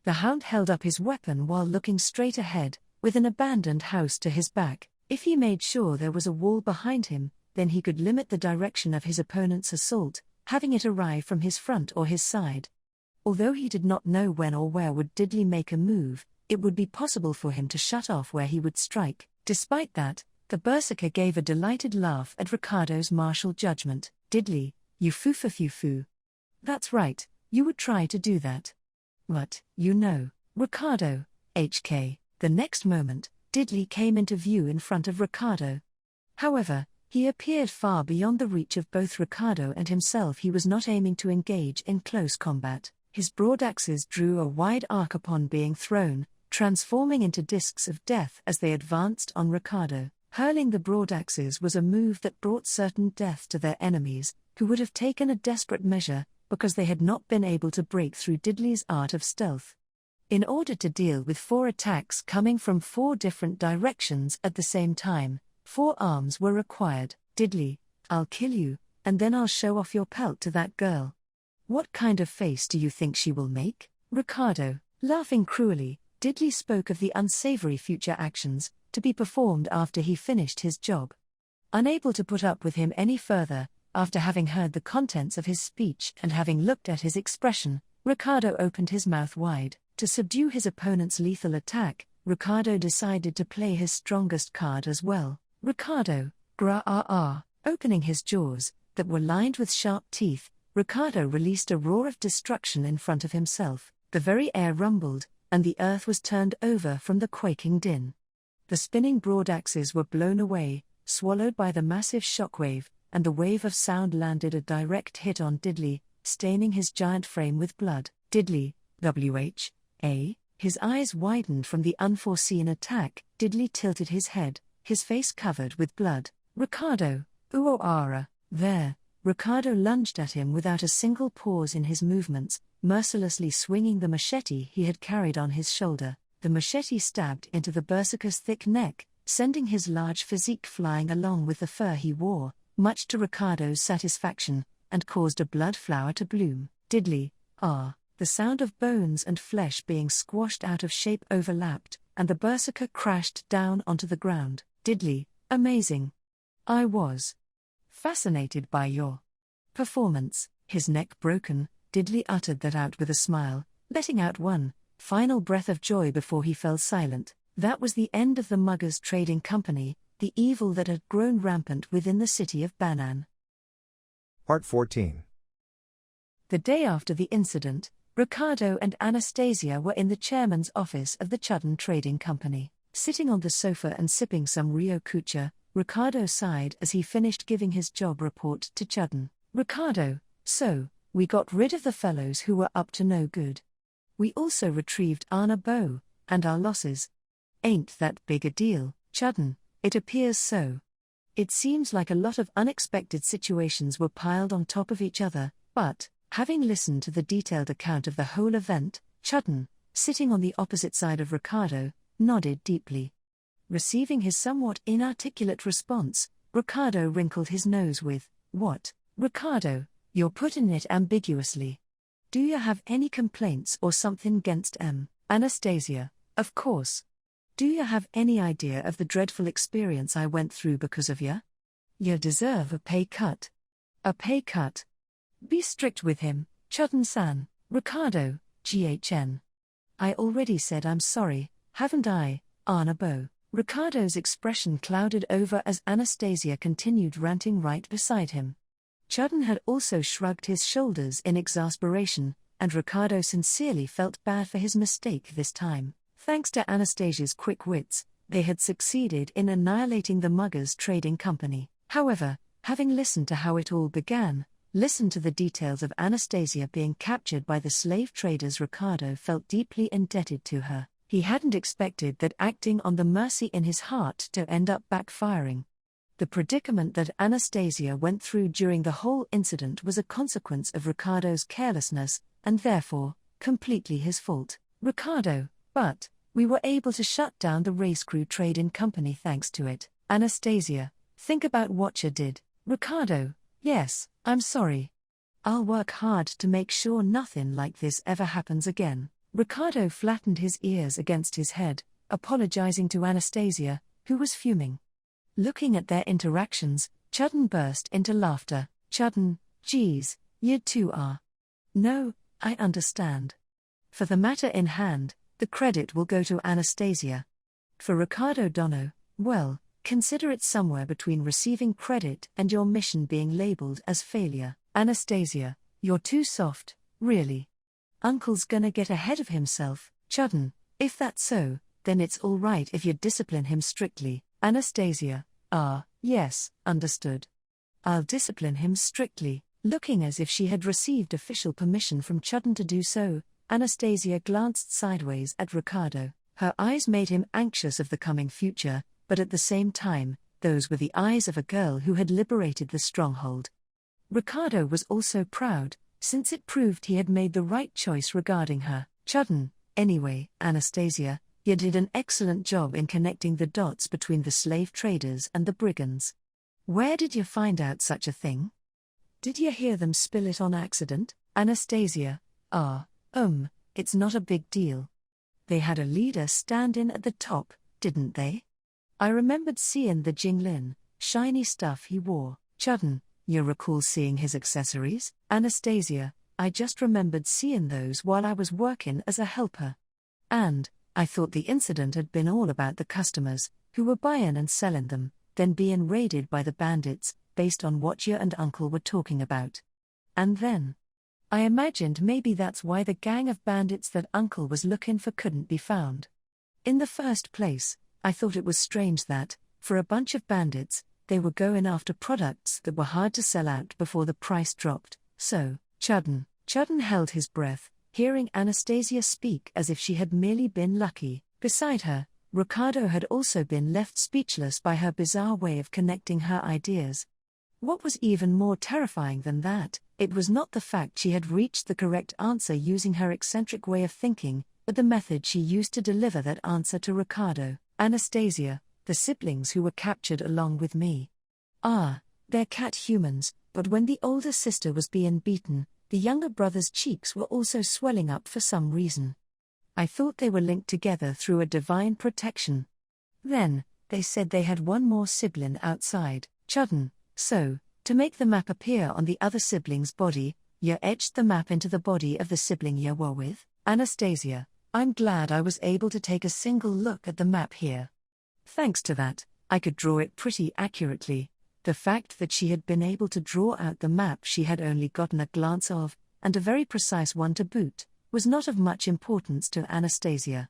Speaker 2: The hound held up his weapon while looking straight ahead, with an abandoned house to his back. If he made sure there was a wall behind him, then he could limit the direction of his opponent's assault, having it arrive from his front or his side. Although he did not know when or where would Diddley make a move, it would be possible for him to shut off where he would strike. Despite that, the berserker gave a delighted laugh at Ricardo's martial judgment. Diddley, you foo-fa-foo-foo. That's right, you would try to do that. What, you know, Ricardo, HK. The next moment, Diddley came into view in front of Ricardo. However, he appeared far beyond the reach of both Ricardo and himself. He was not aiming to engage in close combat. His broad axes drew a wide arc upon being thrown, transforming into discs of death as they advanced on Ricardo. Hurling the broad axes was a move that brought certain death to their enemies, who would have taken a desperate measure, because they had not been able to break through Diddley's art of stealth. In order to deal with 4 attacks coming from 4 different directions at the same time, 4 arms were required. Diddley, I'll kill you, and then I'll show off your pelt to that girl. What kind of face do you think she will make? Ricardo, laughing cruelly, Diddley spoke of the unsavory future actions, to be performed after he finished his job. Unable to put up with him any further, after having heard the contents of his speech and having looked at his expression, Ricardo opened his mouth wide. To subdue his opponent's lethal attack, Ricardo decided to play his strongest card as well. Ricardo, gra-ah-ah, opening his jaws, that were lined with sharp teeth, Ricardo released a roar of destruction in front of himself. The very air rumbled, and the earth was turned over from the quaking din. The spinning broad axes were blown away, swallowed by the massive shockwave, and the wave of sound landed a direct hit on Diddley, staining his giant frame with blood. Diddley, W.H.A. His eyes widened from the unforeseen attack. Diddley tilted his head, his face covered with blood. Ricardo, Uoara, there. Ricardo lunged at him without a single pause in his movements, mercilessly swinging the machete he had carried on his shoulder. The machete stabbed into the berserker's thick neck, sending his large physique flying along with the fur he wore, much to Ricardo's satisfaction, and caused a blood flower to bloom. Diddley, the sound of bones and flesh being squashed out of shape overlapped, and the berserker crashed down onto the ground. Diddley, amazing. I was fascinated by your performance. His neck broken, Diddley uttered that out with a smile, letting out one final breath of joy before he fell silent. That was the end of the Muggers Trading Company, the evil that had grown rampant within the city of Banan.
Speaker 1: Part 14.
Speaker 2: The day after the incident, Ricardo and Anastasia were in the chairman's office of the Chudden Trading Company. Sitting on the sofa and sipping some Rio Kucha, Ricardo sighed as he finished giving his job report to Chudden. Ricardo, so, we got rid of the fellows who were up to no good. We also retrieved Anna Bow, and our losses. Ain't that big a deal, Chudden? It appears so. It seems like a lot of unexpected situations were piled on top of each other, but, having listened to the detailed account of the whole event, Chudden, sitting on the opposite side of Ricardo, nodded deeply. Receiving his somewhat inarticulate response, Ricardo wrinkled his nose with, "What, Ricardo, you're putting it ambiguously. Do you have any complaints or something against Anastasia? Of course. Do you have any idea of the dreadful experience I went through because of ya? You deserve a pay cut. A pay cut. Be strict with him, Chudden-san, Ricardo, GHN. I already said I'm sorry, haven't I, Anabo? Ricardo's expression clouded over as Anastasia continued ranting right beside him. Chudden had also shrugged his shoulders in exasperation, and Ricardo sincerely felt bad for his mistake this time. Thanks to Anastasia's quick wits, they had succeeded in annihilating the Muggers Trading Company. However, having listened to how it all began, listened to the details of Anastasia being captured by the slave traders, Ricardo felt deeply indebted to her. He hadn't expected that acting on the mercy in his heart to end up backfiring. The predicament that Anastasia went through during the whole incident was a consequence of Ricardo's carelessness, and therefore, completely his fault. Ricardo, but we were able to shut down the race crew trading company thanks to it. Anastasia, think about what you did. Ricardo, yes, I'm sorry. I'll work hard to make sure nothing like this ever happens again. Ricardo flattened his ears against his head, apologizing to Anastasia, who was fuming. Looking at their interactions, Chudden burst into laughter. Chudden, geez, you two are. No, I understand. For the matter in hand, the credit will go to Anastasia. For Ricardo Dono, well, consider it somewhere between receiving credit and your mission being labeled as failure. Anastasia, you're too soft, really. Uncle's gonna get ahead of himself. Chudden, if that's so, then it's all right if you discipline him strictly. Anastasia, yes, understood. I'll discipline him strictly. Looking as if she had received official permission from Chudden to do so, Anastasia glanced sideways at Ricardo. Her eyes made him anxious of the coming future, but at the same time, those were the eyes of a girl who had liberated the stronghold. Ricardo was also proud, since it proved he had made the right choice regarding her. Chudden, anyway, Anastasia, you did an excellent job in connecting the dots between the slave traders and the brigands. Where did you find out such a thing? Did you hear them spill it on accident? Anastasia, it's not a big deal. They had a leader stand in at the top, didn't they? I remembered seeing the Jinglin, shiny stuff he wore. Chudden, you recall seeing his accessories? Anastasia, I just remembered seeing those while I was working as a helper. And I thought the incident had been all about the customers, who were buying and selling them, then being raided by the bandits, based on what you and Uncle were talking about. And then I imagined maybe that's why the gang of bandits that Uncle was looking for couldn't be found. In the first place, I thought it was strange that, for a bunch of bandits, they were going after products that were hard to sell out before the price dropped. So, Chudden held his breath, hearing Anastasia speak as if she had merely been lucky. Beside her, Ricardo had also been left speechless by her bizarre way of connecting her ideas. What was even more terrifying than that, it was not the fact she had reached the correct answer using her eccentric way of thinking, but the method she used to deliver that answer to Ricardo. Anastasia, the siblings who were captured along with me. They're cat humans, but when the older sister was being beaten, the younger brother's cheeks were also swelling up for some reason. I thought they were linked together through a divine protection. Then, they said they had one more sibling outside. Chudden, so, to make the map appear on the other sibling's body, you etched the map into the body of the sibling you were with? Anastasia, I'm glad I was able to take a single look at the map here. Thanks to that, I could draw it pretty accurately. The fact that she had been able to draw out the map she had only gotten a glance of, and a very precise one to boot, was not of much importance to Anastasia.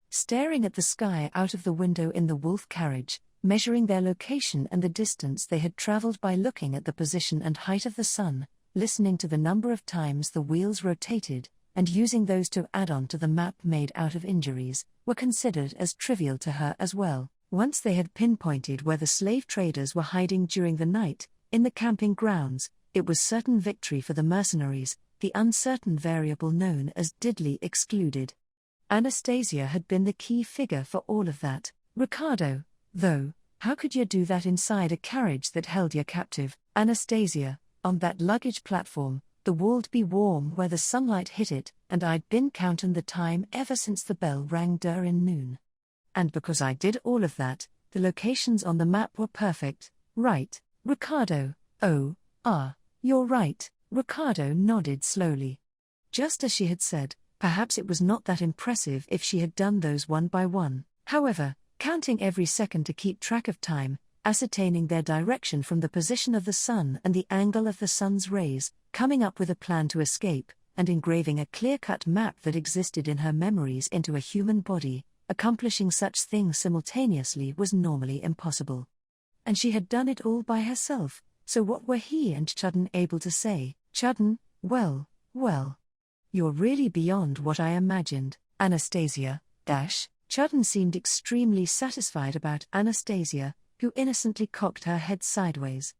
Speaker 2: Staring at the sky out of the window in the wolf carriage, measuring their location and the distance they had traveled by looking at the position and height of the sun, listening to the number of times the wheels rotated, and using those to add on to the map made out of injuries, were considered as trivial to her as well. Once they had pinpointed where the slave traders were hiding during the night, in the camping grounds, it was certain victory for the mercenaries, the uncertain variable known as diddly excluded. Anastasia had been the key figure for all of that. Ricardo, though, how could you do that inside a carriage that held you captive? Anastasia, on that luggage platform, the wall'd be warm where the sunlight hit it, and I'd been counting the time ever since the bell rang during noon. And because I did all of that, the locations on the map were perfect, right? Ricardo, oh, you're right. Ricardo nodded slowly. Just as she had said, perhaps it was not that impressive if she had done those one by one. However, counting every second to keep track of time, ascertaining their direction from the position of the sun and the angle of the sun's rays, coming up with a plan to escape, and engraving a clear-cut map that existed in her memories into a human body, accomplishing such things simultaneously was normally impossible. And she had done it all by herself, so what were he and Chudden able to say? Chudden, well. You're really beyond what I imagined, Anastasia, Chudden seemed extremely satisfied about Anastasia, who innocently cocked her head sideways.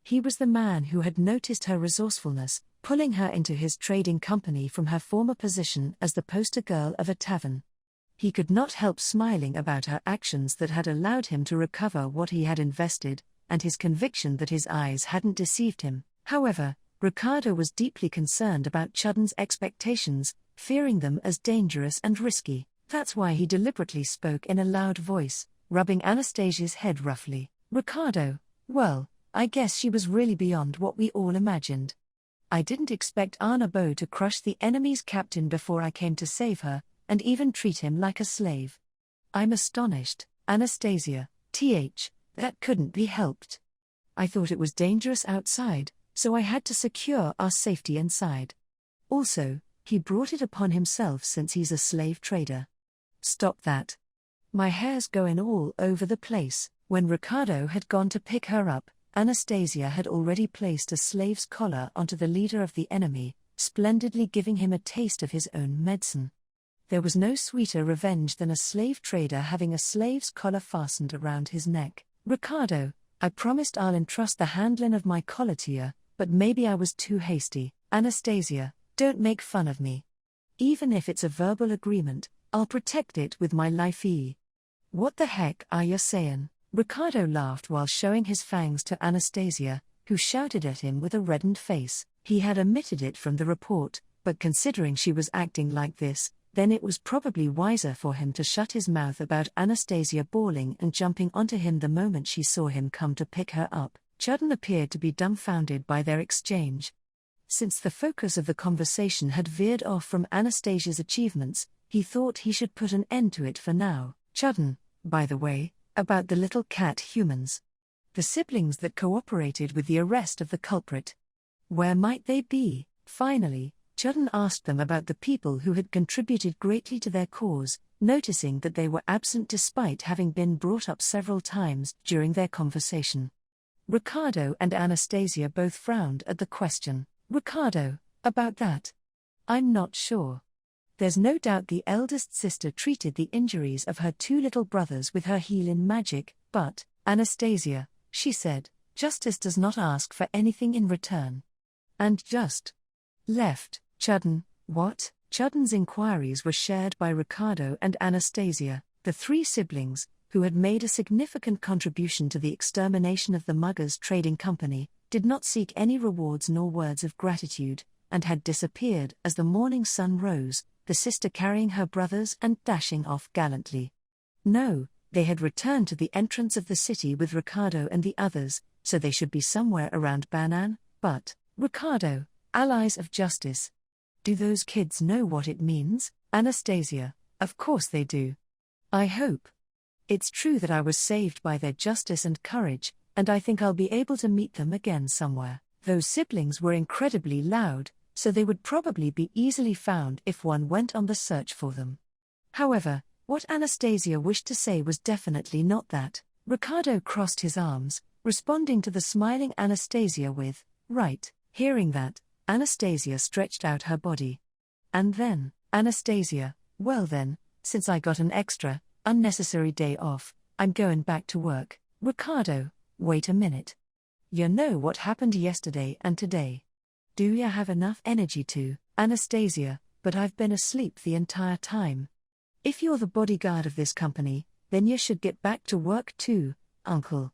Speaker 2: He was the man who had noticed her resourcefulness, pulling her into his trading company from her former position as the poster girl of a tavern. He could not help smiling about her actions that had allowed him to recover what he had invested, and his conviction that his eyes hadn't deceived him. However, Ricardo was deeply concerned about Chudden's expectations, fearing them as dangerous and risky. That's why he deliberately spoke in a loud voice, rubbing Anastasia's head roughly. Ricardo, well, I guess she was really beyond what we all imagined. I didn't expect Arnabo to crush the enemy's captain before I came to save her, and even treat him like a slave. I'm astonished, Anastasia, that couldn't be helped. I thought it was dangerous outside, so I had to secure our safety inside. Also, he brought it upon himself since he's a slave trader. Stop that. My hair's going all over the place. When Ricardo had gone to pick her up, Anastasia had already placed a slave's collar onto the leader of the enemy, splendidly giving him a taste of his own medicine. There was no sweeter revenge than a slave trader having a slave's collar fastened around his neck. Ricardo, I promised I'll entrust the handling of my collar to you, but maybe I was too hasty. Anastasia, don't make fun of me. Even if it's a verbal agreement, I'll protect it with my life. What the heck are you saying? Ricardo laughed while showing his fangs to Anastasia, who shouted at him with a reddened face. He had omitted it from the report, but considering she was acting like this, then it was probably wiser for him to shut his mouth about Anastasia bawling and jumping onto him the moment she saw him come to pick her up. Chudden appeared to be dumbfounded by their exchange. Since the focus of the conversation had veered off from Anastasia's achievements, he thought he should put an end to it for now. Chudden, by the way, about the little cat humans. The siblings that cooperated with the arrest of the culprit. Where might they be? Finally, Chudden asked them about the people who had contributed greatly to their cause, noticing that they were absent despite having been brought up several times during their conversation. Ricardo and Anastasia both frowned at the question. Ricardo, about that? I'm not sure. There's no doubt the eldest sister treated the injuries of her two little brothers with her healing magic, but, Anastasia, she said, justice does not ask for anything in return. And just left. Chudden, what? Chudden's inquiries were shared by Ricardo and Anastasia, the three siblings, who had made a significant contribution to the extermination of the Muggers Trading Company, did not seek any rewards nor words of gratitude, and had disappeared as the morning sun rose, the sister carrying her brothers and dashing off gallantly. No, they had returned to the entrance of the city with Ricardo and the others, so they should be somewhere around Banan, but, Ricardo, allies of justice. Do those kids know what it means? Anastasia, of course they do. I hope. It's true that I was saved by their justice and courage, and I think I'll be able to meet them again somewhere. Those siblings were incredibly loud, so they would probably be easily found if one went on the search for them. However, what Anastasia wished to say was definitely not that. Ricardo crossed his arms, responding to the smiling Anastasia with, right. Hearing that, Anastasia stretched out her body. And then, Anastasia, well then, since I got an extra, unnecessary day off, I'm going back to work. Ricardo, wait a minute. You know what happened yesterday and today. Do you have enough energy to? Anastasia, but I've been asleep the entire time. If you're the bodyguard of this company, then you should get back to work too, uncle.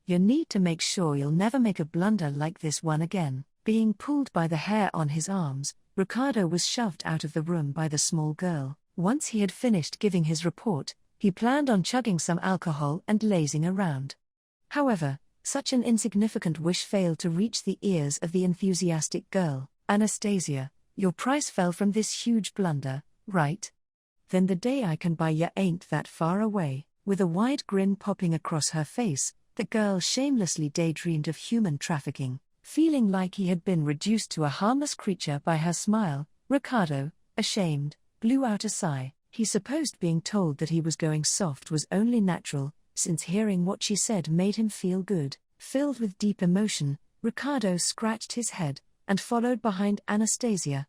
Speaker 2: You need to make sure you'll never make a blunder like this one again. Being pulled by the hair on his arms, Ricardo was shoved out of the room by the small girl. Once he had finished giving his report, he planned on chugging some alcohol and lazing around. However, Such an insignificant wish failed to reach the ears of the enthusiastic girl. Anastasia, your price fell from this huge blunder, right? Then the day I can buy ya ain't that far away. With a wide grin popping across her face, the girl shamelessly daydreamed of human trafficking. Feeling like he had been reduced to a harmless creature by her smile, Ricardo, ashamed, blew out a sigh. He supposed being told that he was going soft was only natural, since hearing what she said made him feel good. Filled with deep emotion, Ricardo scratched his head and followed behind Anastasia,